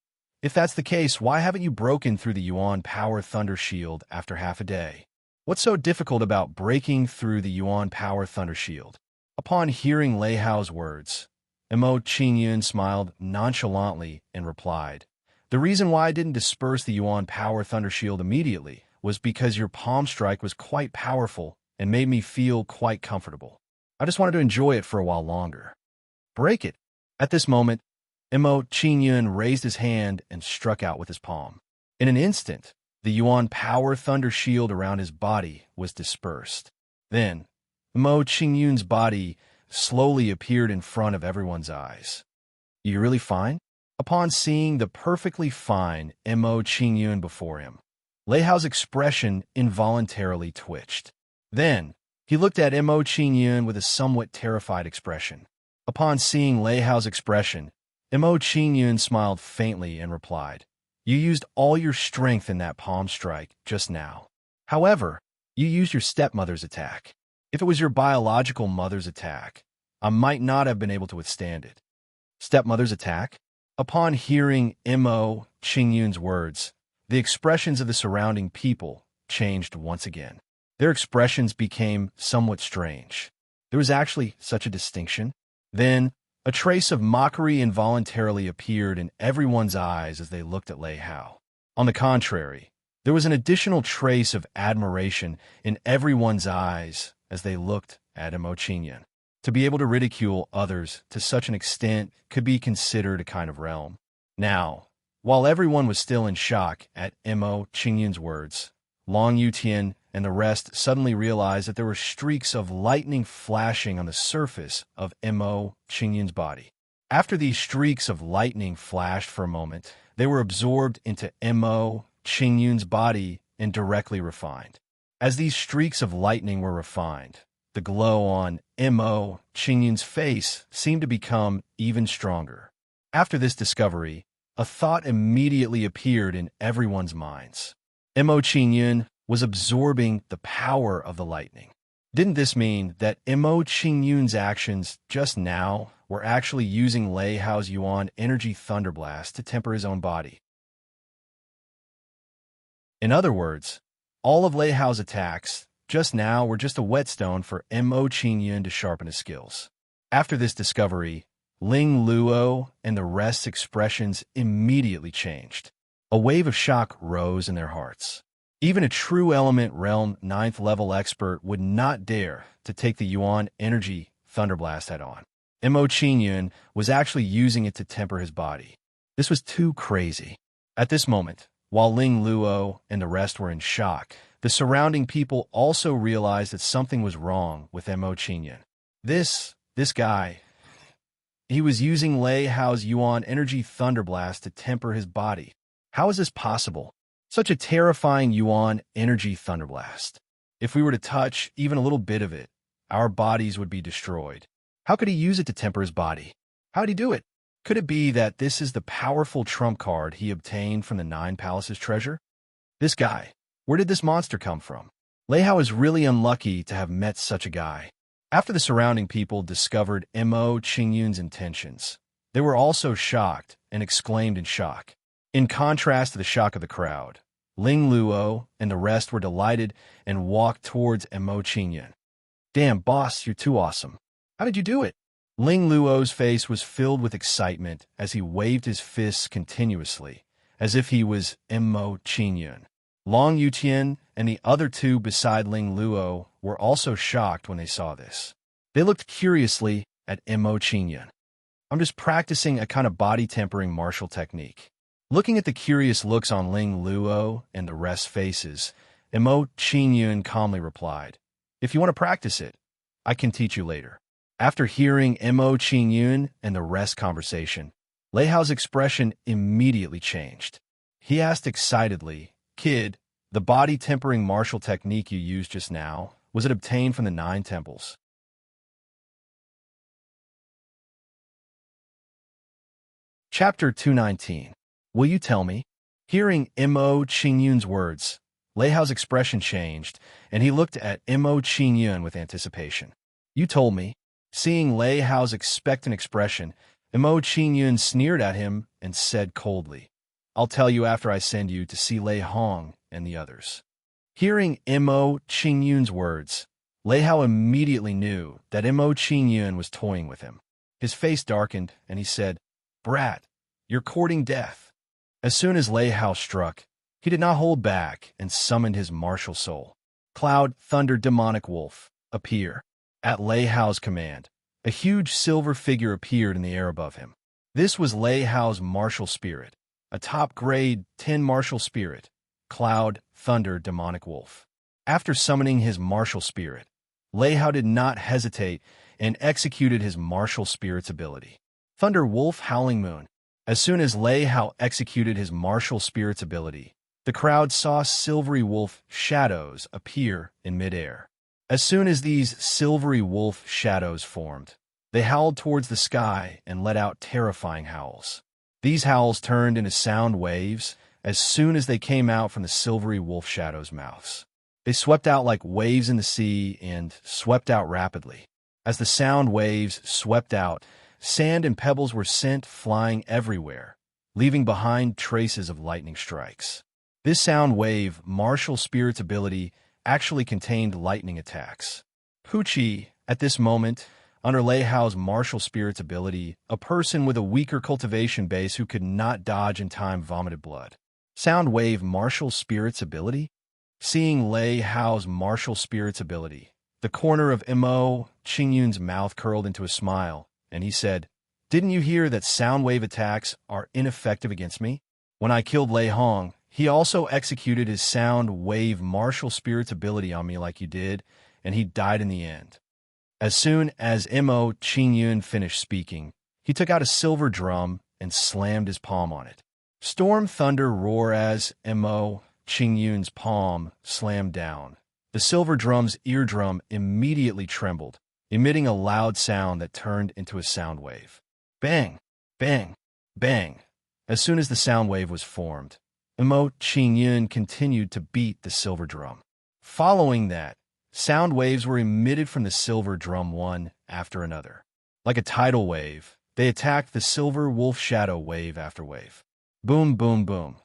"If that's the case, why haven't you broken through the Yuan Power Thunder Shield after half a day? What's so difficult about breaking through the Yuan Power Thunder Shield?" Upon hearing Lei Hao's words, Mo Qingyun smiled nonchalantly and replied, "The reason why I didn't disperse the Yuan Power Thunder Shield immediately was because your palm strike was quite powerful and made me feel quite comfortable. I just wanted to enjoy it for a while longer. Break it." At this moment, Mo Qingyun raised his hand and struck out with his palm. In an instant, the Yuan Power Thunder Shield around his body was dispersed. Then, Mo Qingyun's body slowly appeared in front of everyone's eyes. "You really fine?" Upon seeing the perfectly fine Mo Qingyun before him, Lei Hao's expression involuntarily twitched. Then, he looked at Mo Qingyun with a somewhat terrified expression. Upon seeing Lei Hao's expression, Mo Qingyun smiled faintly and replied, You used all your strength in that palm strike just now. However, you used your stepmother's attack. If it was your biological mother's attack, I might not have been able to withstand it. Stepmother's attack? Upon hearing Mo Qingyun's words, the expressions of the surrounding people changed once again. Their expressions became somewhat strange. There was actually such a distinction. Then, a trace of mockery involuntarily appeared in everyone's eyes as they looked at Lei Hao. On the contrary, there was an additional trace of admiration in everyone's eyes as they looked at Mo Qingyun. To be able to ridicule others to such an extent could be considered a kind of realm. Now, while everyone was still in shock at Mo Qingyun's words, Long Yutian and the rest suddenly realized that there were streaks of lightning flashing on the surface of Mo Qingyun's body. After these streaks of lightning flashed for a moment, they were absorbed into Mo Qingyun's body and directly refined. As these streaks of lightning were refined, the glow on Mo Qingyun's face seemed to become even stronger. After this discovery, a thought immediately appeared in everyone's minds. Mo Qingyun was absorbing the power of the lightning. Didn't this mean that Mo Qingyun's actions just now were actually using Lei Hao's Yuan energy thunderblast to temper his own body? In other words, all of Lei Hao's attacks just now were just a whetstone for Mo Qingyun to sharpen his skills. After this discovery, Ling Luo and the rest's expressions immediately changed. A wave of shock rose in their hearts. Even a true element realm 9th level expert would not dare to take the Yuan energy thunderblast head on. Mo Qingyun was actually using it to temper his body. This was too crazy. At this moment, while Ling Luo and the rest were in shock, the surrounding people also realized that something was wrong with Mo Qingyun. This guy, he was using Lei Hao's Yuan energy thunderblast to temper his body. How is this possible? Such a terrifying Yuan energy thunderblast. If we were to touch even a little bit of it, our bodies would be destroyed. How could he use it to temper his body? How'd he do it? Could it be that this is the powerful trump card he obtained from the 9 Palaces treasure? This guy, where did this monster come from? Lei Hao is really unlucky to have met such a guy. After the surrounding people discovered Mo Qingyun's intentions, they were also shocked and exclaimed in shock. In contrast to the shock of the crowd, Ling Luo and the rest were delighted and walked towards Mo Qingyun. Damn, boss, you're too awesome. How did you do it? Ling Luo's face was filled with excitement as he waved his fists continuously, as if he was Mo Qingyun. Long Yutian and the other 2 beside Ling Luo were also shocked when they saw this. They looked curiously at Mo Qingyun. I'm just practicing a kind of body-tempering martial technique. Looking at the curious looks on Ling Luo and the rest's faces, Mo Qingyun calmly replied, "If you want to practice it, I can teach you later." After hearing Mo Qingyun and the rest conversation, Lei Hao's expression immediately changed. He asked excitedly, "Kid, the body-tempering martial technique you used just now, was it obtained from the 9 temples?" Chapter 219. Will you tell me? Hearing Mo Qingyun's words, Lei Hao's expression changed, and he looked at Mo Qingyun with anticipation. You told me. Seeing Lei Hao's expectant expression, Mo Qingyun sneered at him and said coldly, "I'll tell you after I send you to see Lei Hong and the others." Hearing Mo Qingyun's words, Lei Hao immediately knew that Mo Qingyun was toying with him. His face darkened, and he said, "Brat, you're courting death." As soon as Lei Hao struck, he did not hold back and summoned his martial soul. Cloud, thunder, demonic wolf, appear. At Lei Hao's command, a huge silver figure appeared in the air above him. This was Lei Hao's martial spirit, a top-grade 10 martial spirit, Cloud, thunder, demonic wolf. After summoning his martial spirit, Lei Hao did not hesitate and executed his martial spirit's ability. Thunder, wolf, howling moon. As soon as Lei Hao executed his martial spirit's ability, the crowd saw silvery wolf shadows appear in midair. As soon as these silvery wolf shadows formed, they howled towards the sky and let out terrifying howls. These howls turned into sound waves as soon as they came out from the silvery wolf shadow's mouths. They swept out like waves in the sea and swept out rapidly. As the sound waves swept out, sand and pebbles were sent flying everywhere, leaving behind traces of lightning strikes. This sound wave, martial spirit's ability, actually contained lightning attacks. Poochie, at this moment, under Lei Hao's martial spirit's ability, a person with a weaker cultivation base who could not dodge in time vomited blood. Sound wave martial spirit's ability? Seeing Lei Hao's martial spirit's ability, the corner of Mo Qingyun's mouth curled into a smile, and he said, "Didn't you hear that sound wave attacks are ineffective against me? When I killed Lei Hong, he also executed his sound wave martial spirit's ability on me like you did, and he died in the end." As soon as Mo Qingyun finished speaking, he took out a silver drum and slammed his palm on it. Storm thunder roar as Mo Qingyun's palm slammed down. The silver drum's eardrum immediately trembled, emitting a loud sound that turned into a sound wave. Bang! Bang! Bang! As soon as the sound wave was formed, Mo Qingyun continued to beat the silver drum. Following that, sound waves were emitted from the silver drum one after another. Like a tidal wave, they attacked the silver wolf shadow wave after wave. Boom, boom, boom.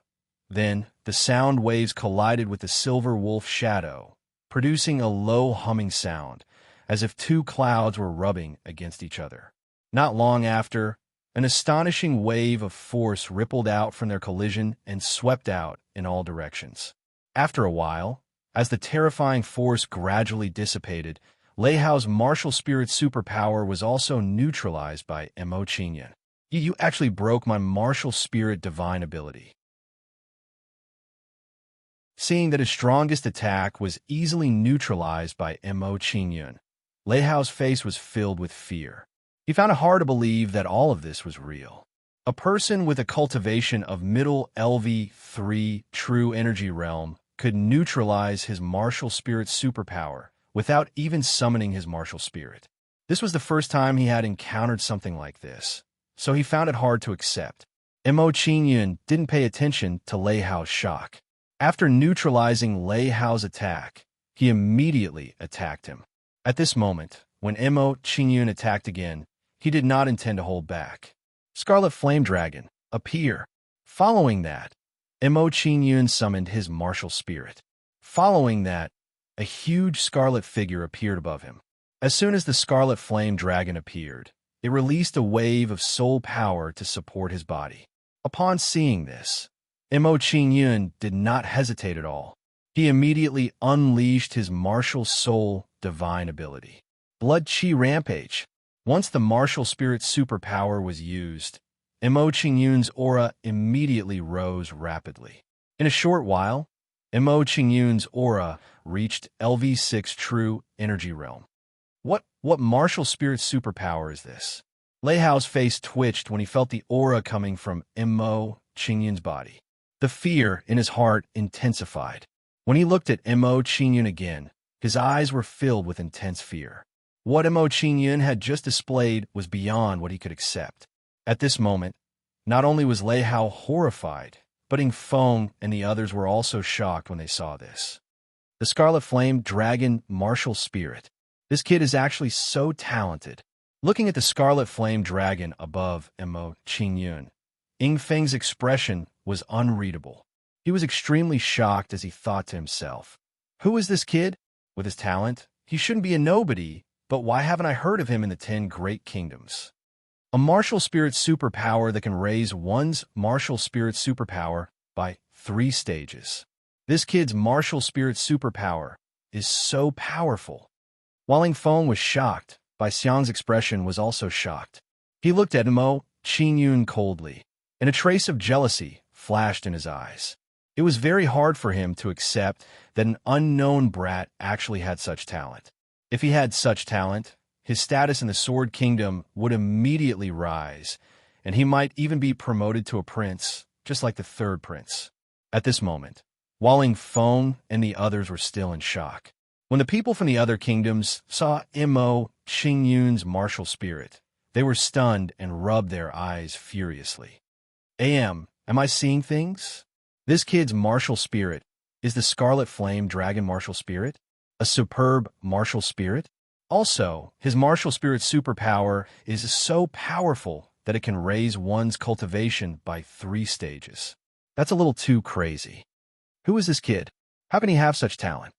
Then, the sound waves collided with the silver wolf shadow, producing a low humming sound, as if two clouds were rubbing against each other. Not long after, an astonishing wave of force rippled out from their collision and swept out in all directions. After a while, as the terrifying force gradually dissipated, Lei Hao's martial spirit superpower was also neutralized by Mo Qingyun. You actually broke my martial spirit divine ability. Seeing that his strongest attack was easily neutralized by Mo Qingyun, Lei Hao's face was filled with fear. He found it hard to believe that all of this was real. A person with a cultivation of middle LV3 true energy realm could neutralize his martial spirit superpower without even summoning his martial spirit. This was the first time he had encountered something like this, so he found it hard to accept. Mo Qingyun didn't pay attention to Lei Hao's shock. After neutralizing Lei Hao's attack, he immediately attacked him. At this moment, when Mo Qingyun attacked again, he did not intend to hold back. Scarlet Flame Dragon, appear. Following that, Mo Qingyun summoned his martial spirit. Following that, a huge scarlet figure appeared above him. As soon as the Scarlet Flame Dragon appeared, it released a wave of soul power to support his body. Upon seeing this, Mo Qingyun did not hesitate at all. He immediately unleashed his martial soul divine ability. Blood Qi Rampage. Once the martial spirit superpower was used, Mo Qingyun's aura immediately rose rapidly. In a short while, Mo Qingyun's aura reached LV6 true energy realm. What martial spirit superpower is this? Lei Hao's face twitched when he felt the aura coming from Mo Qingyun's body. The fear in his heart intensified. When he looked at Mo Qingyun again, his eyes were filled with intense fear. What Mo Qingyun had just displayed was beyond what he could accept. At this moment, not only was Lei Hao horrified, but Ying Feng and the others were also shocked when they saw this. The Scarlet Flame Dragon Martial Spirit. This kid is actually so talented. Looking at the Scarlet Flame Dragon above Mo Qingyun, Ying Feng's expression was unreadable. He was extremely shocked as he thought to himself, "Who is this kid? With his talent, he shouldn't be a nobody, but why haven't I heard of him in the 10 Great Kingdoms?" A martial spirit superpower that can raise one's martial spirit superpower by 3 stages. This kid's martial spirit superpower is so powerful. While Ying Feng was shocked, Bai Xiang's expression was also shocked. He looked at Mo Qingyun coldly, and a trace of jealousy flashed in his eyes. It was very hard for him to accept that an unknown brat actually had such talent. If he had such talent, his status in the Sword Kingdom would immediately rise, and he might even be promoted to a prince, just like the 3rd prince. At this moment, while Ying Feng and the others were still in shock, when the people from the other kingdoms saw Mo Qingyun's martial spirit, they were stunned and rubbed their eyes furiously. Am I seeing things? This kid's martial spirit is the Scarlet Flame Dragon martial spirit, a superb martial spirit. Also, his martial spirit superpower is so powerful that it can raise one's cultivation by 3 stages. That's a little too crazy. Who is this kid? How can he have such talent?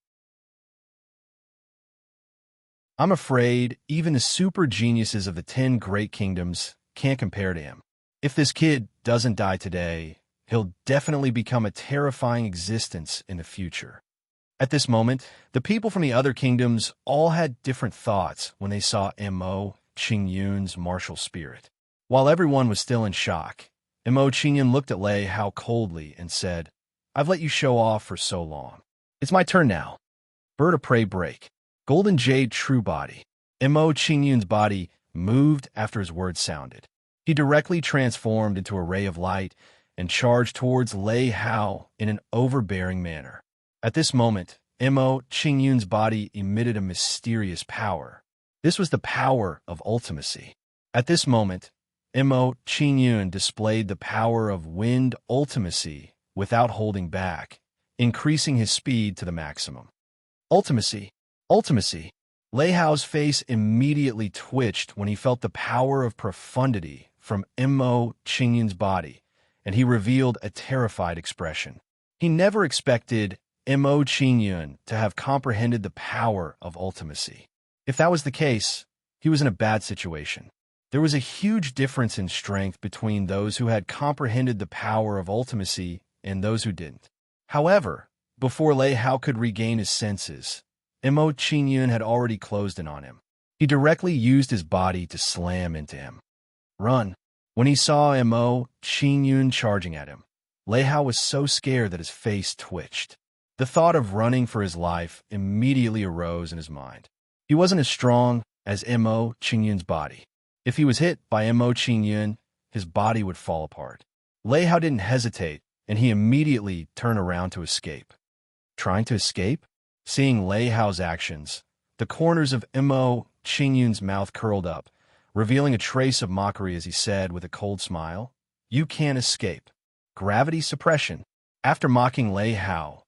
I'm afraid even the super geniuses of the 10 great kingdoms can't compare to him. If this kid doesn't die today, he'll definitely become a terrifying existence in the future. At this moment, the people from the other kingdoms all had different thoughts when they saw Mo Qingyun's martial spirit. While everyone was still in shock, Mo Qingyun looked at Lei Hao coldly and said, "I've let you show off for so long. It's my turn now. Bird of Prey break. Golden Jade True Body." Mo Qingyun's body moved after his words sounded. He directly transformed into a ray of light and charged towards Lei Hao in an overbearing manner. At this moment, Mo Qingyun's body emitted a mysterious power. This was the power of ultimacy. At this moment, Mo Qingyun displayed the power of wind ultimacy without holding back, increasing his speed to the maximum. Ultimacy. Ultimacy. Lei Hao's face immediately twitched when he felt the power of profundity from Mo Qingyun's body, and he revealed a terrified expression. He never expected Mo Qingyun to have comprehended the power of ultimacy. If that was the case, he was in a bad situation. There was a huge difference in strength between those who had comprehended the power of ultimacy and those who didn't. However, before Lei Hao could regain his senses, Mo Qingyun had already closed in on him. He directly used his body to slam into him. Run! When he saw Mo Qingyun charging at him, Lei Hao was so scared that his face twitched. The thought of running for his life immediately arose in his mind. He wasn't as strong as Mo Qingyun's body. If he was hit by Mo Qingyun, his body would fall apart. Lei Hao didn't hesitate, and he immediately turned around to escape. Trying to escape? Seeing Lei Hao's actions, the corners of Mo Qingyun's mouth curled up, revealing a trace of mockery as he said with a cold smile, "You can't escape. Gravity suppression." After mocking Lei Hao,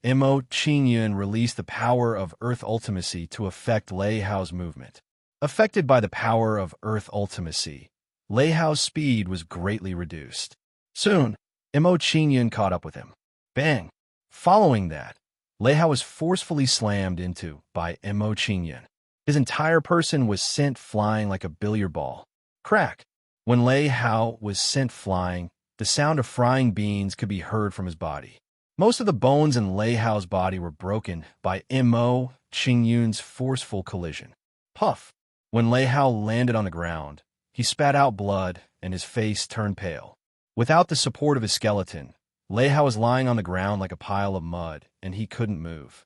Mo Qingyun released the power of Earth Ultimacy to affect Lei Hao's movement. Affected by the power of Earth Ultimacy, Lei Hao's speed was greatly reduced. Soon, Mo Qingyun caught up with him. Bang! Following that, Lei Hao was forcefully slammed into by Mo Qingyun. His entire person was sent flying like a billiard ball. Crack! When Lei Hao was sent flying, the sound of frying beans could be heard from his body. Most of the bones in Lei Hao's body were broken by Mo Qingyun's forceful collision. Puff! When Lei Hao landed on the ground, he spat out blood and his face turned pale. Without the support of his skeleton, Lei Hao was lying on the ground like a pile of mud, and he couldn't move.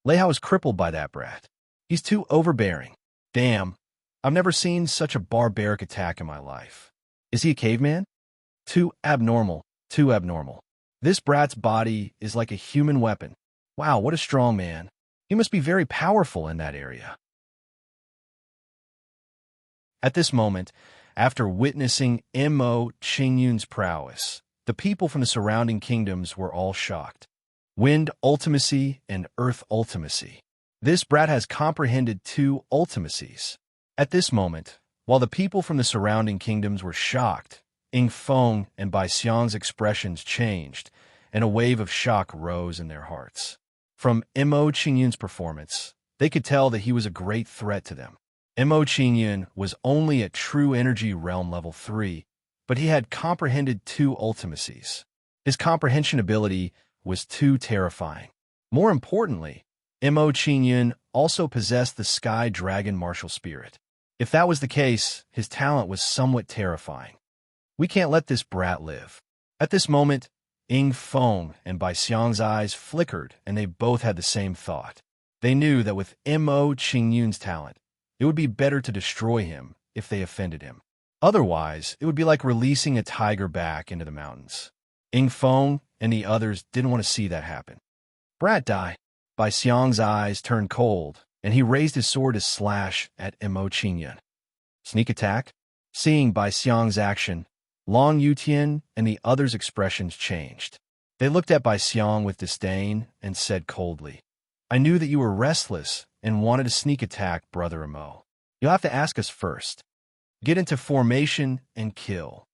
Lei Hao was crippled by that brat. He's too overbearing. Damn, I've never seen such a barbaric attack in my life. Is he a caveman? Too abnormal, too abnormal. This brat's body is like a human weapon. Wow, what a strong man. He must be very powerful in that area. At this moment, after witnessing Mo Qingyun's prowess, the people from the surrounding kingdoms were all shocked. Wind ultimacy and earth ultimacy. This brat has comprehended 2 ultimacies. At this moment, while the people from the surrounding kingdoms were shocked, Ying Feng and Bai Xiang's expressions changed, and a wave of shock rose in their hearts. From Mo Qingyun's performance, they could tell that he was a great threat to them. Mo Qingyun was only at true energy realm level 3, but he had comprehended 2 ultimacies. His comprehension ability was too terrifying. More importantly, Mo Qingyun also possessed the Sky Dragon martial spirit. If that was the case, his talent was somewhat terrifying. We can't let this brat live. At this moment, Ying Feng and Bai Xiang's eyes flickered, and they both had the same thought. They knew that with Mo Qingyun's talent, it would be better to destroy him if they offended him. Otherwise, it would be like releasing a tiger back into the mountains. Ying Feng and the others didn't want to see that happen. Brat die. Bai Xiang's eyes turned cold, and he raised his sword to slash at Mo Qingyun. Sneak attack? Seeing Bai Xiang's action, Long Yutian and the others' expressions changed. They looked at Bai Xiang with disdain and said coldly, I knew that you were restless and wanted to sneak attack Brother Emo. You'll have to ask us first. Get into formation and kill.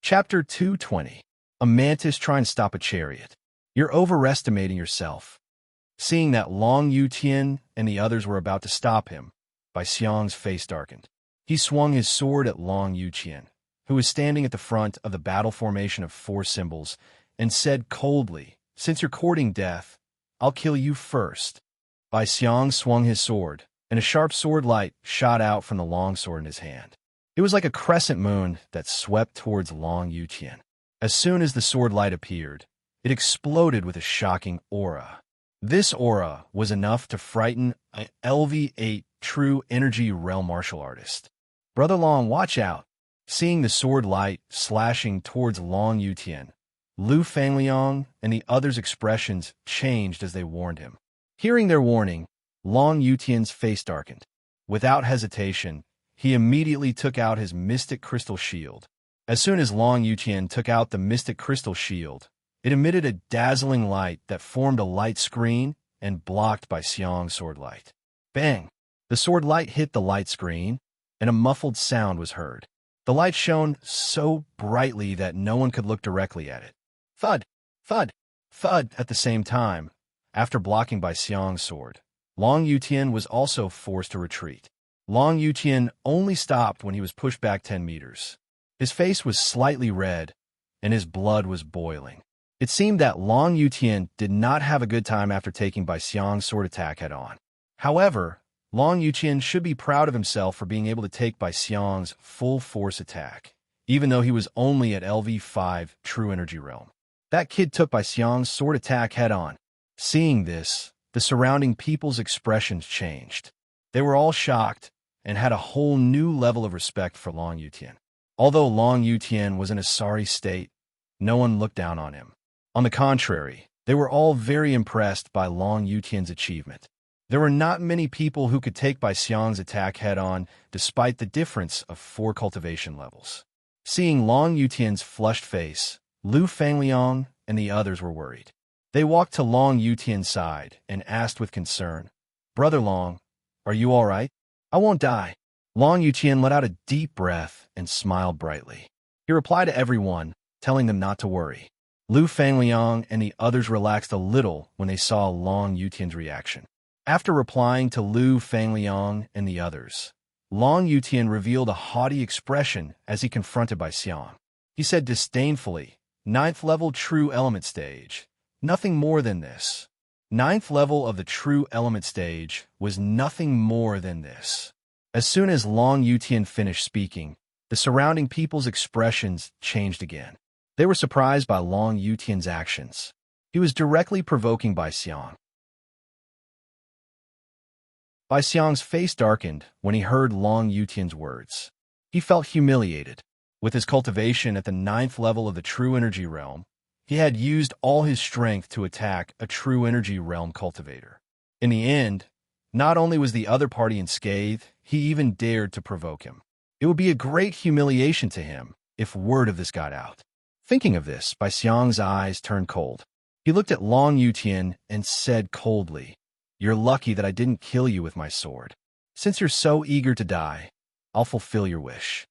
Chapter 220. A mantis trying to stop a chariot. You're overestimating yourself. Seeing that Long Yutian and the others were about to stop him, Bai Xiang's face darkened. He swung his sword at Long Yutian, who was standing at the front of the battle formation of 4 symbols, and said coldly, Since you're courting death, I'll kill you first. Bai Xiang swung his sword, and a sharp sword light shot out from the long sword in his hand. It was like a crescent moon that swept towards Long Yutian. As soon as the sword light appeared, it exploded with a shocking aura. This aura was enough to frighten an LV8 true energy realm martial artist. Brother Long, watch out! Seeing the sword light slashing towards Long Yutian, Lu Fangliang and the others' expressions changed as they warned him. Hearing their warning, Long Yutian's face darkened. Without hesitation, he immediately took out his mystic crystal shield. As soon as Long Yutian took out the mystic crystal shield, it emitted a dazzling light that formed a light screen and blocked Bai Xiang's sword light. Bang! The sword light hit the light screen, and a muffled sound was heard. The light shone so brightly that no one could look directly at it. Thud! Thud! Thud! At the same time, after blocking Bai Xiang's sword, Long Yutian was also forced to retreat. Long Yutian only stopped when he was pushed back 10 meters. His face was slightly red, and his blood was boiling. It seemed that Long Yutian did not have a good time after taking Bai Xiang's sword attack head-on. However, Long Yutian should be proud of himself for being able to take Bai Xiang's full-force attack, even though he was only at LV5 True Energy Realm. That kid took Bai Xiang's sword attack head-on. Seeing this, the surrounding people's expressions changed. They were all shocked and had a whole new level of respect for Long Yutian. Although Long Yutian was in a sorry state, no one looked down on him. On the contrary, they were all very impressed by Long Yutian's achievement. There were not many people who could take Bai Xiang's attack head-on despite the difference of 4 cultivation levels. Seeing Long Yutian's flushed face, Lu Fangliang and the others were worried. They walked to Long Yutian's side and asked with concern, Brother Long, are you all right? I won't die. Long Yutian let out a deep breath and smiled brightly. He replied to everyone, telling them not to worry. Lu Fangliang and the others relaxed a little when they saw Long Yutian's reaction. After replying to Lu Fangliang and the others, Long Yutian revealed a haughty expression as he confronted Bai Xiang. He said disdainfully, 9th level true element stage. Nothing more than this. 9th level of the true element stage was nothing more than this. As soon as Long Yutian finished speaking, the surrounding people's expressions changed again. They were surprised by Long Yutian's actions. He was directly provoking Bai Xiang. Bai Xiang's face darkened when he heard Long Yutian's words. He felt humiliated. With his cultivation at the 9th level of the True Energy Realm, he had used all his strength to attack a True Energy Realm cultivator. In the end, not only was the other party unscathed, he even dared to provoke him. It would be a great humiliation to him if word of this got out. Thinking of this, Bai Xiang's eyes turned cold. He looked at Long Yutian and said coldly, You're lucky that I didn't kill you with my sword. Since you're so eager to die, I'll fulfill your wish.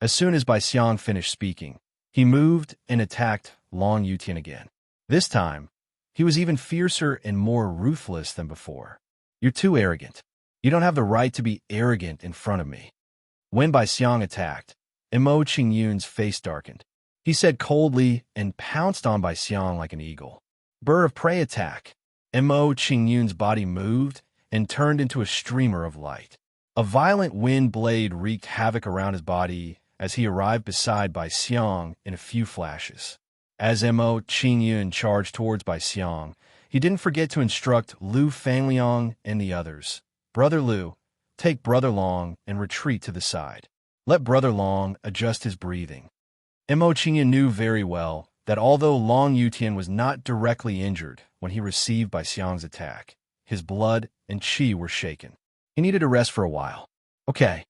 As soon as Bai Xiang finished speaking, he moved and attacked Long Yutian again. This time, he was even fiercer and more ruthless than before. You're too arrogant. You don't have the right to be arrogant in front of me. When Bai Xiang attacked, Emo Qingyun's face darkened. He said coldly and pounced on Bai Xiang like an eagle. Bird of prey attack. Emo Qingyun's body moved and turned into a streamer of light. A violent wind blade wreaked havoc around his body as he arrived beside Bai Xiang in a few flashes. As Emo Qingyun charged towards Bai Xiang, he didn't forget to instruct Lu Fangliang and the others. Brother Lu, take Brother Long and retreat to the side. Let Brother Long adjust his breathing. Emo Qingyun knew very well that although Long Yutian was not directly injured when he received Bai Xiang's attack, his blood and qi were shaken. He needed to rest for a while. Okay,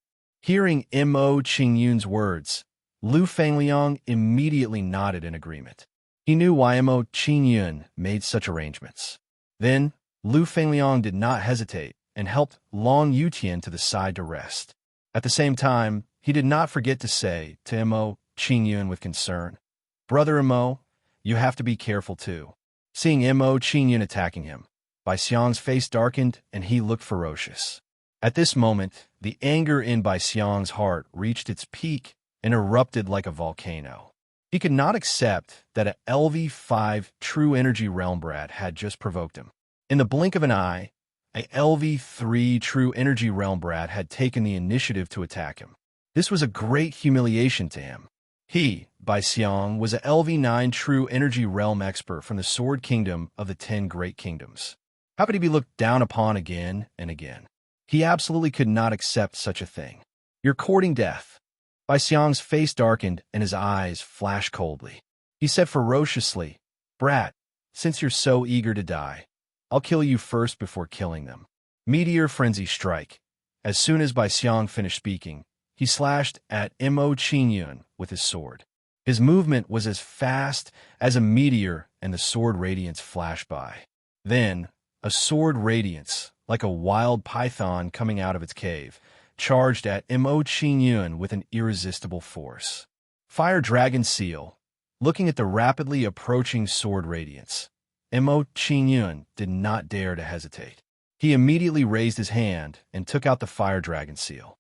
Hearing Mo Qingyun's words, Lu Fengliang immediately nodded in agreement. He knew why Mo Qingyun made such arrangements. Then, Lu Fengliang did not hesitate and helped Long Yutian to the side to rest. At the same time, he did not forget to say to Mo Qingyun with concern, "Brother Mo, you have to be careful too." Seeing Mo Qingyun attacking him, Bai Xiang's face darkened and he looked ferocious. At this moment, the anger in Bai Xiang's heart reached its peak and erupted like a volcano. He could not accept that a LV5 True Energy Realm brat had just provoked him. In the blink of an eye, a LV3 True Energy Realm brat had taken the initiative to attack him. This was a great humiliation to him. He, Bai Xiang, was a LV9 True Energy Realm expert from the Sword Kingdom of the 10 Great Kingdoms. How could he be looked down upon again and again? He absolutely could not accept such a thing. "You're courting death." Bai Xiang's face darkened and his eyes flashed coldly. He said ferociously, "Brat, since you're so eager to die, I'll kill you first before killing them." Meteor Frenzy Strike. As soon as Bai Xiang finished speaking, he slashed at Mo Qingyun with his sword. His movement was as fast as a meteor and the sword radiance flashed by. Then, a sword radiance, like a wild python coming out of its cave, charged at Mo Qingyun with an irresistible force. Fire Dragon Seal. Looking at the rapidly approaching sword radiance, Mo Qingyun did not dare to hesitate. He immediately raised his hand and took out the Fire Dragon Seal.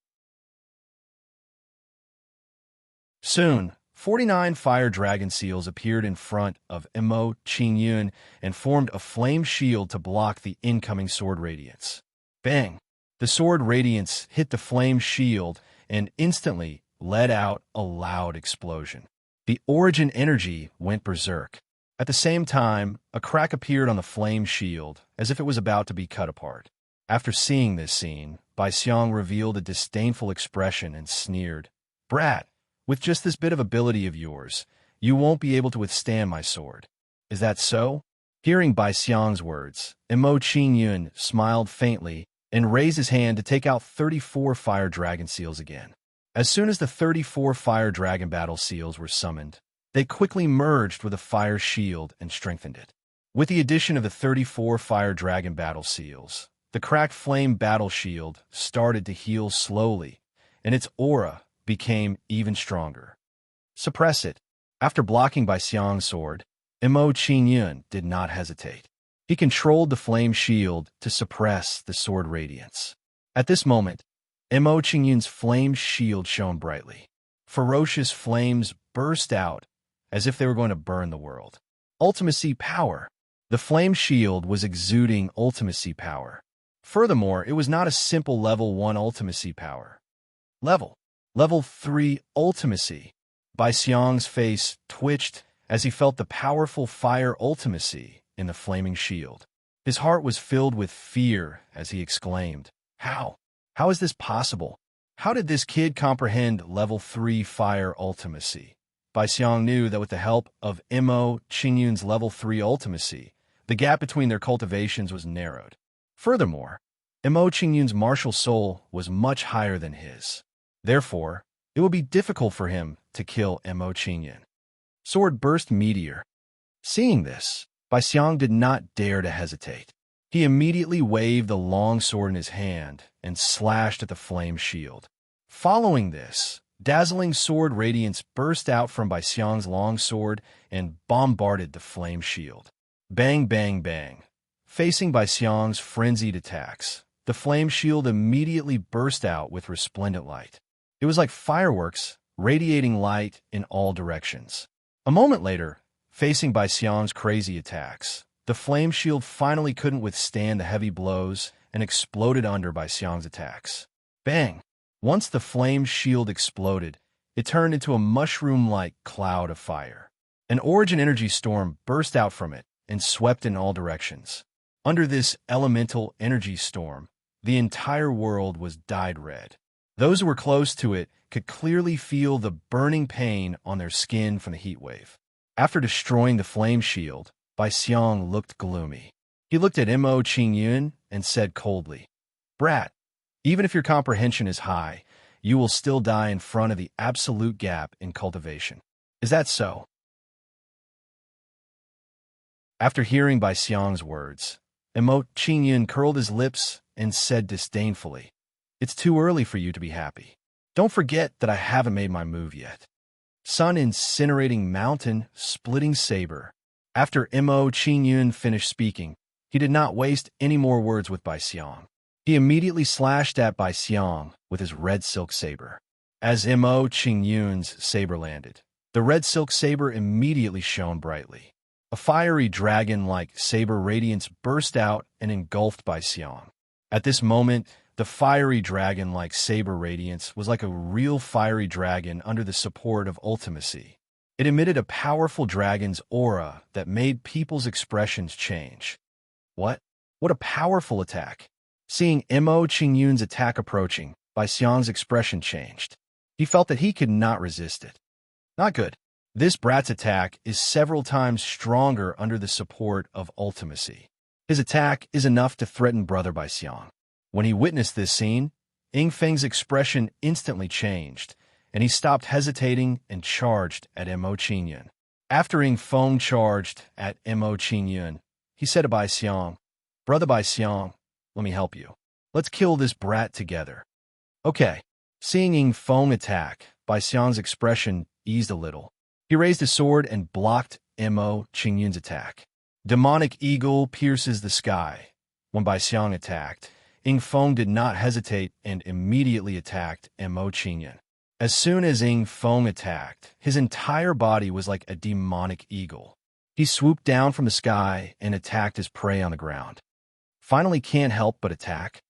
Soon, 49 Fire Dragon Seals appeared in front of Mo Qingyun and formed a flame shield to block the incoming sword radiance. Bang! The sword radiance hit the flame shield and instantly let out a loud explosion. The origin energy went berserk. At the same time, a crack appeared on the flame shield, as if it was about to be cut apart. After seeing this scene, Bai Xiang revealed a disdainful expression and sneered, "Brat, with just this bit of ability of yours, you won't be able to withstand my sword. Is that so?" Hearing Bai Xiang's words, Mo Qingyun smiled faintly and raised his hand to take out 34 Fire Dragon Seals again. As soon as the 34 Fire Dragon Battle Seals were summoned, they quickly merged with a fire shield and strengthened it. With the addition of the 34 Fire Dragon Battle Seals, the cracked flame battle shield started to heal slowly, and its aura became even stronger. Suppress it. After blocking Bai Xiang's sword, Mo Qingyun did not hesitate. He controlled the flame shield to suppress the sword radiance. At this moment, Mo Qingyun's flame shield shone brightly. Ferocious flames burst out as if they were going to burn the world. Ultimacy power. The flame shield was exuding ultimacy power. Furthermore, it was not a simple level 1 ultimacy power. Level 3 ultimacy. Bai Xiang's face twitched as he felt the powerful fire ultimacy in the flaming shield. His heart was filled with fear as he exclaimed, "How? How is this possible? How did this kid comprehend level 3 fire ultimacy?" Bai Xiang knew that with the help of Mo Qingyun's level 3 ultimacy, the gap between their cultivations was narrowed. Furthermore, Mo Qingyun's martial soul was much higher than his. Therefore, it would be difficult for him to kill Mo Qingyun. Sword Burst Meteor. Seeing this, Bai Xiang did not dare to hesitate. He immediately waved the long sword in his hand and slashed at the flame shield. Following this, dazzling sword radiance burst out from Bai Xiang's long sword and bombarded the flame shield. Bang, bang, bang. Facing Bai Xiang's frenzied attacks, the flame shield immediately burst out with resplendent light. It was like fireworks, radiating light in all directions. A moment later, facing Bai Xiang's crazy attacks, the flame shield finally couldn't withstand the heavy blows and exploded under Bai Xiang's attacks. Bang! Once the flame shield exploded, it turned into a mushroom-like cloud of fire. An origin energy storm burst out from it and swept in all directions. Under this elemental energy storm, the entire world was dyed red. Those who were close to it could clearly feel the burning pain on their skin from the heat wave. After destroying the flame shield, Bai Xiang looked gloomy. He looked at Mo Qingyun and said coldly, "Brat, even if your comprehension is high, you will still die in front of the absolute gap in cultivation. Is that so? After hearing Bai Xiang's words, Qingyun curled his lips and said disdainfully, "It's too early for you to be happy. Don't forget that I haven't made my move yet." Sun incinerating mountain, splitting saber. After Qingyun finished speaking, he did not waste any more words with Bai Xiang. He immediately slashed at Bai Xiang with his red silk saber. As Qingyun's saber landed, the red silk saber immediately shone brightly. A fiery dragon-like saber radiance burst out and engulfed Bai Xiang. At this moment, the fiery dragon-like saber radiance was like a real fiery dragon under the support of ultimacy. It emitted a powerful dragon's aura that made people's expressions change. What? What a powerful attack! Seeing Qingyun's attack approaching, Bai Xiang's expression changed. He felt that he could not resist it. Not good. This brat's attack is several times stronger under the support of ultimacy. His attack is enough to threaten brother Bai Xiang. When he witnessed this scene, Ying Feng's expression instantly changed, and he stopped hesitating and charged at Qingyun. After Ying Feng charged at Qingyun, he said to Bai Xiang, "Brother Bai Xiang, let me help you. Let's kill this brat together." Okay. Seeing Ying Feng attack, Bai Xiang's expression eased a little. He raised his sword and blocked Qingyun's attack. Demonic eagle pierces the sky. When Bai Xiang attacked, Ying Feng did not hesitate and immediately attacked Qingyun. As soon as Ying Feng attacked, his entire body was like a demonic eagle. He swooped down from the sky and attacked his prey on the ground. Finally can't help but attack.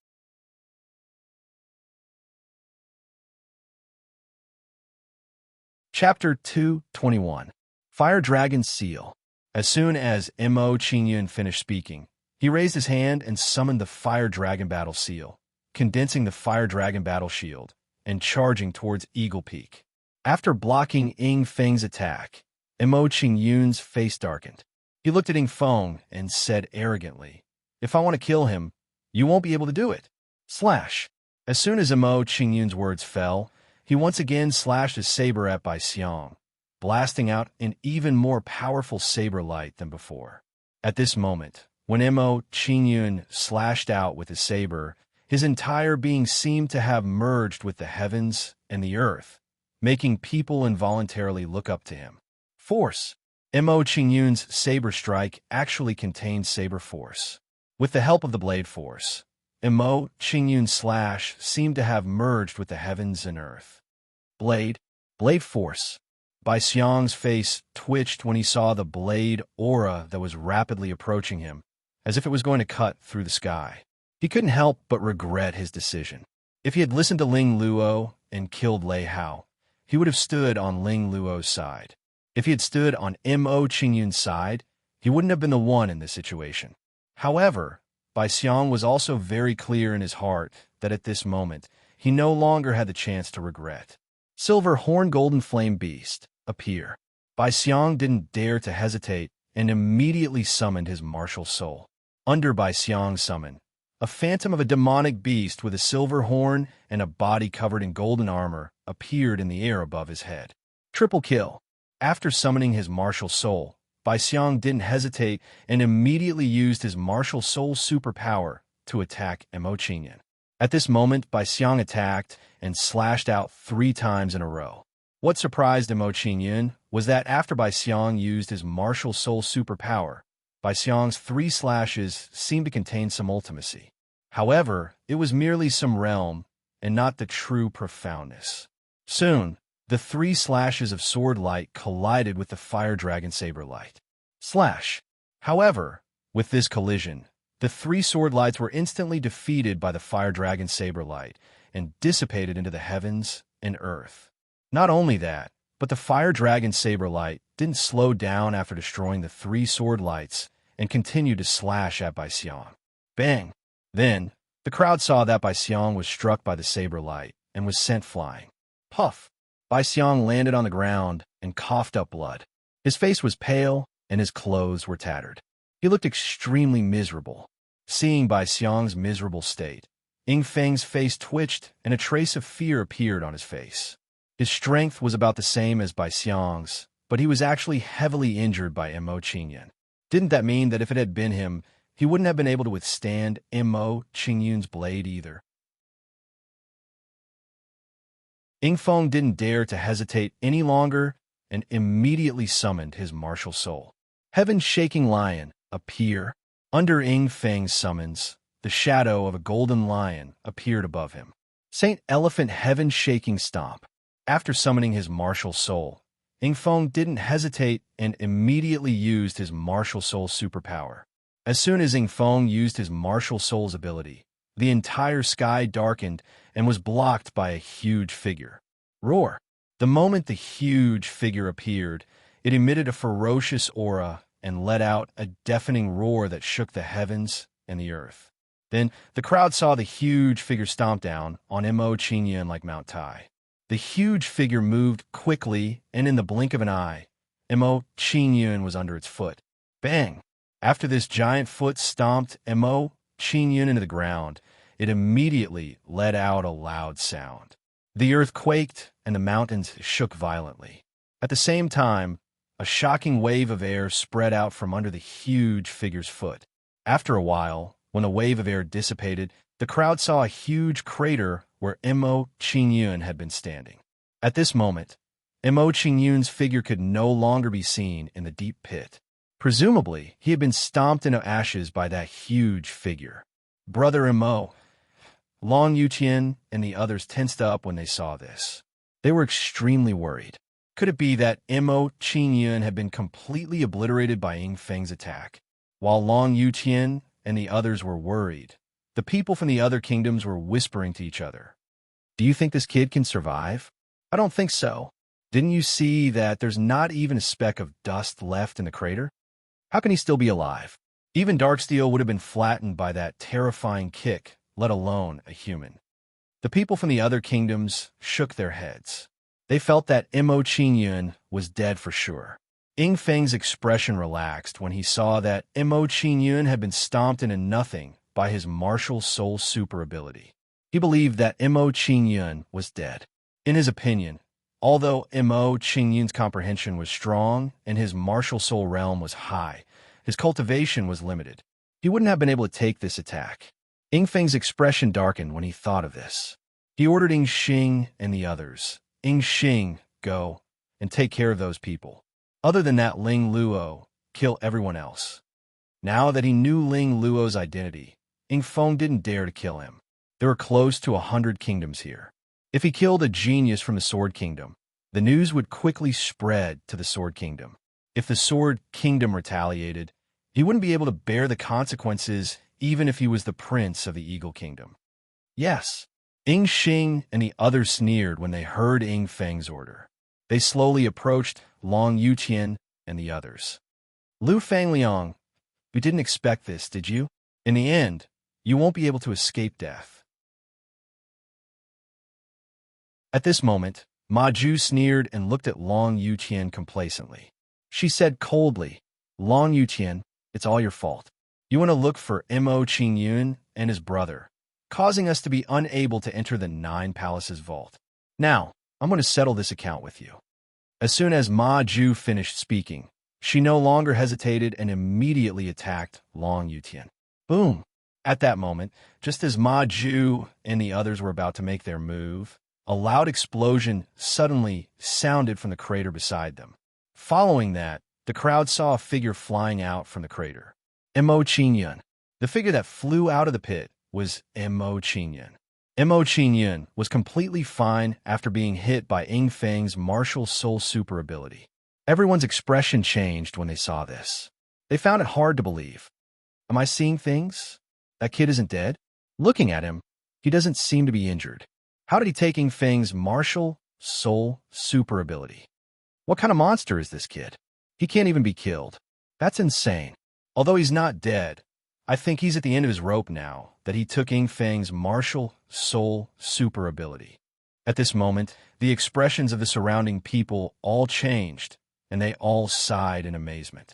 Chapter 2:21. Fire Dragon's Seal. As soon as Qingyun finished speaking, he raised his hand and summoned the Fire Dragon Battle Seal, condensing the Fire Dragon Battle Shield and charging towards Eagle Peak. After blocking Ying Feng's attack, Qingyun's face darkened. He looked at Ying Feng and said arrogantly, "If I want to kill him, you won't be able to do it." Slash. As soon as Qingyun's words fell, he once again slashed his saber at Bai Xiang, blasting out an even more powerful saber light than before. At this moment, when Qingyun slashed out with his saber, his entire being seemed to have merged with the heavens and the earth, making people involuntarily look up to him. Force. Qingyun's saber strike actually contained saber force. With the help of the blade force, Qingyun's slash seemed to have merged with the heavens and earth. Blade force. Bai Xiang's face twitched when he saw the blade aura that was rapidly approaching him, as if it was going to cut through the sky. He couldn't help but regret his decision. If he had listened to Ling Luo and killed Lei Hao, he would have stood on Ling Luo's side. If he had stood on Qingyun's side, he wouldn't have been the one in this situation. However, Bai Xiang was also very clear in his heart that at this moment, he no longer had the chance to regret. Silver Horn Golden Flame Beast, appear. Bai Xiang didn't dare to hesitate and immediately summoned his martial soul. Under Bai Xiang's summon, a phantom of a demonic beast with a silver horn and a body covered in golden armor appeared in the air above his head. Triple kill. After summoning his martial soul, Bai Xiang didn't hesitate and immediately used his martial soul superpower to attack Qingyun. At this moment, Bai Xiang attacked and slashed out 3 times in a row. What surprised Qingyun was that after Bai Xiang used his martial soul superpower, Bai Xiang's 3 slashes seemed to contain some ultimacy. However, it was merely some realm and not the true profoundness. Soon, the 3 slashes of sword light collided with the fire dragon saber light. Slash. However, with this collision, the 3 sword lights were instantly defeated by the fire dragon saber light and dissipated into the heavens and earth. Not only that, but the fire dragon saber light didn't slow down after destroying the 3 sword lights and continued to slash at Bai Xiang. Bang! Then, the crowd saw that Bai Xiang was struck by the saber light and was sent flying. Puff! Bai Xiang landed on the ground and coughed up blood. His face was pale and his clothes were tattered. He looked extremely miserable. Seeing Bai Xiang's miserable state, Ying Feng's face twitched, and a trace of fear appeared on his face. His strength was about the same as Bai Xiang's, but he was actually heavily injured by Mo Qingyun. Didn't that mean that if it had been him, he wouldn't have been able to withstand Mo Qingyun's blade either? Ying Feng didn't dare to hesitate any longer and immediately summoned his martial soul. Heaven-shaking lion, appear. Under Ying Feng's summons, the shadow of a golden lion appeared above him. Saint Elephant heaven-shaking stomp. After summoning his martial soul, Ying Feng didn't hesitate and immediately used his martial soul superpower. As soon as Ying Feng used his martial soul's ability, the entire sky darkened and was blocked by a huge figure. Roar! The moment the huge figure appeared, it emitted a ferocious aura and let out a deafening roar that shook the heavens and the earth. Then the crowd saw the huge figure stomp down on Mo Qingyun like Mount Tai. The huge figure moved quickly, and in the blink of an eye, Mo Qingyun was under its foot. Bang! After this giant foot stomped Mo Qingyun into the ground, it immediately let out a loud sound. The earth quaked, and the mountains shook violently. At the same time, a shocking wave of air spread out from under the huge figure's foot. After a while, when the wave of air dissipated, the crowd saw a huge crater where Mo Qingyun had been standing. At this moment, Mo Qingyun's figure could no longer be seen in the deep pit. Presumably, he had been stomped into ashes by that huge figure. Brother Mo, Long Yutian, and the others tensed up when they saw this. They were extremely worried. Could it be that Mo Qingyun had been completely obliterated by Ying Feng's attack? While Long Yutian and the others were worried, the people from the other kingdoms were whispering to each other. Do you think this kid can survive? I don't think so. Didn't you see that there's not even a speck of dust left in the crater? How can he still be alive? Even Darksteel would have been flattened by that terrifying kick, let alone a human. The people from the other kingdoms shook their heads. They felt that Mo Qingyun was dead for sure. Ying Feng's expression relaxed when he saw that Mo Qingyun had been stomped into nothing by his martial soul super ability. He believed that Mo Qingyun was dead. In his opinion, although Mo Qingyun's comprehension was strong and his martial soul realm was high, his cultivation was limited. He wouldn't have been able to take this attack. Ying Feng's expression darkened when he thought of this. He ordered Ying Xing and the others, Ying Xing, go and take care of those people. Other than that, Ling Luo, kill everyone else. Now that he knew Ling Luo's identity, Ying Feng didn't dare to kill him. There were close to 100 kingdoms here. If he killed a genius from the Sword Kingdom, the news would quickly spread to the Sword Kingdom. If the Sword Kingdom retaliated, he wouldn't be able to bear the consequences even if he was the prince of the Eagle Kingdom. Yes, Ying Xing and the others sneered when they heard Ying Feng's order. They slowly approached Long Yutian and the others. Lu Fangliang, you didn't expect this, did you? In the end, you won't be able to escape death. At this moment, Ma Ju sneered and looked at Long Yutian complacently. She said coldly, Long Yutian, it's all your fault. You want to look for Mo Qingyun and his brother, causing us to be unable to enter the Nine Palaces vault. Now, I'm going to settle this account with you. As soon as Ma Ju finished speaking, she no longer hesitated and immediately attacked Long Yutian. Boom! At that moment, just as Ma Ju and the others were about to make their move, a loud explosion suddenly sounded from the crater beside them. Following that, the crowd saw a figure flying out from the crater. Mo Qingyun. The figure that flew out of the pit was Mo Qingyun. Mo Qingyun was completely fine after being hit by Ying Feng's martial soul super ability. Everyone's expression changed when they saw this. They found it hard to believe. Am I seeing things? That kid isn't dead? Looking at him, he doesn't seem to be injured. How did he take Ying Feng's martial soul super ability? What kind of monster is this kid? He can't even be killed. That's insane. Although he's not dead, I think he's at the end of his rope now that he took Ying Feng's martial soul super ability. At this moment, the expressions of the surrounding people all changed, and they all sighed in amazement.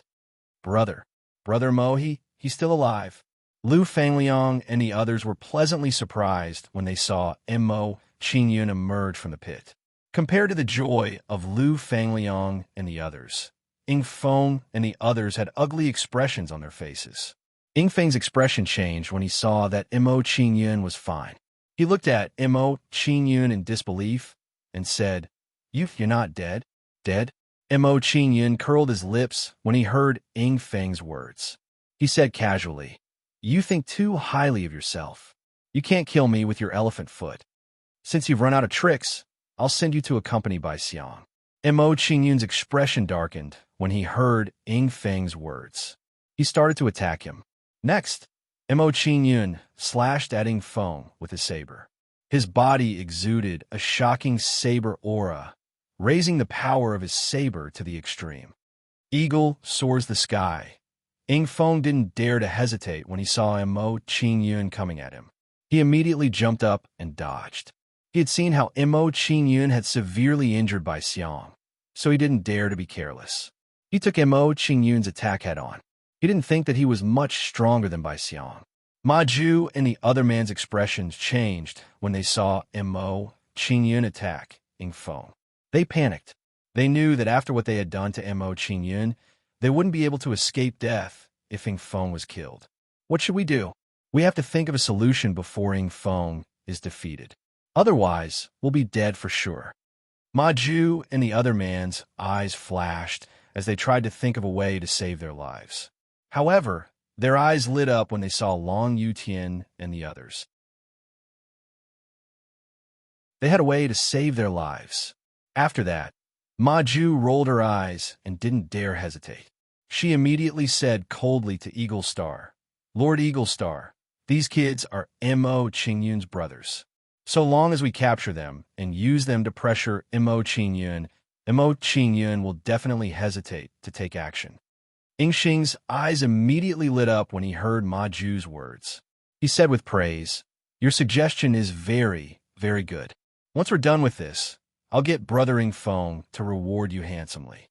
Brother Mo, he's still alive. Lu Fangliang and the others were pleasantly surprised when they saw Mo Qingyun emerge from the pit. Compared to the joy of Lu Fangliang and the others, Ying Feng and the others had ugly expressions on their faces. Ying Feng's expression changed when he saw that Mo Qingyun was fine. He looked at Mo Qingyun in disbelief and said, You're not dead? Dead? Mo Qingyun curled his lips when he heard Ying Feng's words. He said casually, You think too highly of yourself. You can't kill me with your elephant foot. Since you've run out of tricks, I'll send you to a company by Xiang. Mo Qingyun's expression darkened when he heard Ying Feng's words. He started to attack him. Next, Mo Qingyun slashed at Ying Feng with his saber. His body exuded a shocking saber aura, raising the power of his saber to the extreme. Eagle soars the sky. Ying Feng didn't dare to hesitate when he saw Mo Qingyun coming at him. He immediately jumped up and dodged. He had seen how Mo Qingyun had severely injured by Xiang, so he didn't dare to be careless. He took Mo Qingyun's attack head-on. He didn't think that he was much stronger than Bai Xiang. Ma Ju and the other man's expressions changed when they saw Mo Qingyun attack Ying Feng. They panicked. They knew that after what they had done to Mo Qingyun, they wouldn't be able to escape death if Ying Feng was killed. What should we do? We have to think of a solution before Ying Feng is defeated. Otherwise, we'll be dead for sure. Ma Ju and the other man's eyes flashed as they tried to think of a way to save their lives. However, their eyes lit up when they saw Long Yutian and the others. They had a way to save their lives. After that, Ma Ju rolled her eyes and didn't dare hesitate. She immediately said coldly to Eagle Star, Lord Eagle Star, these kids are Mo Qingyun's brothers. So long as we capture them and use them to pressure Mo Qingyun will definitely hesitate to take action. Ying Xing's eyes immediately lit up when he heard Ma Ju's words. He said with praise, Your suggestion is very, very good. Once we're done with this, I'll get Brother Ying Feng to reward you handsomely.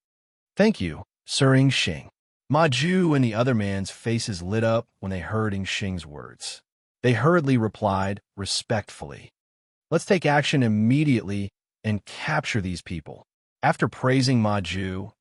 Thank you, Sir Ying Xing. Ma Ju and the other man's faces lit up when they heard Ying Xing's words. They hurriedly replied, respectfully, Let's take action immediately and capture these people. After praising Ma Ju,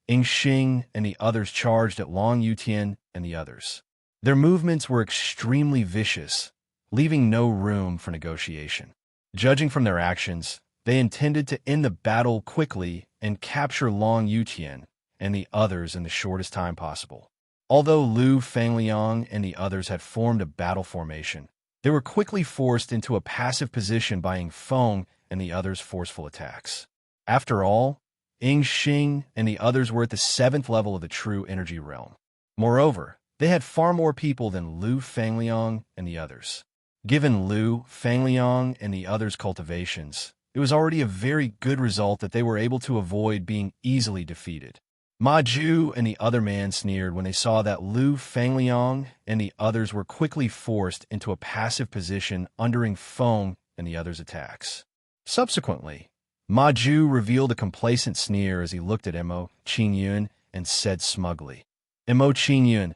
Ying Xing and the others charged at Long Yutian and the others. Their movements were extremely vicious, leaving no room for negotiation. Judging from their actions, they intended to end the battle quickly and capture Long Yutian and the others in the shortest time possible. Although Lu Fangliang and the others had formed a battle formation, they were quickly forced into a passive position by Ying Feng and the others' forceful attacks. After all, Ying Xing and the others were at the 7th level of the true energy realm. Moreover, they had far more people than Lu Fangliang and the others. Given Lu Fangliang and the others' cultivations, it was already a very good result that they were able to avoid being easily defeated. Ma Ju and the other man sneered when they saw that Lu Fangliang and the others were quickly forced into a passive position under Ying Feng and the others' attacks. Subsequently, Ma Ju revealed a complacent sneer as he looked at Mo Qingyun and said smugly, Mo Qingyun,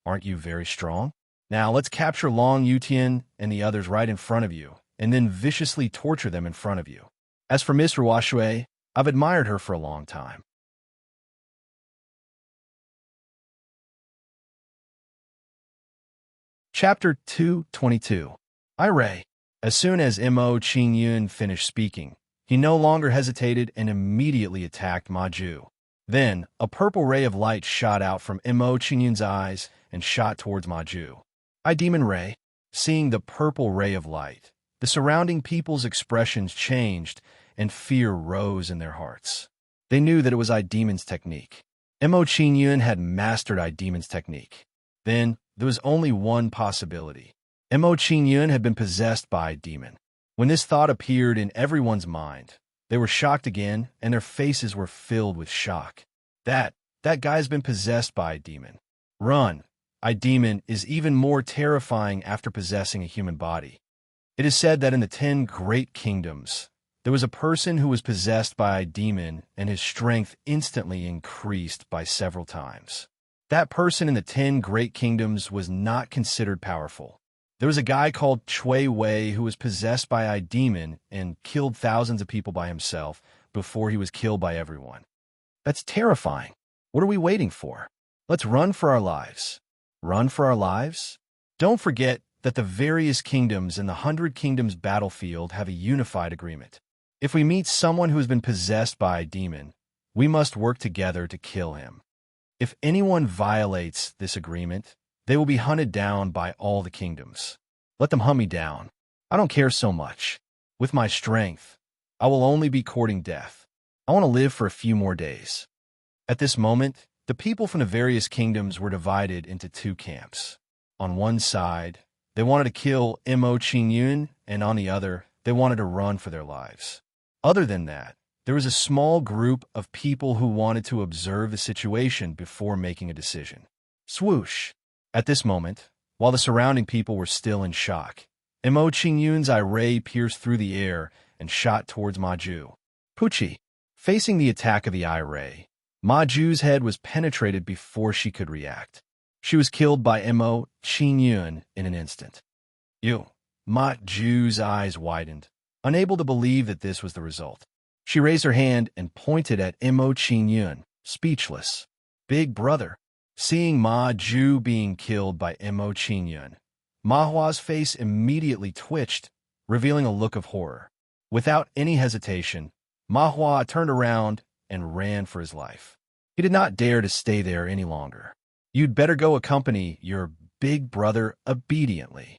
aren't you very strong? Now let's capture Long Yutian and the others right in front of you, and then viciously torture them in front of you. As for Miss Ruoshui, I've admired her for a long time. Chapter 222. Ray. As soon as Mo Qingyun finished speaking, he no longer hesitated and immediately attacked Ma Ju. Then, a purple ray of light shot out from Mo Qingyun's eyes and shot towards Ma Ju. Demon Ray. Seeing the purple ray of light, the surrounding people's expressions changed and fear rose in their hearts. They knew that it was Demon's technique. Mo Qingyun had mastered Demon's technique. Then, there was only one possibility. Mo Qingyun had been possessed by a demon. When this thought appeared in everyone's mind, they were shocked again, and their faces were filled with shock. That guy's been possessed by a demon. Run. A demon is even more terrifying after possessing a human body. It is said that in the 10 great kingdoms, there was a person who was possessed by a demon, and his strength instantly increased by several times. That person in the 10 great kingdoms was not considered powerful. There was a guy called Chui Wei who was possessed by a demon and killed thousands of people by himself before he was killed by everyone. That's terrifying. What are we waiting for? Let's run for our lives. Run for our lives? Don't forget that the various kingdoms in the 100 Kingdoms battlefield have a unified agreement. If we meet someone who has been possessed by a demon, we must work together to kill him. If anyone violates this agreement, they will be hunted down by all the kingdoms. Let them hunt me down. I don't care so much. With my strength, I will only be courting death. I want to live for a few more days. At this moment, the people from the various kingdoms were divided into two camps. On one side, they wanted to kill Mo Qingyun, and on the other, they wanted to run for their lives. Other than that, there was a small group of people who wanted to observe the situation before making a decision. Swoosh! At this moment, while the surrounding people were still in shock, Mo Qingyun's eye ray pierced through the air and shot towards Ma Ju. Pucci. Facing the attack of the eye ray, Ma Ju's head was penetrated before she could react. She was killed by Mo Qingyun in an instant. Ma Ju's eyes widened, unable to believe that this was the result. She raised her hand and pointed at Mo Qingyun, speechless. Big brother. Seeing Ma Ju being killed by Mo Qingyun, Ma Hua's face immediately twitched, revealing a look of horror. Without any hesitation, Ma Hua turned around and ran for his life. He did not dare to stay there any longer. You'd better go accompany your big brother obediently.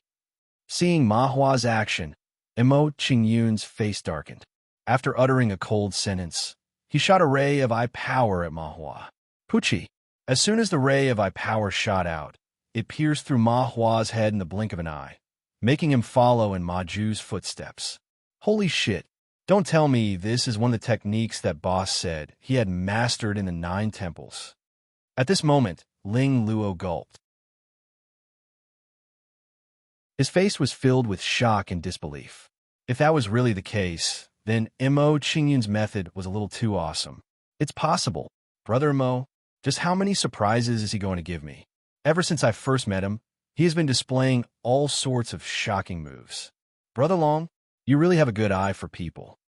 Seeing Ma Hua's action, Mo Qingyun's face darkened. After uttering a cold sentence, he shot a ray of eye power at Ma Hua. Pucci. As soon as the ray of eye power shot out, it pierced through Ma Hua's head in the blink of an eye, making him follow in Ma Ju's footsteps. Holy shit. Don't tell me this is one of the techniques that boss said he had mastered in the 9 temples. At this moment, Ling Luo gulped. His face was filled with shock and disbelief. If that was really the case, then Mo Qingyun's method was a little too awesome. It's possible. Brother Mo, just how many surprises is he going to give me? Ever since I first met him, he has been displaying all sorts of shocking moves. Brother Long, you really have a good eye for people.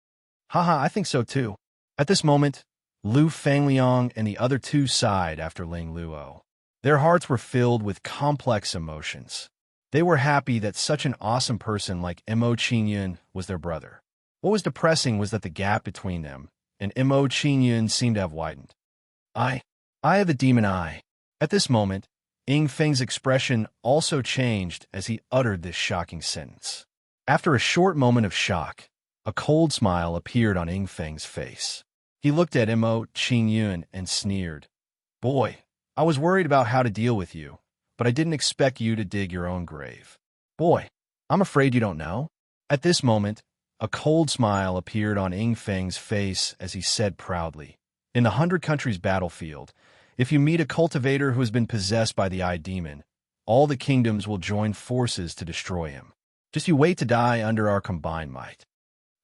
Haha, I think so too. At this moment, Lu Fangliang and the other two sighed after Ling Luo. Their hearts were filled with complex emotions. They were happy that such an awesome person like Mo Qingyun was their brother. What was depressing was that the gap between them and Mo Qingyun seemed to have widened. I have the demon eye. At this moment, Ying Feng's expression also changed as he uttered this shocking sentence. After a short moment of shock, a cold smile appeared on Ying Feng's face. He looked at Mo Qingyun and sneered. Boy, I was worried about how to deal with you, but I didn't expect you to dig your own grave. Boy, I'm afraid you don't know. At this moment, a cold smile appeared on Ying Feng's face as he said proudly, in the 100 countries battlefield, if you meet a cultivator who has been possessed by the eye demon, all the kingdoms will join forces to destroy him. Just you wait to die under our combined might.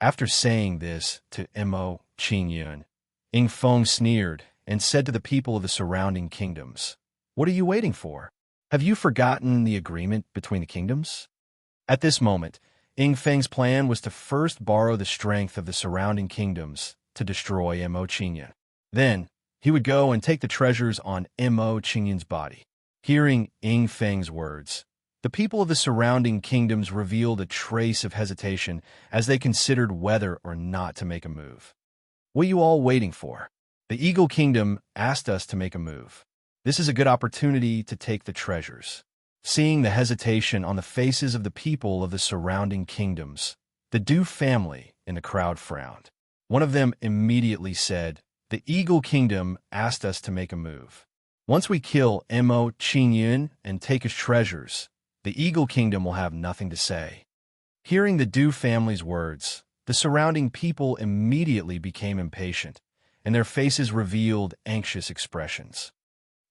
After saying this to Mo Qingyun, Ying Feng sneered and said to the people of the surrounding kingdoms, What are you waiting for? Have you forgotten the agreement between the kingdoms? At this moment, Ying Feng's plan was to first borrow the strength of the surrounding kingdoms to destroy Mo Qingyun. Then, he would go and take the treasures on Mo Qingyun's body. Hearing Ying Feng's words, the people of the surrounding kingdoms revealed a trace of hesitation as they considered whether or not to make a move. What are you all waiting for? The Eagle Kingdom asked us to make a move. This is a good opportunity to take the treasures. Seeing the hesitation on the faces of the people of the surrounding kingdoms, the Du family in the crowd frowned. One of them immediately said, The Eagle Kingdom asked us to make a move. Once we kill Mo Qingyun and take his treasures, the Eagle Kingdom will have nothing to say. Hearing the Du family's words, the surrounding people immediately became impatient, and their faces revealed anxious expressions.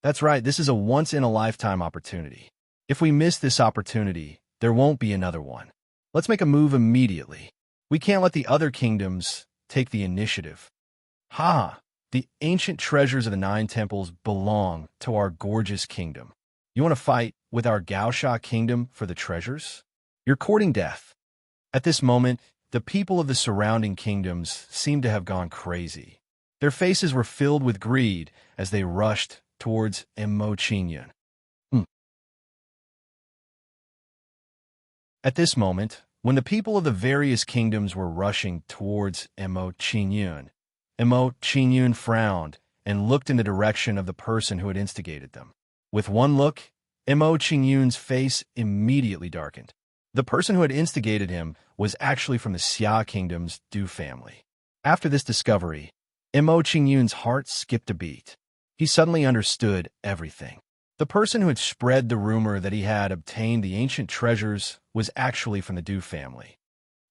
That's right, this is a once-in-a-lifetime opportunity. If we miss this opportunity, there won't be another one. Let's make a move immediately. We can't let the other kingdoms take the initiative. Ha! The ancient treasures of the Nine Temples belong to our gorgeous kingdom. You want to fight with our Gaosha kingdom for the treasures? You're courting death. At this moment, the people of the surrounding kingdoms seemed to have gone crazy. Their faces were filled with greed as they rushed towards Mo Qingyun. At this moment, when the people of the various kingdoms were rushing towards Mo Qingyun frowned and looked in the direction of the person who had instigated them. With one look, Mo Qingyun's face immediately darkened. The person who had instigated him was actually from the Xia Kingdom's Du family. After this discovery, Mo Qingyun's heart skipped a beat. He suddenly understood everything. The person who had spread the rumor that he had obtained the ancient treasures was actually from the Du family.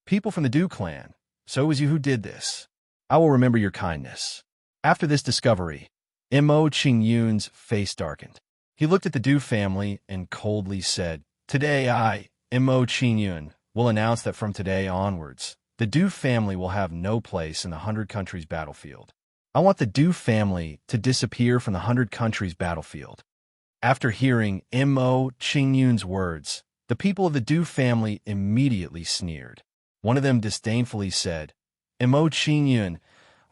People from the Du clan, so it was you who did this. I will remember your kindness. After this discovery, Mo Qingyun's face darkened. He looked at the Du family and coldly said, "Today I, Mo Qingyun, will announce that from today onwards, the Du family will have no place in the 100 Countries battlefield. I want the Du family to disappear from the 100 Countries battlefield." After hearing Mo Qingyun's words, the people of the Du family immediately sneered. One of them disdainfully said, "Mo Qingyun,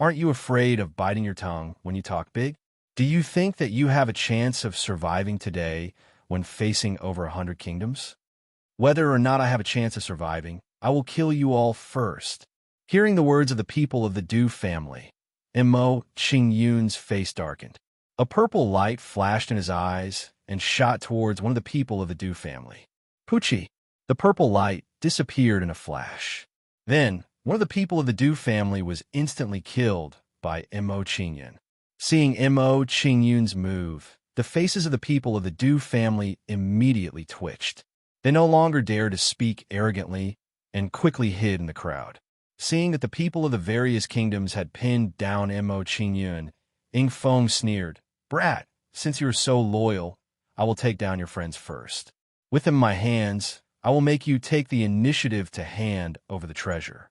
aren't you afraid of biting your tongue when you talk big? Do you think that you have a chance of surviving today when facing over 100 kingdoms? Whether or not I have a chance of surviving, I will kill you all first." Hearing the words of the people of the Du family, Mo Qingyun's face darkened. A purple light flashed in his eyes and shot towards one of the people of the Du family. Pucci! The purple light disappeared in a flash. Then, one of the people of the Du family was instantly killed by Mo Qingyun. Seeing Mo Qingyun's move, the faces of the people of the Du family immediately twitched. They no longer dared to speak arrogantly and quickly hid in the crowd. Seeing that the people of the various kingdoms had pinned down Mo Qingyun, Ying Feng sneered, "Brat, since you are so loyal, I will take down your friends first. Within my hands, I will make you take the initiative to hand over the treasure."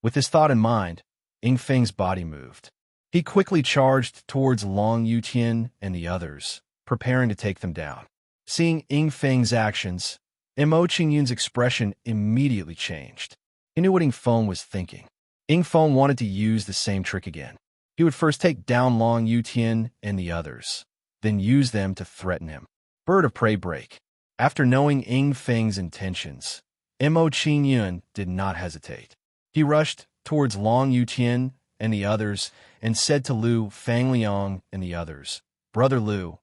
With this thought in mind, Ying Feng's body moved. He quickly charged towards Long Yutian and the others, preparing to take them down. Seeing Ying Feng's actions, Mo Qingyun's expression immediately changed. He knew what Ying Feng was thinking. Ying Feng wanted to use the same trick again. He would first take down Long Yutian and the others, then use them to threaten him. Bird of prey break. After knowing Ying Feng's intentions, Mo Qingyun did not hesitate. He rushed towards Long Yutian and the others and said to Lu Fangliang and the others, "Brother Lu,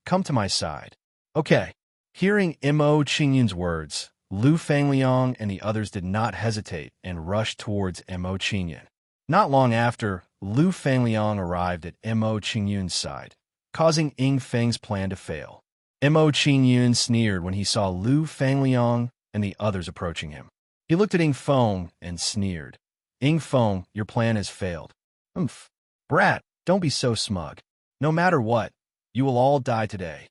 come to my side." Okay. Hearing Mo Qingyun's words, Lu Fangliang and the others did not hesitate and rushed towards Mo Qingyun. Not long after, Lu Fangliang arrived at Mo Qingyun's side, causing Ying Feng's plan to fail. Mo Qingyun sneered when he saw Lu Fangliang and the others approaching him. He looked at Ying Feng and sneered. "Ying Feng, your plan has failed." "Humph. Brat, don't be so smug. No matter what, you will all die today."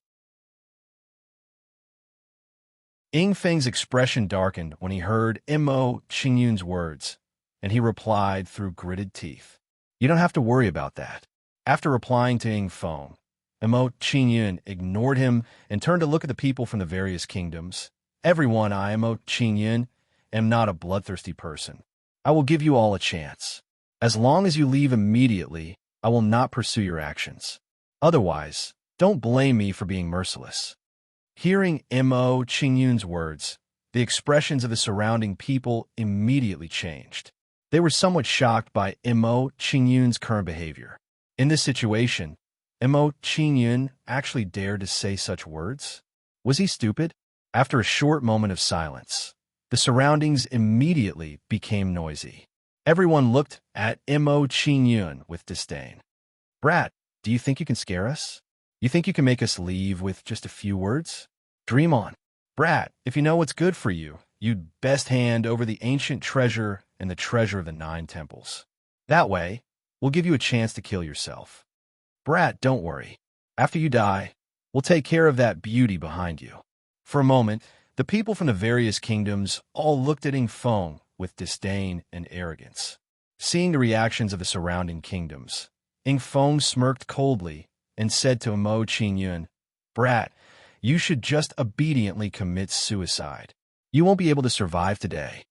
Ying Feng's expression darkened when he heard Mo Qingyun's words, and he replied through gritted teeth, "You don't have to worry about that." After replying to Ying Feng, Mo Qingyun ignored him and turned to look at the people from the various kingdoms. "Everyone, I, Mo Qingyun, am not a bloodthirsty person. I will give you all a chance. As long as you leave immediately, I will not pursue your actions. Otherwise, don't blame me for being merciless." Hearing Mo Qingyun's words, the expressions of the surrounding people immediately changed. They were somewhat shocked by Mo Qingyun's current behavior. In this situation, Mo Qingyun actually dared to say such words? Was he stupid? After a short moment of silence, the surroundings immediately became noisy. Everyone looked at Mo Qingyun with disdain. "Brat, do you think you can scare us? You think you can make us leave with just a few words? Dream on. Brat, if you know what's good for you, you'd best hand over the ancient treasure and the treasure of the 9 temples. That way, we'll give you a chance to kill yourself. Brat, don't worry. After you die, we'll take care of that beauty behind you." For a moment, the people from the various kingdoms all looked at Ying Feng with disdain and arrogance. Seeing the reactions of the surrounding kingdoms, Ing Feng smirked coldly and said to Mo Qingyun, "Brat, you should just obediently commit suicide. You won't be able to survive today."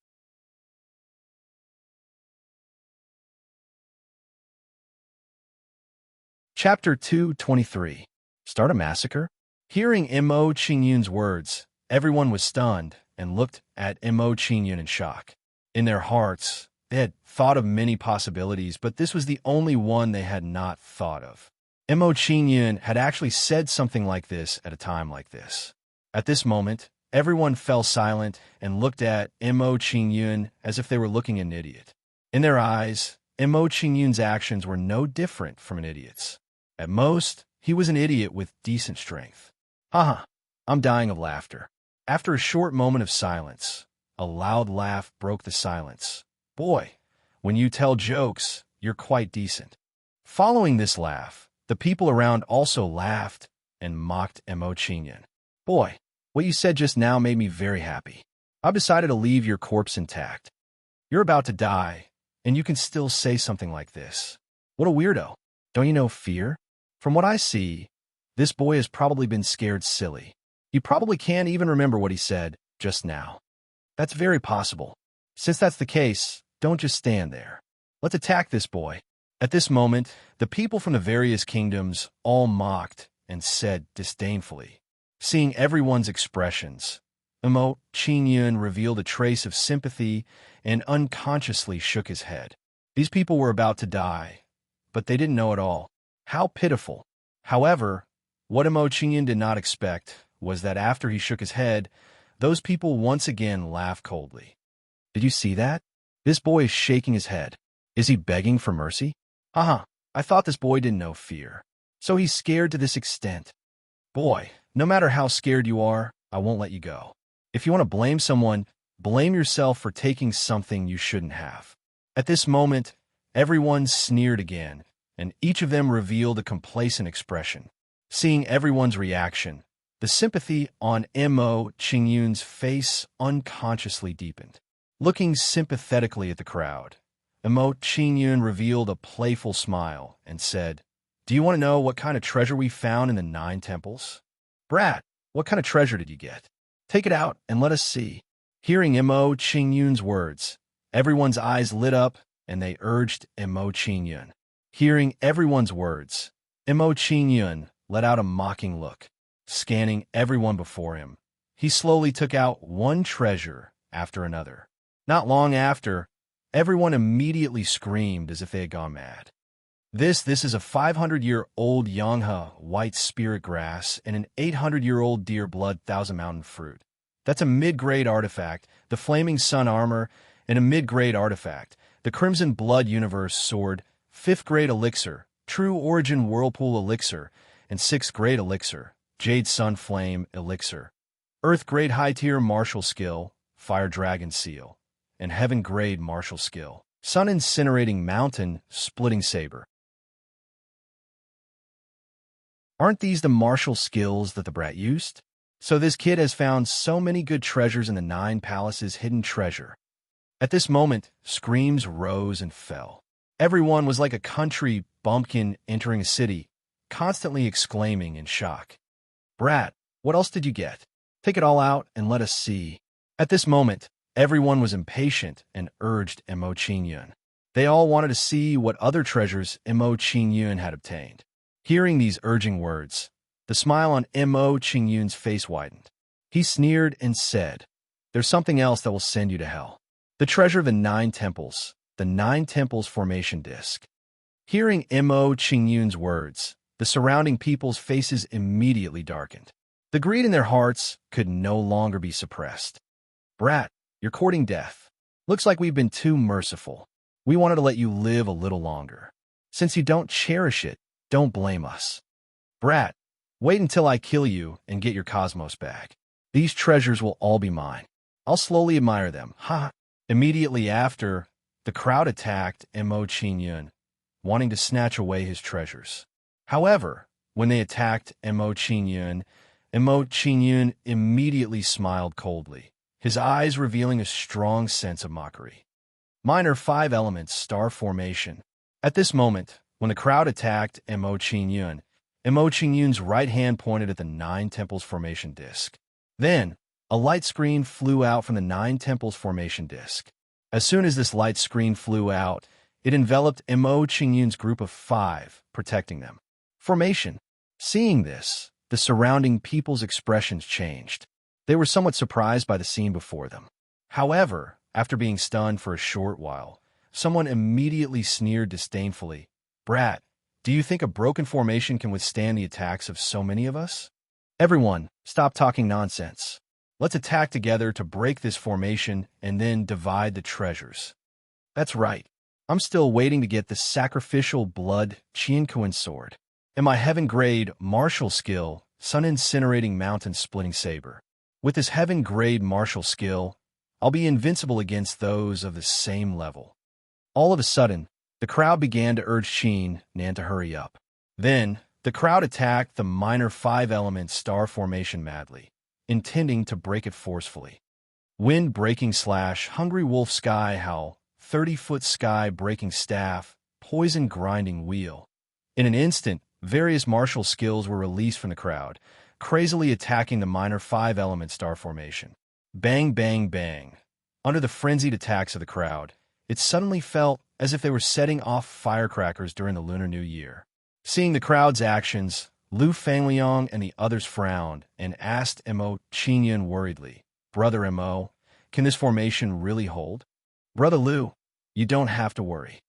Chapter 223. Start a massacre? Hearing Mo Qingyun's words, everyone was stunned and looked at Mo Qingyun in shock. In their hearts, they had thought of many possibilities, but this was the only one they had not thought of. Mo Qingyun had actually said something like this at a time like this. At this moment, everyone fell silent and looked at Mo Qingyun as if they were looking at an idiot. In their eyes, Mo Qingyun's actions were no different from an idiot's. At most, he was an idiot with decent strength. Haha, I'm dying of laughter. After a short moment of silence, a loud laugh broke the silence. Boy, when you tell jokes, you're quite decent. Following this laugh, the people around also laughed and mocked Mo Qingyun. Boy, what you said just now made me very happy. I've decided to leave your corpse intact. You're about to die, and you can still say something like this. What a weirdo. Don't you know fear? From what I see, this boy has probably been scared silly. He probably can't even remember what he said just now. That's very possible. Since that's the case, don't just stand there. Let's attack this boy. At this moment, the people from the various kingdoms all mocked and said disdainfully. Seeing everyone's expressions, Mo Qingyun revealed a trace of sympathy and unconsciously shook his head. These people were about to die, but they didn't know it all. How pitiful. However, what Mo Qingyun did not expect was that after he shook his head, those people once again laughed coldly. Did you see that? This boy is shaking his head. Is he begging for mercy? Haha, I thought this boy didn't know fear. So he's scared to this extent. Boy, no matter how scared you are, I won't let you go. If you want to blame someone, blame yourself for taking something you shouldn't have. At this moment, everyone sneered again, and each of them revealed a complacent expression. Seeing everyone's reaction, the sympathy on Mo Qingyun's face unconsciously deepened. Looking sympathetically at the crowd, Mo Qingyun revealed a playful smile and said, "Do you want to know what kind of treasure we found in the 9 temples? Brat, what kind of treasure did you get? Take it out and let us see." Hearing Mo Qingyun's words, everyone's eyes lit up and they urged Mo Qingyun. Hearing everyone's words, Mo Qingyun let out a mocking look. Scanning everyone before him, he slowly took out one treasure after another. Not long after, everyone immediately screamed as if they had gone mad. This is a 500-year-old Yanghe white spirit grass and an 800-year-old deer blood thousand mountain fruit. That's a mid-grade artifact, the Flaming Sun armor, and a mid-grade artifact, the Crimson Blood Universe sword, 5th grade elixir, True Origin Whirlpool elixir, and 6th grade elixir, Jade Sun Flame elixir, Earth grade high tier martial skill, Fire Dragon seal, and Heaven grade martial skill, Sun Incinerating Mountain splitting saber. Aren't these the martial skills that the brat used? So this kid has found so many good treasures in the 9 palaces' hidden treasure. At this moment, screams rose and fell. Everyone was like a country bumpkin entering a city, constantly exclaiming in shock. Brat, what else did you get? Take it all out and let us see. At this moment, everyone was impatient and urged Mo Qingyun. They all wanted to see what other treasures Mo Qingyun had obtained. Hearing these urging words, the smile on Mo Qingyun's face widened. He sneered and said, "There's something else that will send you to hell. The treasure of the 9 temples, the 9 temples formation disc." Hearing Mo Qingyun's words, the surrounding people's faces immediately darkened. The greed in their hearts could no longer be suppressed. Brat, you're courting death. Looks like we've been too merciful. We wanted to let you live a little longer. Since you don't cherish it, don't blame us. Brat, wait until I kill you and get your cosmos back. These treasures will all be mine. I'll slowly admire them. Ha! Immediately after, the crowd attacked Mo Qingyun, wanting to snatch away his treasures. However, when they attacked Mo Qingyun immediately smiled coldly, his eyes revealing a strong sense of mockery. Minor 5 elements star formation. At this moment, When the crowd attacked Mo Qingyun, Mo Qingyun's right hand pointed at the Nine Temples formation disc. Then, a light screen flew out from the Nine Temples formation disc. As soon as this light screen flew out, it enveloped Mo Qingyun's group of 5, protecting them. Formation. Seeing this, the surrounding people's expressions changed. They were somewhat surprised by the scene before them. However, after being stunned for a short while, someone immediately sneered disdainfully, "Brat, do you think a broken formation can withstand the attacks of so many of us? Everyone, stop talking nonsense. Let's attack together to break this formation and then divide the treasures." That's right. I'm still waiting to get the sacrificial blood Qiankuan sword and my heaven-grade martial skill sun-incinerating mountain-splitting saber. With this heaven-grade martial skill, I'll be invincible against those of the same level. All of a sudden, the crowd began to urge Qin Nan to hurry up. Then, the crowd attacked the minor 5-element star formation madly, intending to break it forcefully. Wind-breaking slash hungry wolf sky howl, 30-foot sky-breaking staff, poison-grinding wheel. In an instant, various martial skills were released from the crowd, crazily attacking the minor 5-element star formation. Bang, bang, bang. Under the frenzied attacks of the crowd, it suddenly felt as if they were setting off firecrackers during the Lunar New Year. Seeing the crowd's actions, Lu Fangliang and the others frowned and asked Mo Qingyun worriedly, "Brother Mo, can this formation really hold?" "Brother Lu, you don't have to worry.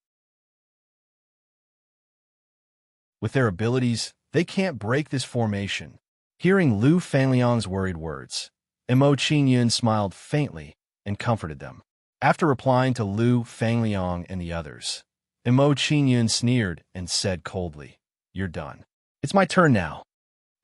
With their abilities, they can't break this formation." Hearing Lu Fangliang's worried words, Mo Qingyun smiled faintly and comforted them. After replying to Lu Fangliang and the others, Mo Qingyun sneered and said coldly, "You're done. It's my turn now."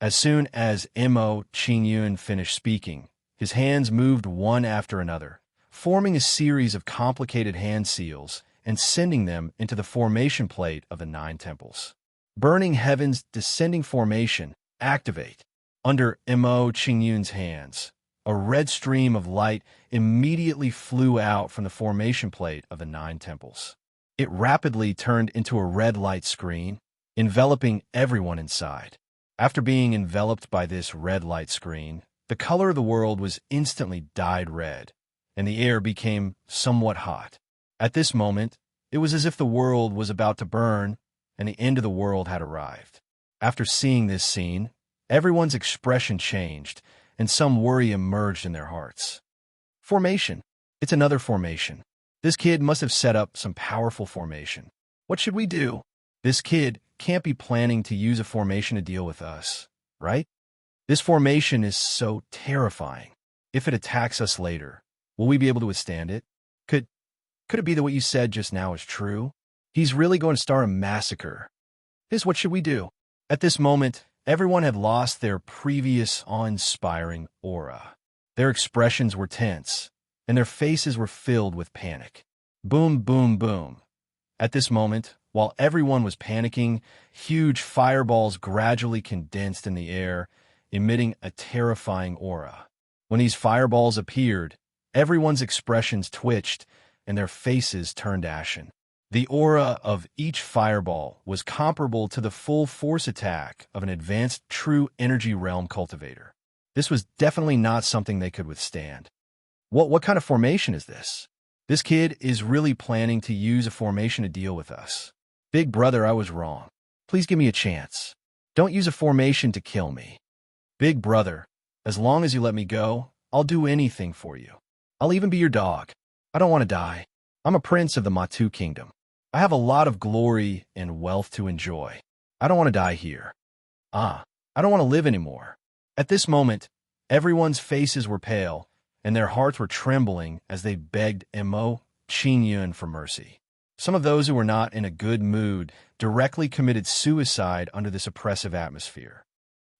As soon as Mo Qingyun finished speaking, his hands moved one after another, forming a series of complicated hand seals and sending them into the formation plate of the 9 temples. Burning Heaven's descending formation, activate. Under Mo Qingyun's hands, a red stream of light immediately flew out from the formation plate of the 9 temples. It rapidly turned into a red light screen, enveloping everyone inside. After being enveloped by this red light screen, the color of the world was instantly dyed red, and the air became somewhat hot. At this moment, it was as if the world was about to burn, and the end of the world had arrived. After seeing this scene, everyone's expression changed, and some worry emerged in their hearts. Formation. It's another formation. This kid must have set up some powerful formation. What should we do? This kid can't be planning to use a formation to deal with us, right? This formation is so terrifying. If it attacks us later, will we be able to withstand it? Could it be that what you said just now is true? He's really going to start a massacre. What should we do? At this moment, everyone had lost their previous awe-inspiring aura. Their expressions were tense, and their faces were filled with panic. Boom, boom, boom. At this moment, while everyone was panicking, huge fireballs gradually condensed in the air, emitting a terrifying aura. When these fireballs appeared, everyone's expressions twitched, and their faces turned ashen. The aura of each fireball was comparable to the full force attack of an advanced true energy realm cultivator. This was definitely not something they could withstand. What kind of formation is this? This kid is really planning to use a formation to deal with us. Big brother, I was wrong. Please give me a chance. Don't use a formation to kill me. Big brother, as long as you let me go, I'll do anything for you. I'll even be your dog. I don't want to die. I'm a prince of the Matu kingdom. I have a lot of glory and wealth to enjoy. I don't want to die here. I don't want to live anymore. At this moment, everyone's faces were pale, and their hearts were trembling as they begged Mo Qingyun for mercy. Some of those who were not in a good mood directly committed suicide under this oppressive atmosphere.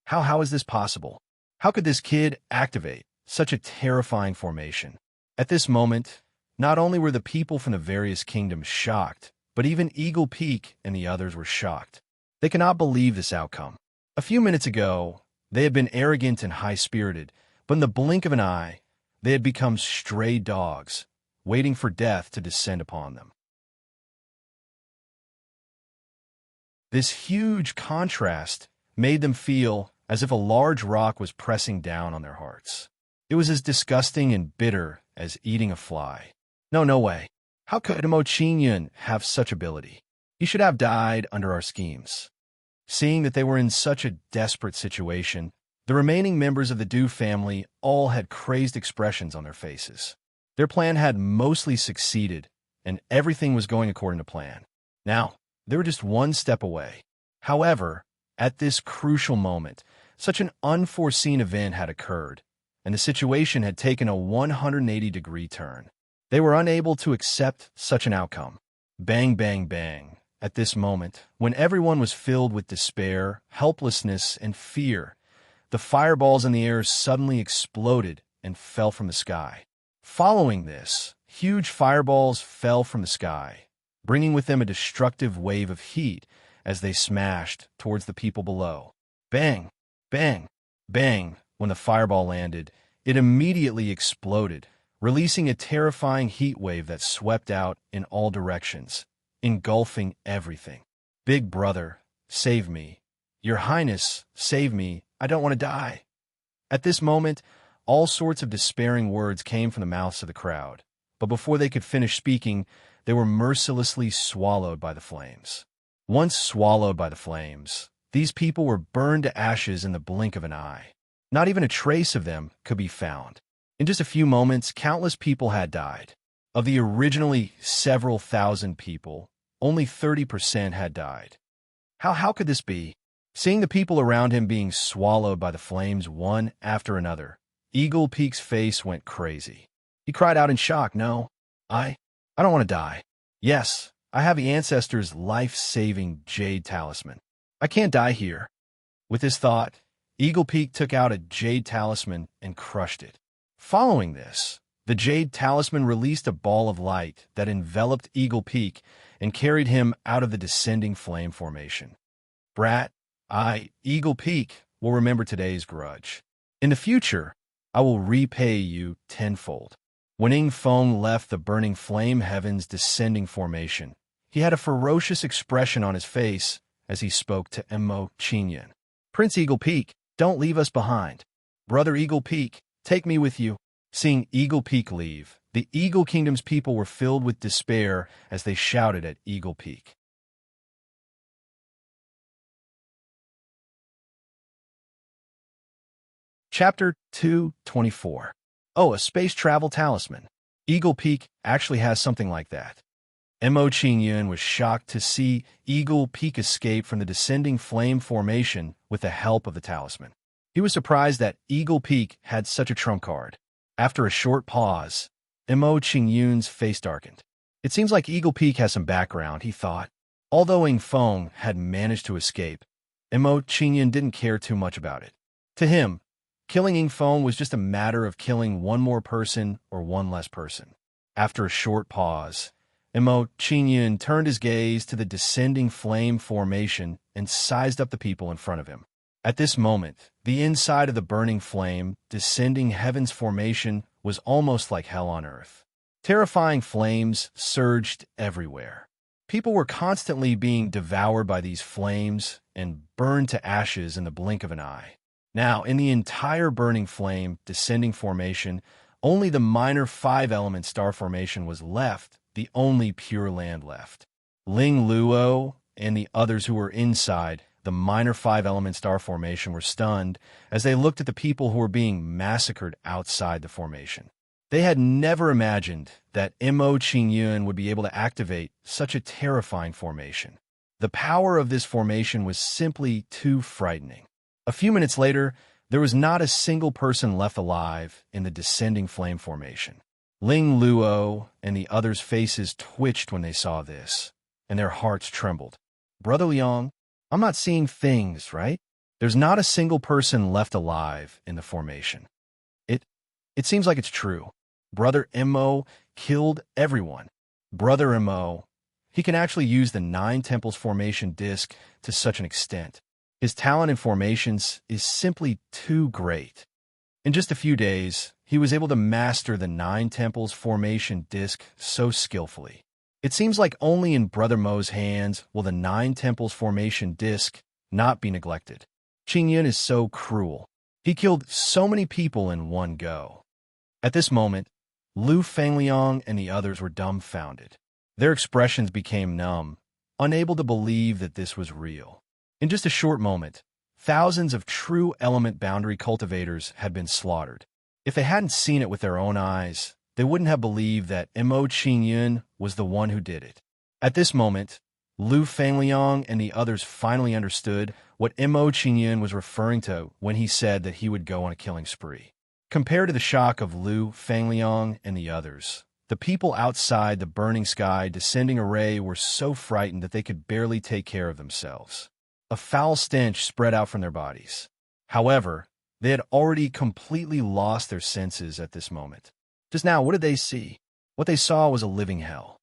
How is this possible? How could this kid activate such a terrifying formation? At this moment, not only were the people from the various kingdoms shocked, but even Eagle Peak and the others were shocked. They cannot believe this outcome. A few minutes ago, they had been arrogant and high-spirited, but in the blink of an eye, they had become stray dogs, waiting for death to descend upon them. This huge contrast made them feel as if a large rock was pressing down on their hearts. It was as disgusting and bitter as eating a fly. No way. How could Mo Qingyun have such ability? He should have died under our schemes. Seeing that they were in such a desperate situation, the remaining members of the Du family all had crazed expressions on their faces. Their plan had mostly succeeded, and everything was going according to plan. Now, they were just one step away. However, at this crucial moment, such an unforeseen event had occurred, and the situation had taken a 180-degree turn. They were unable to accept such an outcome. Bang, bang, bang. At this moment, when everyone was filled with despair, helplessness, and fear, the fireballs in the air suddenly exploded and fell from the sky. Following this, huge fireballs fell from the sky, bringing with them a destructive wave of heat as they smashed towards the people below. Bang, bang, bang. When the fireball landed, it immediately exploded, releasing a terrifying heat wave that swept out in all directions, engulfing everything. Big brother, save me. Your Highness, save me. I don't want to die. At this moment, all sorts of despairing words came from the mouths of the crowd, but before they could finish speaking, they were mercilessly swallowed by the flames. Once swallowed by the flames, these people were burned to ashes in the blink of an eye. Not even a trace of them could be found. In just a few moments, countless people had died. Of the originally several thousand people, only 30% had died. How could this be? Seeing the people around him being swallowed by the flames one after another, Eagle Peak's face went crazy. He cried out in shock, "No, I don't want to die. Yes, I have the ancestors' life-saving jade talisman. I can't die here." With this thought, Eagle Peak took out a jade talisman and crushed it. Following this, the jade talisman released a ball of light that enveloped Eagle Peak and carried him out of the descending flame formation. Brat, Eagle Peak, will remember today's grudge. In the future, I will repay you tenfold. When Ing Feng left the burning flame heaven's descending formation, he had a ferocious expression on his face as he spoke to Mo Qingyun. "Prince Eagle Peak, don't leave us behind. Brother Eagle Peak, take me with you." Seeing Eagle Peak leave, the Eagle Kingdom's people were filled with despair as they shouted at Eagle Peak. Chapter 224. Oh, a space travel talisman. Eagle Peak actually has something like that. Mo Qingyun was shocked to see Eagle Peak escape from the descending flame formation with the help of the talisman. He was surprised that Eagle Peak had such a trump card. After a short pause, Mo Qingyun's face darkened. It seems like Eagle Peak has some background, he thought. Although Ing Feng had managed to escape, Mo Qingyun didn't care too much about it. To him, killing Ing Feng was just a matter of killing one more person or one less person. After a short pause, Mo Qingyun turned his gaze to the descending flame formation and sized up the people in front of him. At this moment, the inside of the burning flame, descending heaven's formation was almost like hell on earth. Terrifying flames surged everywhere. People were constantly being devoured by these flames and burned to ashes in the blink of an eye. Now, in the entire burning flame, descending formation, only the minor five-element star formation was left, the only pure land left. Ling Luo and the others who were inside the minor five-element star formation were stunned as they looked at the people who were being massacred outside the formation. They had never imagined that Mo Qingyun would be able to activate such a terrifying formation. The power of this formation was simply too frightening. A few minutes later, there was not a single person left alive in the descending flame formation. Ling Luo and the others' faces twitched when they saw this, and their hearts trembled. "Brother Liang, I'm not seeing things, right? There's not a single person left alive in the formation. It seems like it's true. Brother Mo killed everyone. Brother Mo, he can actually use the Nine Temples formation disc to such an extent. His talent in formations is simply too great. In just a few days, he was able to master the Nine Temples formation disc so skillfully. It seems like only in Brother Mo's hands will the Nine Temples formation disc not be neglected. Qing Yun is so cruel. He killed so many people in one go. At this moment, Lu Fangliang and the others were dumbfounded. Their expressions became numb, unable to believe that this was real. In just a short moment, thousands of true element boundary cultivators had been slaughtered. If they hadn't seen it with their own eyes, they wouldn't have believed that Mo Qingyun was the one who did it. At this moment, Lu Fangliang and the others finally understood what Mo Qingyun was referring to when he said that he would go on a killing spree. Compared to the shock of Lu Fangliang and the others, the people outside the burning sky descending array were so frightened that they could barely take care of themselves. A foul stench spread out from their bodies. However, they had already completely lost their senses at this moment. Just now, what did they see? What they saw was a living hell.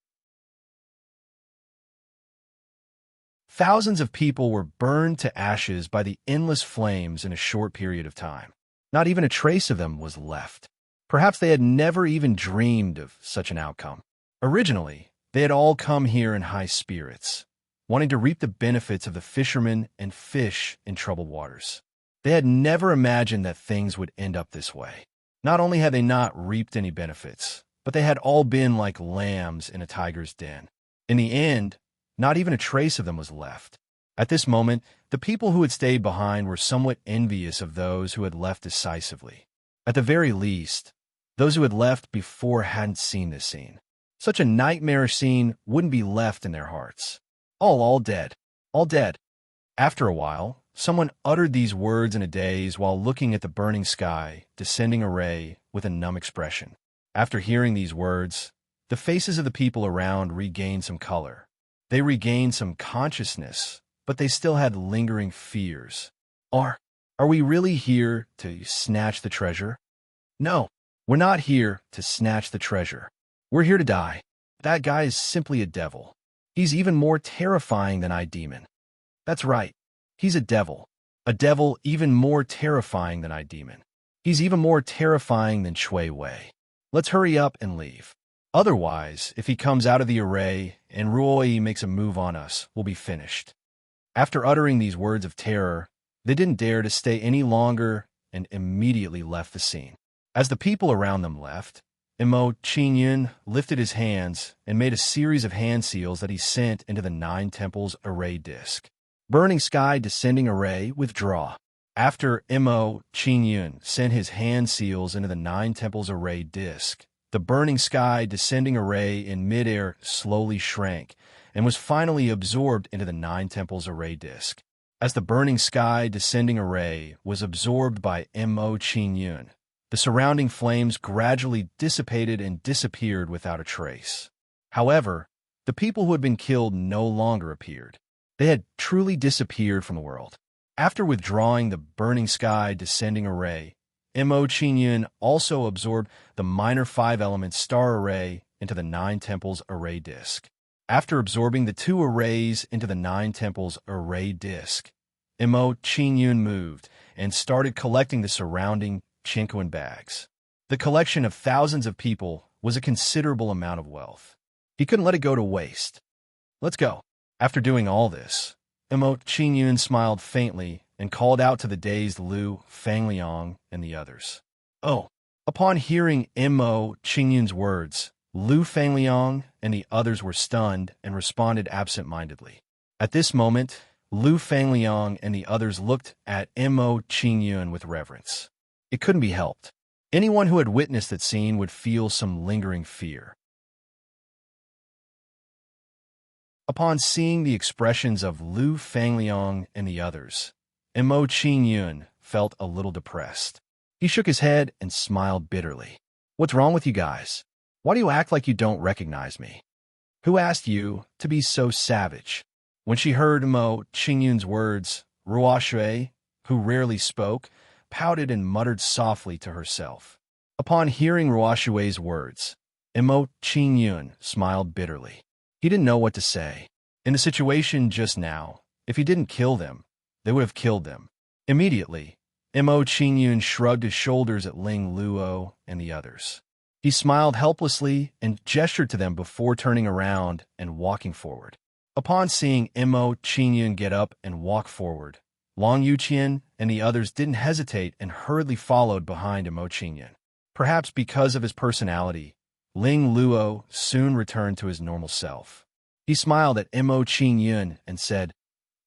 Thousands of people were burned to ashes by the endless flames in a short period of time. Not even a trace of them was left. Perhaps they had never even dreamed of such an outcome. Originally, they had all come here in high spirits, wanting to reap the benefits of the fishermen and fish in troubled waters. They had never imagined that things would end up this way. Not only had they not reaped any benefits, but they had all been like lambs in a tiger's den. In the end, not even a trace of them was left. At this moment, the people who had stayed behind were somewhat envious of those who had left decisively. At the very least, those who had left before hadn't seen this scene. Such a nightmarish scene wouldn't be left in their hearts. All dead. All dead. After a while, someone uttered these words in a daze while looking at the burning sky, descending array with a numb expression. After hearing these words, the faces of the people around regained some color. They regained some consciousness, but they still had lingering fears. Are we really here to snatch the treasure? No, we're not here to snatch the treasure. We're here to die. That guy is simply a devil. He's even more terrifying than I-Demon. That's right. He's a devil. A devil even more terrifying than I-Demon. He's even more terrifying than Shui Wei. Let's hurry up and leave. Otherwise, if he comes out of the array and Ruoi makes a move on us, we'll be finished. After uttering these words of terror, they didn't dare to stay any longer and immediately left the scene. As the people around them left, Mo Qingyun lifted his hands and made a series of hand seals that he sent into the Nine Temples array disc. Burning Sky Descending Array, withdraw. After Mo Qingyun sent his hand seals into the Nine Temples array disc, the Burning Sky Descending Array in midair slowly shrank and was finally absorbed into the Nine Temples array disc. As the Burning Sky Descending Array was absorbed by Mo Qingyun, the surrounding flames gradually dissipated and disappeared without a trace. However, the people who had been killed no longer appeared. They had truly disappeared from the world. After withdrawing the Burning Sky Descending Array, Mo Qingyun also absorbed the minor 5-element star array into the Nine Temples array disc. After absorbing the 2 arrays into the Nine Temples array disc, Mo Qingyun moved and started collecting the surrounding Chinquan bags. The collection of thousands of people was a considerable amount of wealth. He couldn't let it go to waste. Let's go. After doing all this, Mo Qingyun smiled faintly and called out to the dazed Lu Fangliang and the others. Oh! Upon hearing Mo Qingyun's words, Lu Fangliang and the others were stunned and responded absent-mindedly. At this moment, Lu Fangliang and the others looked at Mo Qingyun with reverence. It couldn't be helped. Anyone who had witnessed that scene would feel some lingering fear. Upon seeing the expressions of Lu Fangliang and the others, Mo Qingyun felt a little depressed. He shook his head and smiled bitterly. What's wrong with you guys? Why do you act like you don't recognize me? Who asked you to be so savage? When she heard Mo Qingyun's words, Ruoshui, who rarely spoke, pouted and muttered softly to herself. Upon hearing Ruoshui's words, Mo Qingyun smiled bitterly. He didn't know what to say. In the situation just now, if he didn't kill them, they would have killed them. Immediately, Mo Qingyun shrugged his shoulders at Ling Luo and the others. He smiled helplessly and gestured to them before turning around and walking forward. Upon seeing Mo Qingyun get up and walk forward, Long Yuqian and the others didn't hesitate and hurriedly followed behind Mo Qingyun. Perhaps because of his personality, Ling Luo soon returned to his normal self. He smiled at Mo Qingyun and said,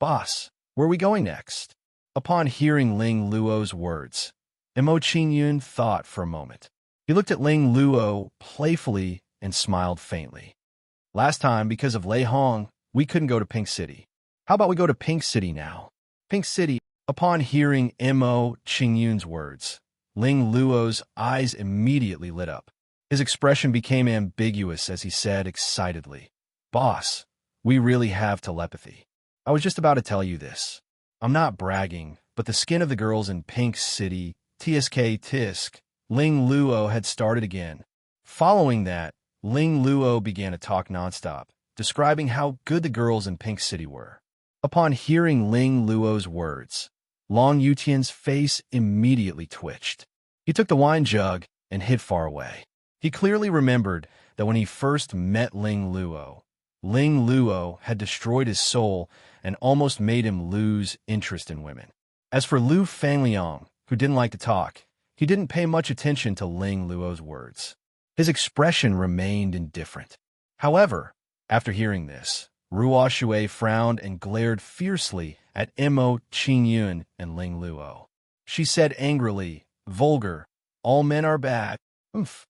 "Boss, where are we going next?" Upon hearing Ling Luo's words, Mo Qingyun thought for a moment. He looked at Ling Luo playfully and smiled faintly. "Last time, because of Lei Hong, we couldn't go to Pink City. How about we go to Pink City now?" Pink City. Upon hearing Mo Qingyun's words, Ling Luo's eyes immediately lit up. His expression became ambiguous as he said excitedly, "Boss, we really have telepathy. I was just about to tell you this. I'm not bragging, but the skin of the girls in Pink City, TSK Tisk, Ling Luo had started again." Following that, Ling Luo began to talk nonstop, describing how good the girls in Pink City were. Upon hearing Ling Luo's words, Long Yutian's face immediately twitched. He took the wine jug and hid far away. He clearly remembered that when he first met Ling Luo had destroyed his soul and almost made him lose interest in women. As for Lu Fangliang, who didn't like to talk, he didn't pay much attention to Ling Luo's words. His expression remained indifferent. However, after hearing this, Ruo Shui frowned and glared fiercely at Mo Qingyun and Ling Luo. She said angrily, "Vulgar, all men are bad." Oomph.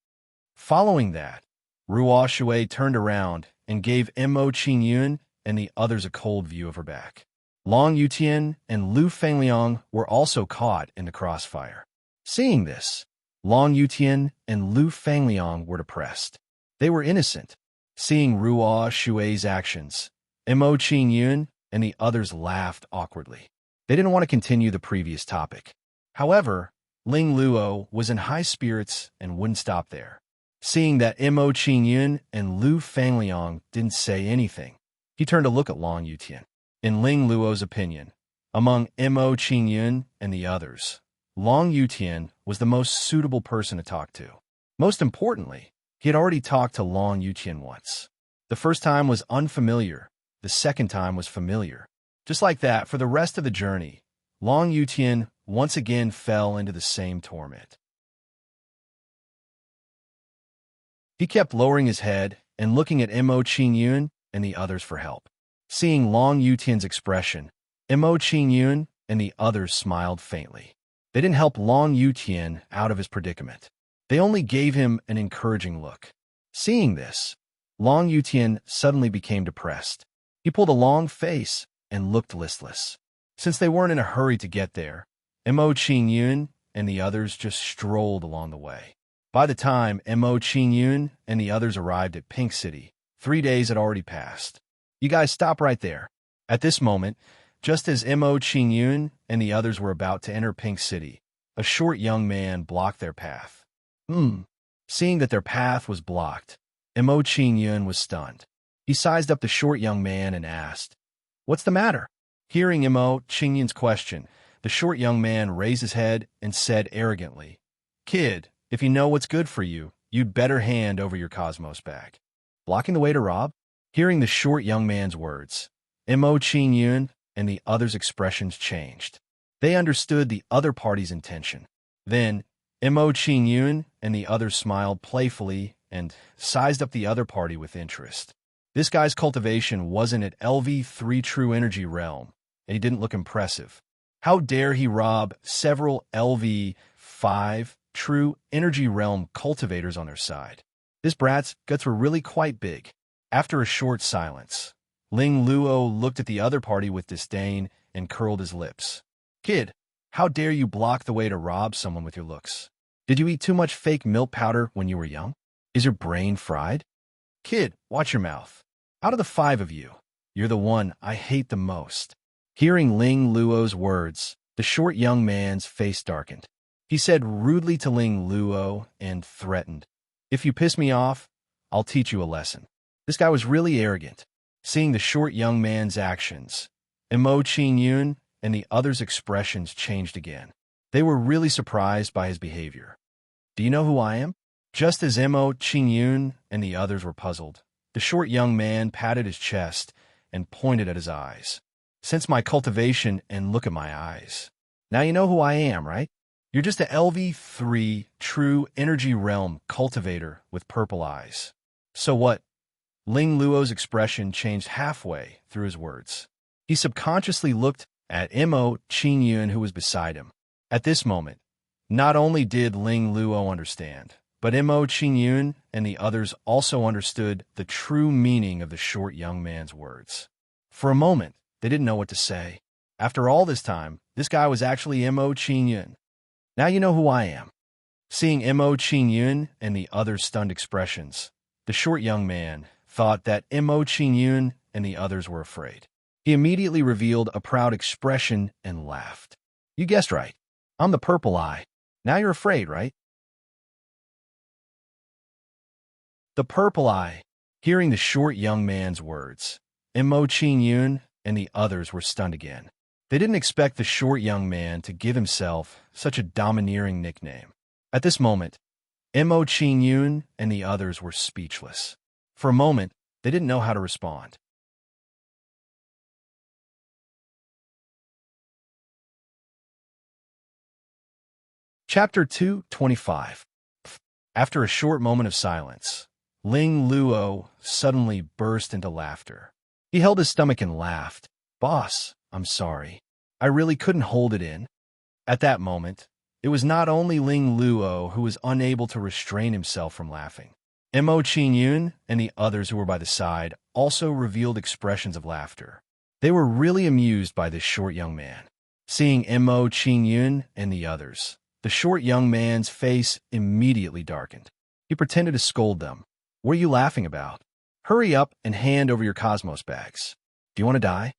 Following that, Ruo Shui turned around and gave Mo Qingyun and the others a cold view of her back. Long Yutian and Lu Fangliang were also caught in the crossfire. Seeing this, Long Yutian and Lu Fangliang were depressed. They were innocent. Seeing Ruo Shui's actions, Mo Qingyun and the others laughed awkwardly. They didn't want to continue the previous topic. However, Ling Luo was in high spirits and wouldn't stop there. Seeing that Mo Qingyun and Lu Fangliang didn't say anything, he turned to look at Long Yutian. In Ling Luo's opinion, among Mo Qingyun and the others, Long Yutian was the most suitable person to talk to. Most importantly, he had already talked to Long Yutian once. The first time was unfamiliar, the second time was familiar. Just like that, for the rest of the journey, Long Yutian once again fell into the same torment. He kept lowering his head and looking at Mo Qingyun and the others for help. Seeing Long Yutian's expression, Mo Qingyun and the others smiled faintly. They didn't help Long Yutian out of his predicament. They only gave him an encouraging look. Seeing this, Long Yutian suddenly became depressed. He pulled a long face and looked listless. Since they weren't in a hurry to get there, Mo Qingyun and the others just strolled along the way. By the time Mo Qingyun and the others arrived at Pink City, 3 days had already passed. "You guys stop right there." At this moment, just as Mo Qingyun and the others were about to enter Pink City, a short young man blocked their path. Seeing that their path was blocked, Mo Qingyun was stunned. He sized up the short young man and asked, "What's the matter?" Hearing Mo Qingyun's question, the short young man raised his head and said arrogantly, "Kid, if you know what's good for you, you'd better hand over your Cosmos bag." Blocking the way to rob? Hearing the short young man's words, Mo Qingyun and the others' expressions changed. They understood the other party's intention. Then, Mo Qingyun and the others smiled playfully and sized up the other party with interest. This guy's cultivation wasn't at LV3 True Energy Realm, and he didn't look impressive. How dare he rob several LV5 True Energy Realm cultivators on their side? This brat's guts were really quite big. After a short silence, Ling Luo looked at the other party with disdain and curled his lips. "Kid, how dare you block the way to rob someone with your looks? Did you eat too much fake milk powder when you were young? Is your brain fried? Kid, watch your mouth. Out of the 5 of you, you're the one I hate the most." Hearing Ling Luo's words, the short young man's face darkened. He said rudely to Ling Luo and threatened, "If you piss me off, I'll teach you a lesson." This guy was really arrogant. Seeing the short young man's actions, Mo Qingyun and the others' expressions changed again. They were really surprised by his behavior. "Do you know who I am?" Just as Mo, Qingyun, and the others were puzzled, the short young man patted his chest and pointed at his eyes. Sense my cultivation and look at my eyes. Now you know who I am, right? You're just a LV3 true energy realm cultivator with purple eyes. So what? Ling Luo's expression changed halfway through his words. He subconsciously looked at Mo Qingyun, who was beside him. At this moment, not only did Ling Luo understand, but Mo Qingyun and the others also understood the true meaning of the short young man's words. For a moment, they didn't know what to say. After all this time, this guy was actually Mo Qingyun. Now you know who I am. Seeing Mo Qingyun and the others' stunned expressions, the short young man thought that Mo Qingyun and the others were afraid. He immediately revealed a proud expression and laughed. You guessed right. I'm the purple eye. Now you're afraid, right? The purple eye. Hearing the short young man's words, Mo Qingyun and the others were stunned again. They didn't expect the short young man to give himself such a domineering nickname. At this moment, Mo Qingyun and the others were speechless. For a moment, they didn't know how to respond. Chapter 225. After a short moment of silence, Ling Luo suddenly burst into laughter. He held his stomach and laughed. Boss, I'm sorry. I really couldn't hold it in. At that moment, it was not only Ling Luo who was unable to restrain himself from laughing. Mo Qingyun and the others who were by the side also revealed expressions of laughter. They were really amused by this short young man. Seeing Mo Qingyun and the others, the short young man's face immediately darkened. He pretended to scold them. What are you laughing about? Hurry up and hand over your cosmos bags. Do you want to die?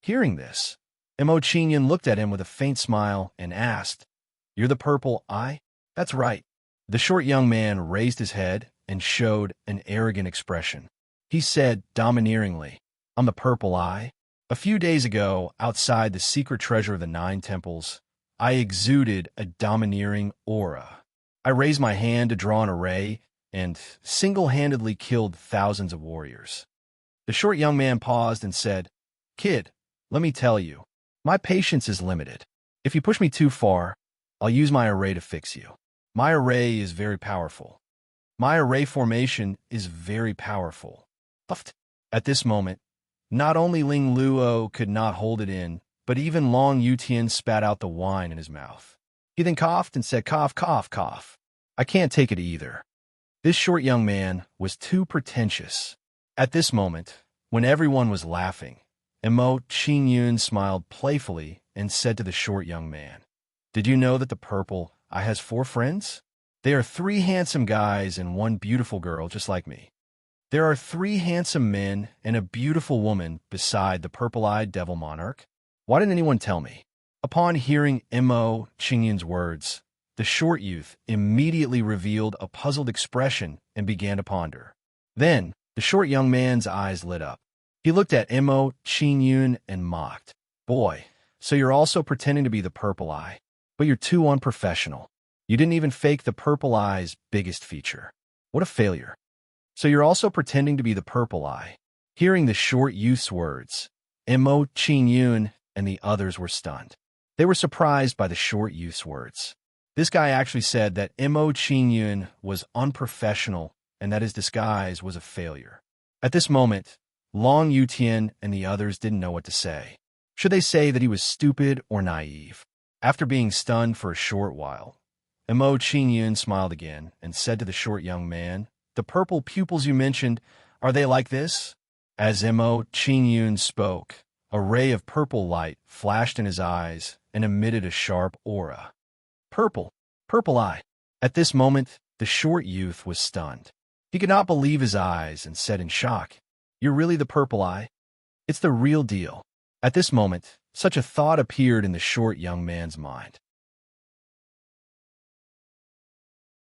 Hearing this, Mo Qingyun looked at him with a faint smile and asked, You're the purple eye? That's right. The short young man raised his head and showed an arrogant expression. He said domineeringly, I'm the purple eye. A few days ago, outside the secret treasure of the 9 temples, I exuded a domineering aura. I raised my hand to draw an array and single-handedly killed thousands of warriors. The short young man paused and said, Kid, let me tell you, my patience is limited. If you push me too far, I'll use my array to fix you. My array is very powerful. My array formation is very powerful. Puffed. At this moment, not only Ling Luo could not hold it in, but even Long Yutian spat out the wine in his mouth. He then coughed and said, Cough, cough, cough. I can't take it either. This short young man was too pretentious. At this moment, when everyone was laughing, Mo Qingyun smiled playfully and said to the short young man, Did you know that the purple eye has 4 friends? They are 3 handsome guys and 1 beautiful girl just like me. There are 3 handsome men and a beautiful woman beside the purple-eyed devil monarch. Why didn't anyone tell me? Upon hearing Mo Qingyun's words, the short youth immediately revealed a puzzled expression and began to ponder. Then, the short young man's eyes lit up. He looked at Mo Qingyun and mocked. Boy, so you're also pretending to be the purple eye, but you're too unprofessional. You didn't even fake the purple eye's biggest feature. What a failure. So you're also pretending to be the purple eye. Hearing the short youth's words, Mo Qingyun and the others were stunned. They were surprised by the short youth's words. This guy actually said that Mo Qingyun was unprofessional and that his disguise was a failure. At this moment, Long Yutian and the others didn't know what to say. Should they say that he was stupid or naive? After being stunned for a short while, Mo Qingyun smiled again and said to the short young man, The purple pupils you mentioned, are they like this? As Mo Qingyun spoke, a ray of purple light flashed in his eyes and emitted a sharp aura. Purple eye. At this moment, the short youth was stunned. He could not believe his eyes and said in shock, You're really the purple eye? It's the real deal. At this moment, such a thought appeared in the short young man's mind.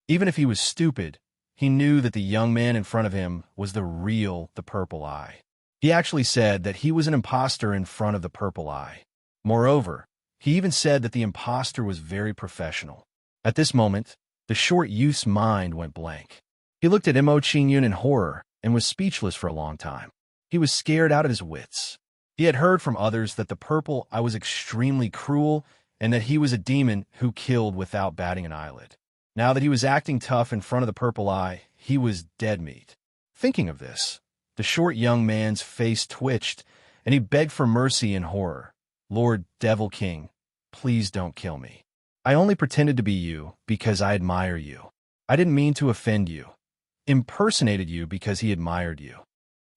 Even if he was stupid, he knew that the young man in front of him was the purple eye. He actually said that he was an imposter in front of the purple eye. Moreover, he even said that the imposter was very professional. At this moment, the The short youth's mind went blank. He looked at Mo Qingyun in horror and was speechless for a long time. He was scared out of his wits. He had heard from others that the purple eye was extremely cruel and that he was a demon who killed without batting an eyelid. Now that he was acting tough in front of the purple eye, he was dead meat. Thinking of this, the short young man's face twitched, and he begged for mercy in horror. "Lord Devil King, please don't kill me. I only pretended to be you because I admire you. I didn't mean to offend you. Impersonated you because he admired you.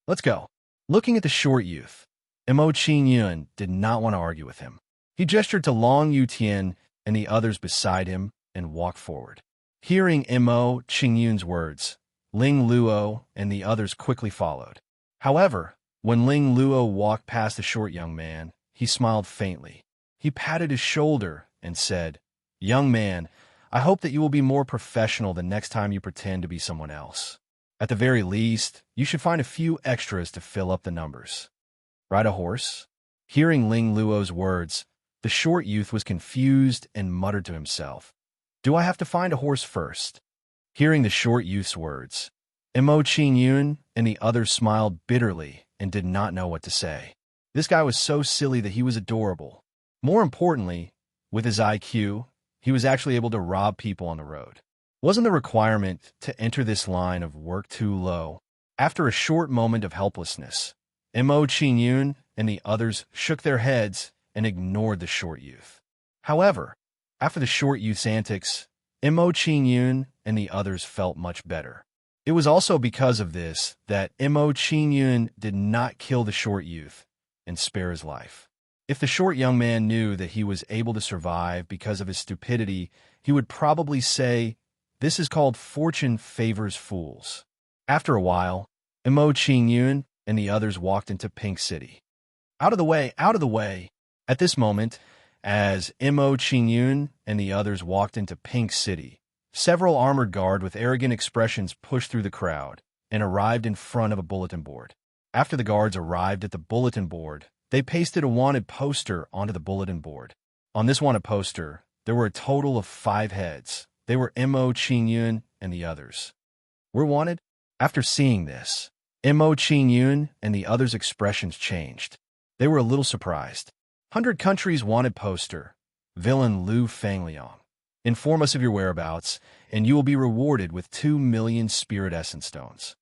Let's go." Looking at the short youth, Mo Qingyun did not want to argue with him. He gestured to Long Yutian and the others beside him and walked forward. Hearing Mo Qingyun's words, Ling Luo and the others quickly followed. However, when Ling Luo walked past the short young man, he smiled faintly. He patted his shoulder and said, "Young man, I hope that you will be more professional the next time you pretend to be someone else. At the very least, you should find a few extras to fill up the numbers. Ride a horse?" Hearing Ling Luo's words, the short youth was confused and muttered to himself, "Do I have to find a horse first?" Hearing the short youth's words, Mo Qingyun and the others smiled bitterly and did not know what to say. This guy was so silly that he was adorable. More importantly, with his IQ, he was actually able to rob people on the road. Wasn't the requirement to enter this line of work too low? After a short moment of helplessness, Mo Qingyun and the others shook their heads and ignored the short youth. However, after the short youth's antics, Mo Qingyun and the others felt much better. It was also because of this that Mo Qingyun did not kill the short youth and spare his life. If the short young man knew that he was able to survive because of his stupidity, he would probably say, "This is called fortune favors fools." After a while, Mo Qingyun and the others walked into Pink City. "Out of the way! Out of the way!" At this moment, as Mo Qingyun and the others walked into Pink City, several armored guards with arrogant expressions pushed through the crowd and arrived in front of a bulletin board. After the guards arrived at the bulletin board, they pasted a wanted poster onto the bulletin board. On this wanted poster, there were a total of 5 heads. They were Mo Qingyun and the others. "We're wanted?" After seeing this, Mo Qingyun and the others' expressions changed. They were a little surprised. "100 countries wanted poster. Villain Lu Fangliang. Inform us of your whereabouts, and you will be rewarded with 2 million spirit essence stones.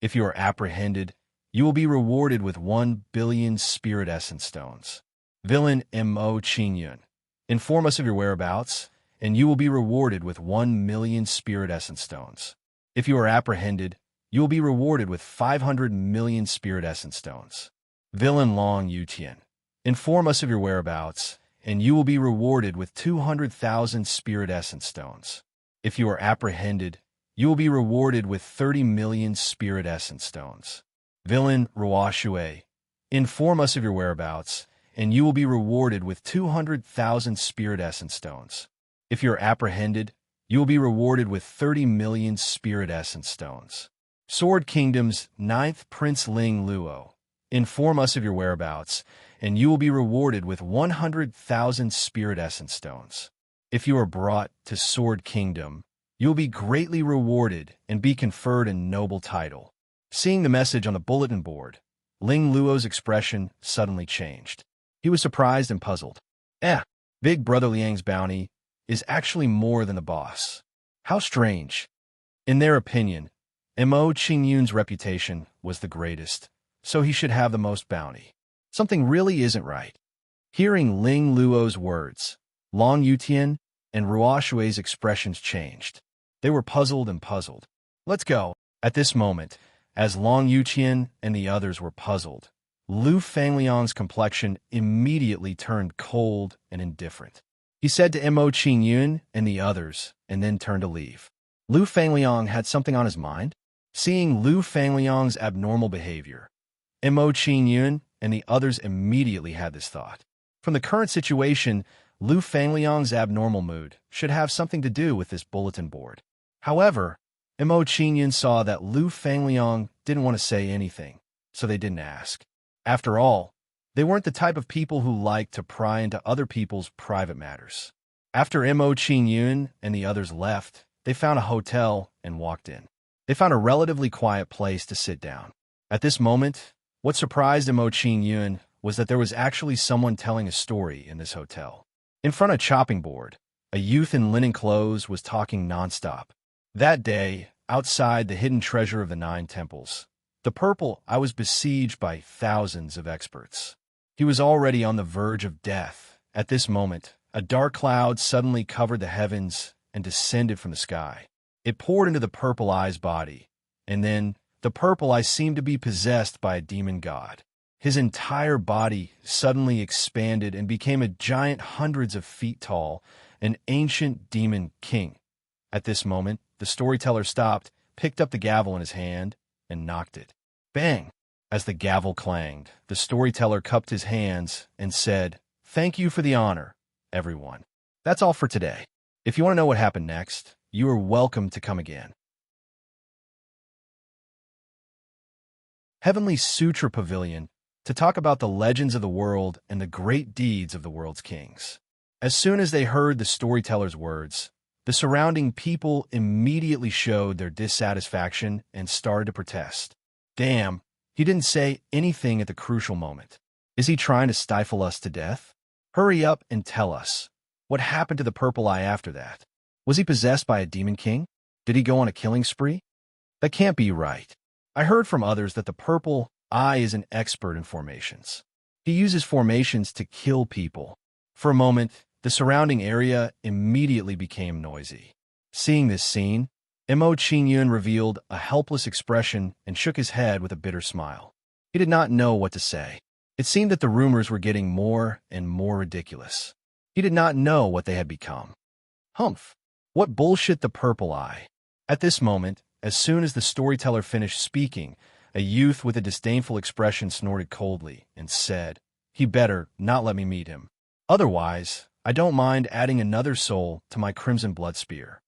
If you are apprehended, you will be rewarded with 1 billion spirit essence stones. Villain Mo Qingyun. Inform us of your whereabouts, and you will be rewarded with 1 million spirit essence stones. If you are apprehended, you will be rewarded with 500 million spirit essence stones. Villain Long Yutian. Inform us of your whereabouts, and you will be rewarded with 200,000 spirit essence stones. If you are apprehended, you will be rewarded with 30 million spirit essence stones. Villain Ruoxue. Inform us of your whereabouts, and you will be rewarded with 200,000 spirit essence stones. If you are apprehended, you will be rewarded with 30 million spirit essence stones. Sword Kingdom's 9th Prince Ling Luo. Inform us of your whereabouts, and you will be rewarded with 100,000 spirit essence stones. If you are brought to Sword Kingdom, you will be greatly rewarded and be conferred a noble title. Seeing the message on the bulletin board, Ling Luo's expression suddenly changed. He was surprised and puzzled. Big Brother Liang's bounty is actually more than the boss. How strange. In their opinion, Mo Qingyun's reputation was the greatest, so he should have the most bounty. Something really isn't right. Hearing Ling Luo's words, Long Yutian and Ruoxue's expressions changed. They were puzzled and puzzled. "Let's go." At this moment, as Long Yutian and the others were puzzled, Lu Fangliang's complexion immediately turned cold and indifferent. He said to Mo Qingyun and the others, and then turned to leave. Lu Fangliang had something on his mind? Seeing Lu Fangliang's abnormal behavior, Mo Qingyun and the others immediately had this thought. From the current situation, Lu Fangliang's abnormal mood should have something to do with this bulletin board. However, Mo Qingyun saw that Lu Fangliang didn't want to say anything, so they didn't ask. After all, they weren't the type of people who liked to pry into other people's private matters. After Mo Qin Yun and the others left, they found a hotel and walked in. They found a relatively quiet place to sit down. At this moment, what surprised Mo Qin Yun was that there was actually someone telling a story in this hotel. In front of a chopping board, a youth in linen clothes was talking nonstop. That day, outside the hidden treasure of the 9 temples, the purple I was besieged by thousands of experts. He was already on the verge of death. At this moment, a dark cloud suddenly covered the heavens and descended from the sky. It poured into the purple eye's body, and then the purple eye seemed to be possessed by a demon god. His entire body suddenly expanded and became a giant hundreds of feet tall, an ancient demon king. At this moment, the storyteller stopped, picked up the gavel in his hand, and knocked it. Bang! As the gavel clanged, the storyteller cupped his hands and said, "Thank you for the honor, everyone. That's all for today. If you want to know what happened next, you are welcome to come again." Heavenly Sutra Pavilion, to talk about the legends of the world and the great deeds of the world's kings. As soon as they heard the storyteller's words, the surrounding people immediately showed their dissatisfaction and started to protest. Damn, he didn't say anything at the crucial moment. Is he trying to stifle us to death? Hurry up and tell us. What happened to the purple eye after that? Was he possessed by a demon king? Did he go on a killing spree? That can't be right. I heard from others that the purple eye is an expert in formations. He uses formations to kill people. For a moment, the surrounding area immediately became noisy. Seeing this scene, Mo Qin revealed a helpless expression and shook his head with a bitter smile. He did not know what to say. It seemed that the rumors were getting more and more ridiculous. He did not know what they had become. Humph! What bullshit, the purple eye. At this moment, as soon as the storyteller finished speaking, a youth with a disdainful expression snorted coldly and said, "He better not let me meet him. Otherwise, I don't mind adding another soul to my crimson blood spear."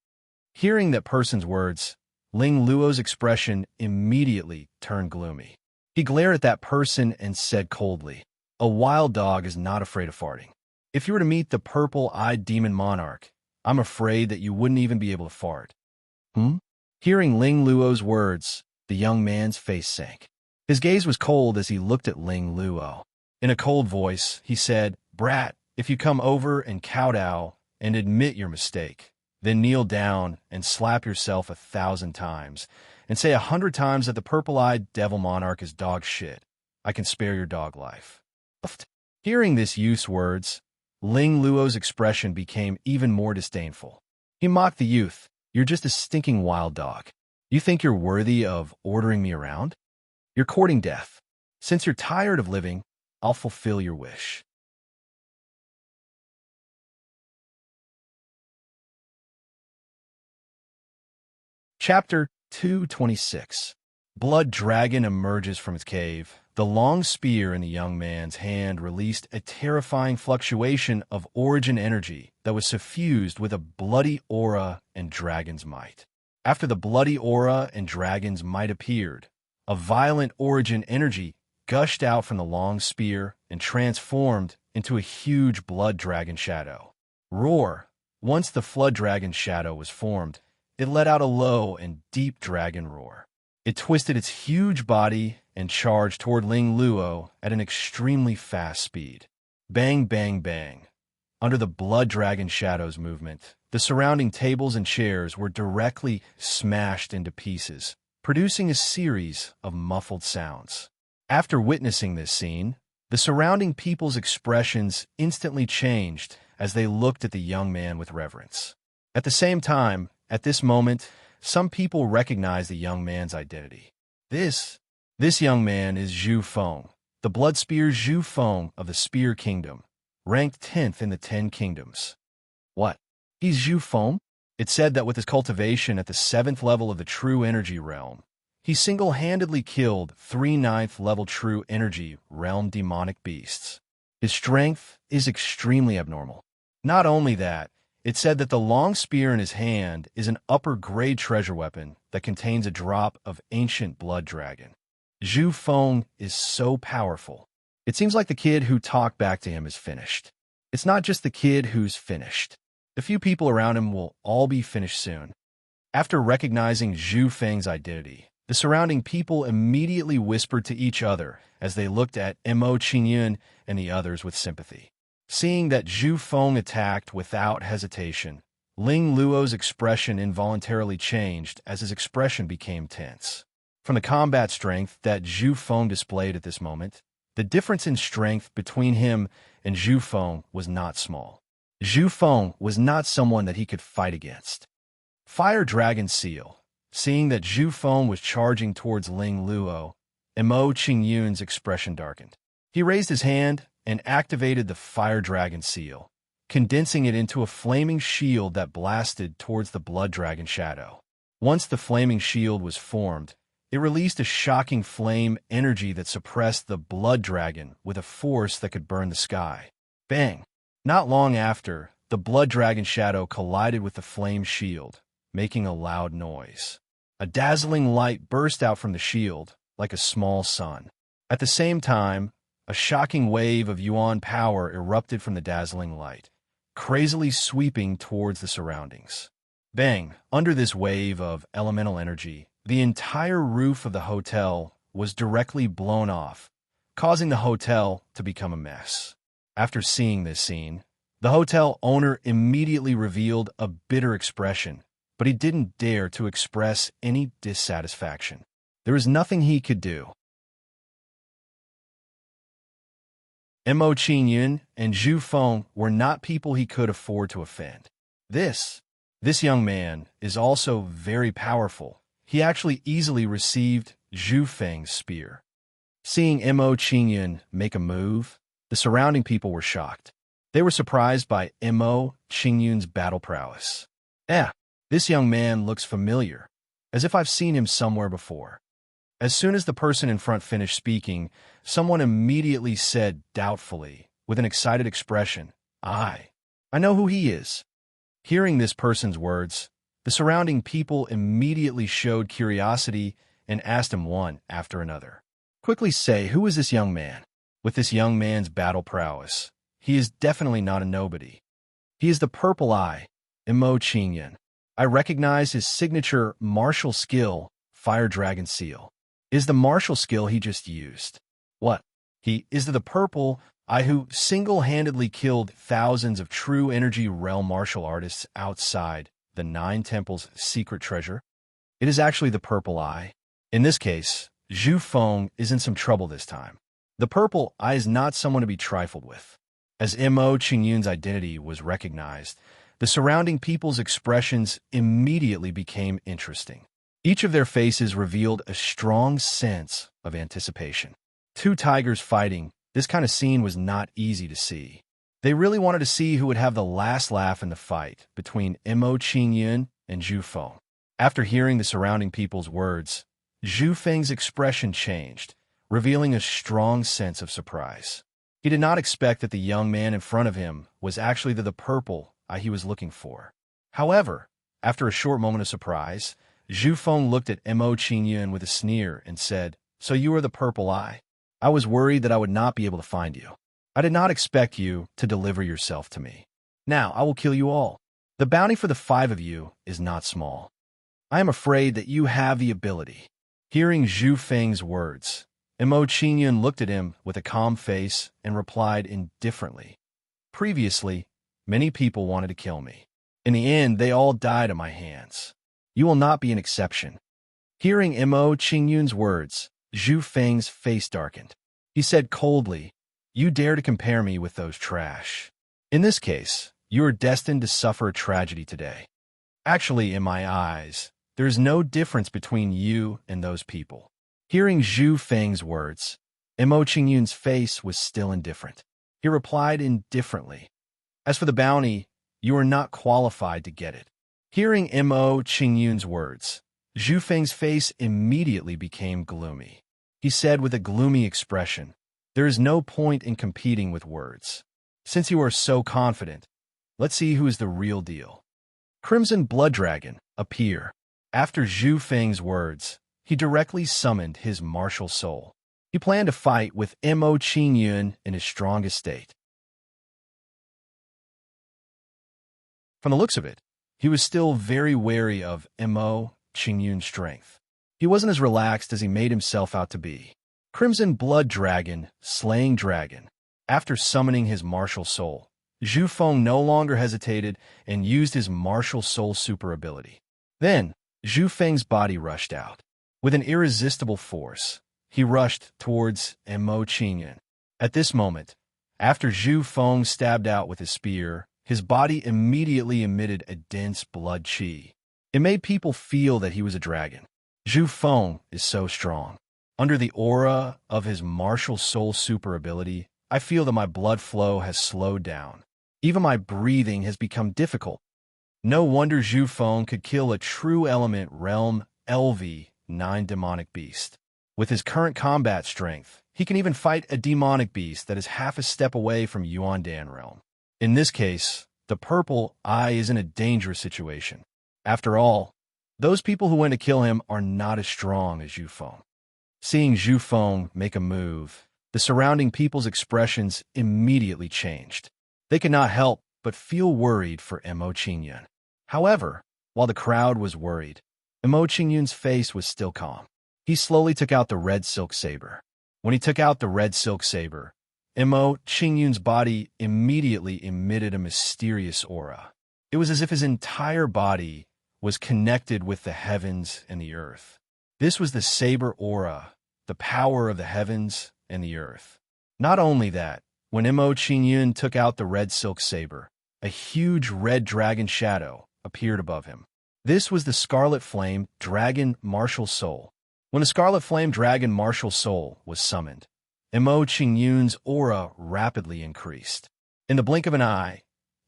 Hearing that person's words, Ling Luo's expression immediately turned gloomy. He glared at that person and said coldly, "A wild dog is not afraid of farting. If you were to meet the purple-eyed demon monarch, I'm afraid that you wouldn't even be able to fart." Hearing Ling Luo's words, the young man's face sank. His gaze was cold as he looked at Ling Luo. In a cold voice, he said, "Brat, if you come over and kowtow and admit your mistake, then kneel down and slap yourself 1,000 times, and say 100 times that the purple-eyed devil monarch is dog shit, I can spare your dog life." Hearing this youth's words, Ling Luo's expression became even more disdainful. He mocked the youth. "You're just a stinking wild dog. You think you're worthy of ordering me around? You're courting death. Since you're tired of living, I'll fulfill your wish." Chapter 226. Blood Dragon emerges from its cave. The long spear in the young man's hand released a terrifying fluctuation of origin energy that was suffused with a bloody aura and dragon's might. After the bloody aura and dragon's might appeared, a violent origin energy gushed out from the long spear and transformed into a huge blood dragon shadow. Roar! Once the flood dragon shadow was formed, it let out a low and deep dragon roar. It twisted its huge body and charged toward Ling Luo at an extremely fast speed. Bang, bang, bang. Under the blood dragon shadow's movement, the surrounding tables and chairs were directly smashed into pieces, producing a series of muffled sounds. After witnessing this scene, the surrounding people's expressions instantly changed as they looked at the young man with reverence. At the same time, at this moment, some people recognized the young man's identity. This young man is Zhu Feng, the blood spear Zhu Feng of the Spear Kingdom, ranked 10th in the 10 kingdoms. What? He's Zhu Feng? It's said that with his cultivation at the 7th level of the True Energy Realm, he single-handedly killed 3 9th level True Energy Realm demonic beasts. His strength is extremely abnormal. Not only that, it's said that the long spear in his hand is an upper-grade treasure weapon that contains a drop of ancient blood dragon. Zhu Feng is so powerful. It seems like the kid who talked back to him is finished. It's not just the kid who's finished. The few people around him will all be finished soon. After recognizing Zhu Feng's identity, the surrounding people immediately whispered to each other as they looked at Mo Qingyun and the others with sympathy. Seeing that Zhu Feng attacked without hesitation, Ling Luo's expression involuntarily changed as his expression became tense. From the combat strength that Zhu Feng displayed at this moment, the difference in strength between him and Zhu Feng was not small. Zhu Feng was not someone that he could fight against. Fire Dragon Seal. Seeing that Zhu Feng was charging towards Ling Luo, Mo Qingyun's expression darkened. He raised his hand and activated the Fire Dragon Seal, condensing it into a flaming shield that blasted towards the Blood Dragon shadow. Once the flaming shield was formed, it released a shocking flame energy that suppressed the Blood Dragon with a force that could burn the sky. Bang! Not long after, the Blood Dragon shadow collided with the flame shield, making a loud noise. A dazzling light burst out from the shield, like a small sun. At the same time, a shocking wave of Yuan power erupted from the dazzling light, crazily sweeping towards the surroundings. Bang! Under this wave of elemental energy, the entire roof of the hotel was directly blown off, causing the hotel to become a mess. After seeing this scene, the hotel owner immediately revealed a bitter expression, but he didn't dare to express any dissatisfaction. There was nothing he could do. Mo Qingyun and Zhu Feng were not people he could afford to offend. This young man is also very powerful. He actually easily received Zhu Feng's spear. Seeing Mo Qingyun make a move, the surrounding people were shocked. They were surprised by Mo Qingyun's battle prowess. This young man looks familiar, as if I've seen him somewhere before. As soon as the person in front finished speaking, someone immediately said doubtfully, with an excited expression, I know who he is. Hearing this person's words, the surrounding people immediately showed curiosity and asked him one after another. Quickly say, who is this young man? With this young man's battle prowess, he is definitely not a nobody. He is the Purple Eye, Mo Qingyun. I recognize his signature martial skill, Fire Dragon Seal. Is the martial skill he just used. What? He is the Purple Eye who single-handedly killed thousands of true energy realm martial artists outside the Nine Temples' secret treasure? It is actually the Purple Eye. In this case, Zhu Feng is in some trouble this time. The Purple Eye is not someone to be trifled with. As Mo Qingyun's identity was recognized, the surrounding people's expressions immediately became interesting. Each of their faces revealed a strong sense of anticipation. Two tigers fighting, this kind of scene was not easy to see. They really wanted to see who would have the last laugh in the fight between Mo Qingyun and Zhu Feng. After hearing the surrounding people's words, Zhu Feng's expression changed, revealing a strong sense of surprise. He did not expect that the young man in front of him was actually the Purple Eye he was looking for. However, after a short moment of surprise, Zhu Feng looked at Mo Qingyun with a sneer and said, So you are the Purple Eye? I was worried that I would not be able to find you. I did not expect you to deliver yourself to me. Now I will kill you all. The bounty for the 5 of you is not small. I am afraid that you have the ability. Hearing Zhu Feng's words, Mo Qingyun looked at him with a calm face and replied indifferently. Previously, many people wanted to kill me. In the end, they all died at my hands. You will not be an exception. Hearing Mo Qingyun's words, Zhu Feng's face darkened. He said coldly, You dare to compare me with those trash. In this case, you are destined to suffer a tragedy today. Actually, in my eyes, there is no difference between you and those people. Hearing Zhu Feng's words, Mo Qingyun's face was still indifferent. He replied indifferently, As for the bounty, you are not qualified to get it. Hearing Mo Qingyun's words, Zhu Feng's face immediately became gloomy. He said with a gloomy expression, There is no point in competing with words. Since you are so confident, let's see who is the real deal. Crimson Blood Dragon, appear. After Zhu Feng's words, he directly summoned his martial soul. He planned to fight with Mo Qingyun in his strongest state. From the looks of it, he was still very wary of Mo Qingyun's strength. He wasn't as relaxed as he made himself out to be. Crimson Blood Dragon, Slaying Dragon. After summoning his martial soul, Zhu Feng no longer hesitated and used his martial soul super ability. Then, Zhu Feng's body rushed out. With an irresistible force, he rushed towards Mo Qingyun. At this moment, after Zhu Feng stabbed out with his spear, his body immediately emitted a dense blood qi. It made people feel that he was a dragon. Zhu Feng is so strong. Under the aura of his martial soul super ability, I feel that my blood flow has slowed down. Even my breathing has become difficult. No wonder Zhu Feng could kill a true element realm LV9 demonic beast. With his current combat strength, he can even fight a demonic beast that is half a step away from Yuandan realm. In this case, the purple eye is in a dangerous situation. After all, those people who went to kill him are not as strong as Zhu Feng. Seeing Zhu Feng make a move, the surrounding people's expressions immediately changed. They could not help but feel worried for Mo Qingyun. However, while the crowd was worried, Mo Qingyun's face was still calm. He slowly took out the red silk saber. When he took out the red silk saber, Mo Qingyun's body immediately emitted a mysterious aura. It was as if his entire body was connected with the heavens and the earth. This was the saber aura, the power of the heavens and the earth. Not only that, when Mo Qingyun took out the red silk saber, a huge red dragon shadow appeared above him. This was the Scarlet Flame Dragon Martial Soul. When the Scarlet Flame Dragon Martial Soul was summoned, Mo Qingyun's aura rapidly increased. In the blink of an eye,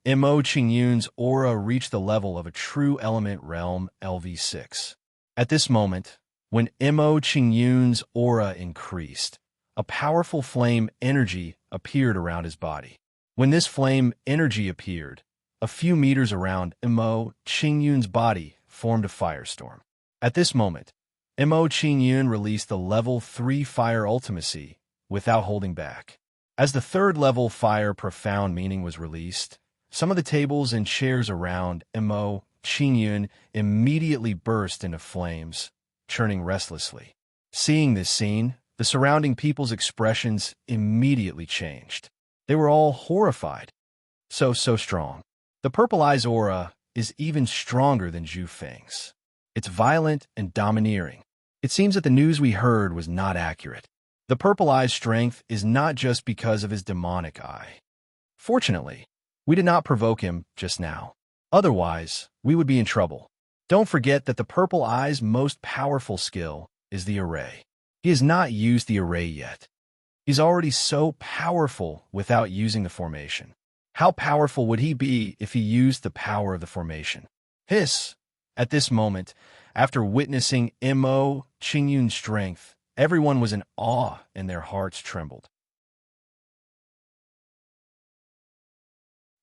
Mo Qingyun's aura reached the level of a true element realm LV6. At this moment, when Mo Qingyun's aura increased, a powerful flame energy appeared around his body. When this flame energy appeared, a few meters around Mo Qingyun's body formed a firestorm. At this moment, Mo Qingyun released the level 3 fire ultimacy without holding back. As the third level fire profound meaning was released, some of the tables and chairs around Mo Qingyun immediately burst into flames, churning restlessly. Seeing this scene, the surrounding people's expressions immediately changed. They were all horrified. So strong. The purple eye's aura is even stronger than Zhu Feng's. It's violent and domineering. It seems that the news we heard was not accurate. The purple eye's strength is not just because of his demonic eye. Fortunately, we did not provoke him just now. Otherwise, we would be in trouble. Don't forget that the purple eye's most powerful skill is the array. He has not used the array yet. He's already so powerful without using the formation. How powerful would he be if he used the power of the formation? Hiss! At this moment, after witnessing Mo Qingyun's strength, everyone was in awe and their hearts trembled.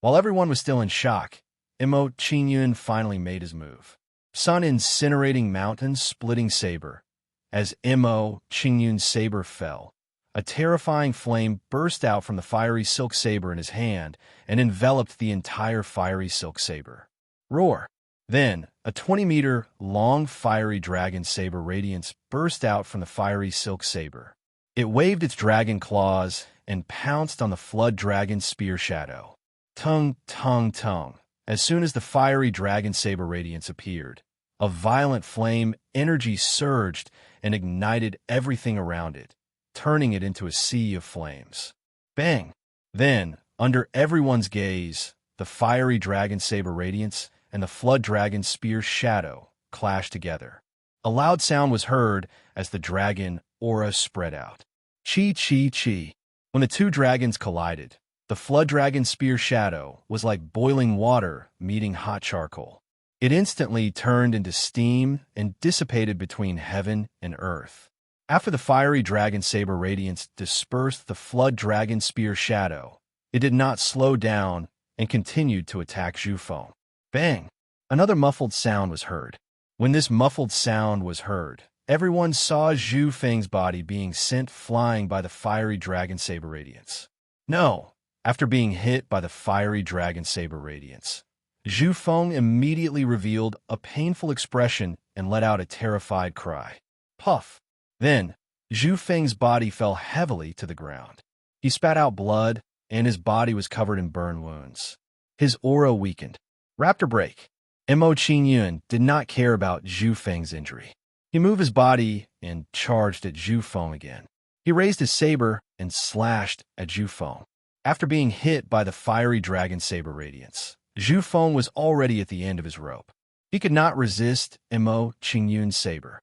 While everyone was still in shock, Mo Qingyun finally made his move. Sun incinerating mountains splitting saber. As Mo Qingyun's saber fell, a terrifying flame burst out from the fiery silk saber in his hand and enveloped the entire fiery silk saber. Roar! Then, a 20-meter-long fiery dragon saber radiance burst out from the fiery silk saber. It waved its dragon claws and pounced on the flood dragon spear shadow. Tung, tung, tung. As soon as the fiery dragon saber radiance appeared, a violent flame energy surged and ignited everything around it, turning it into a sea of flames. Bang! Then, under everyone's gaze, the fiery dragon saber radiance and the flood dragon spear shadow clashed together. A loud sound was heard as the dragon aura spread out. Chi, chi, chi. When the two dragons collided, the flood dragon spear shadow was like boiling water meeting hot charcoal. It instantly turned into steam and dissipated between heaven and earth. After the fiery dragon saber radiance dispersed the flood dragon spear shadow, it did not slow down and continued to attack Zhu Feng. Bang! Another muffled sound was heard. When this muffled sound was heard, everyone saw Zhu Feng's body being sent flying by the fiery dragon saber radiance. No! After being hit by the fiery dragon saber radiance, Zhu Feng immediately revealed a painful expression and let out a terrified cry. Puff! Then, Zhu Feng's body fell heavily to the ground. He spat out blood, and his body was covered in burn wounds. His aura weakened. Raptor break. Mo Qingyun did not care about Zhu Feng's injury. He moved his body and charged at Zhu Feng again. He raised his saber and slashed at Zhu Feng. After being hit by the fiery dragon saber radiance, Zhu Feng was already at the end of his rope. He could not resist Mo Qingyun's saber.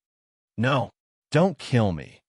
No, don't kill me.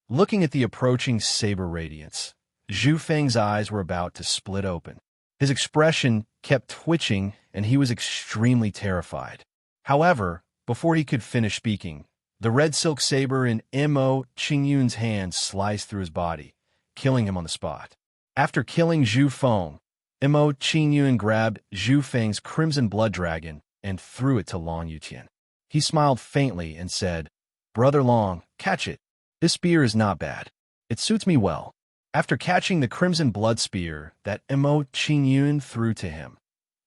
Looking at the approaching saber radiance, Zhu Feng's eyes were about to split open. His expression kept twitching, and he was extremely terrified. However, before he could finish speaking, the red silk saber in Mo Qingyun's hand sliced through his body, killing him on the spot. After killing Zhu Feng, Mo Qingyun grabbed Zhu Feng's crimson blood dragon and threw it to Long Yutian. He smiled faintly and said, "Brother Long, catch it. This spear is not bad. It suits me well." After catching the crimson blood spear that Mo Qingyun threw to him,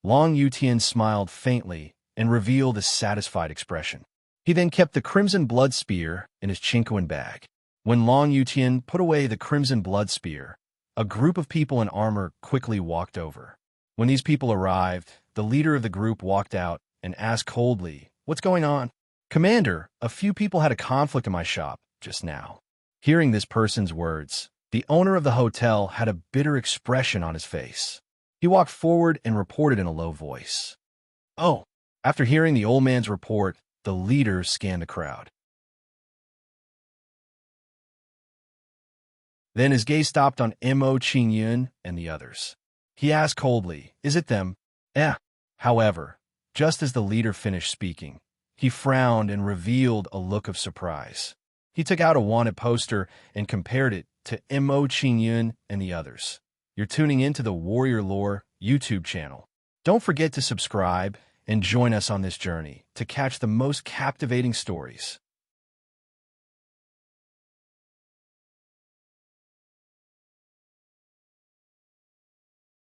Long Yutian smiled faintly and revealed a satisfied expression. He then kept the crimson blood spear in his Chinquan bag. When Long Yutian put away the crimson blood spear, a group of people in armor quickly walked over. When these people arrived, the leader of the group walked out and asked coldly, "What's going on?" "Commander, a few people had a conflict in my shop just now." Hearing this person's words, the owner of the hotel had a bitter expression on his face. He walked forward and reported in a low voice. "Oh." After hearing the old man's report, the leader scanned the crowd. Then his gaze stopped on Mo Qingyun and the others. He asked coldly, "Is it them?" "Eh." However, just as the leader finished speaking, he frowned and revealed a look of surprise. He took out a wanted poster and compared it to Mo Qingyun and the others. You're tuning into the Warrior Lore YouTube channel. Don't forget to subscribe and join us on this journey to catch the most captivating stories.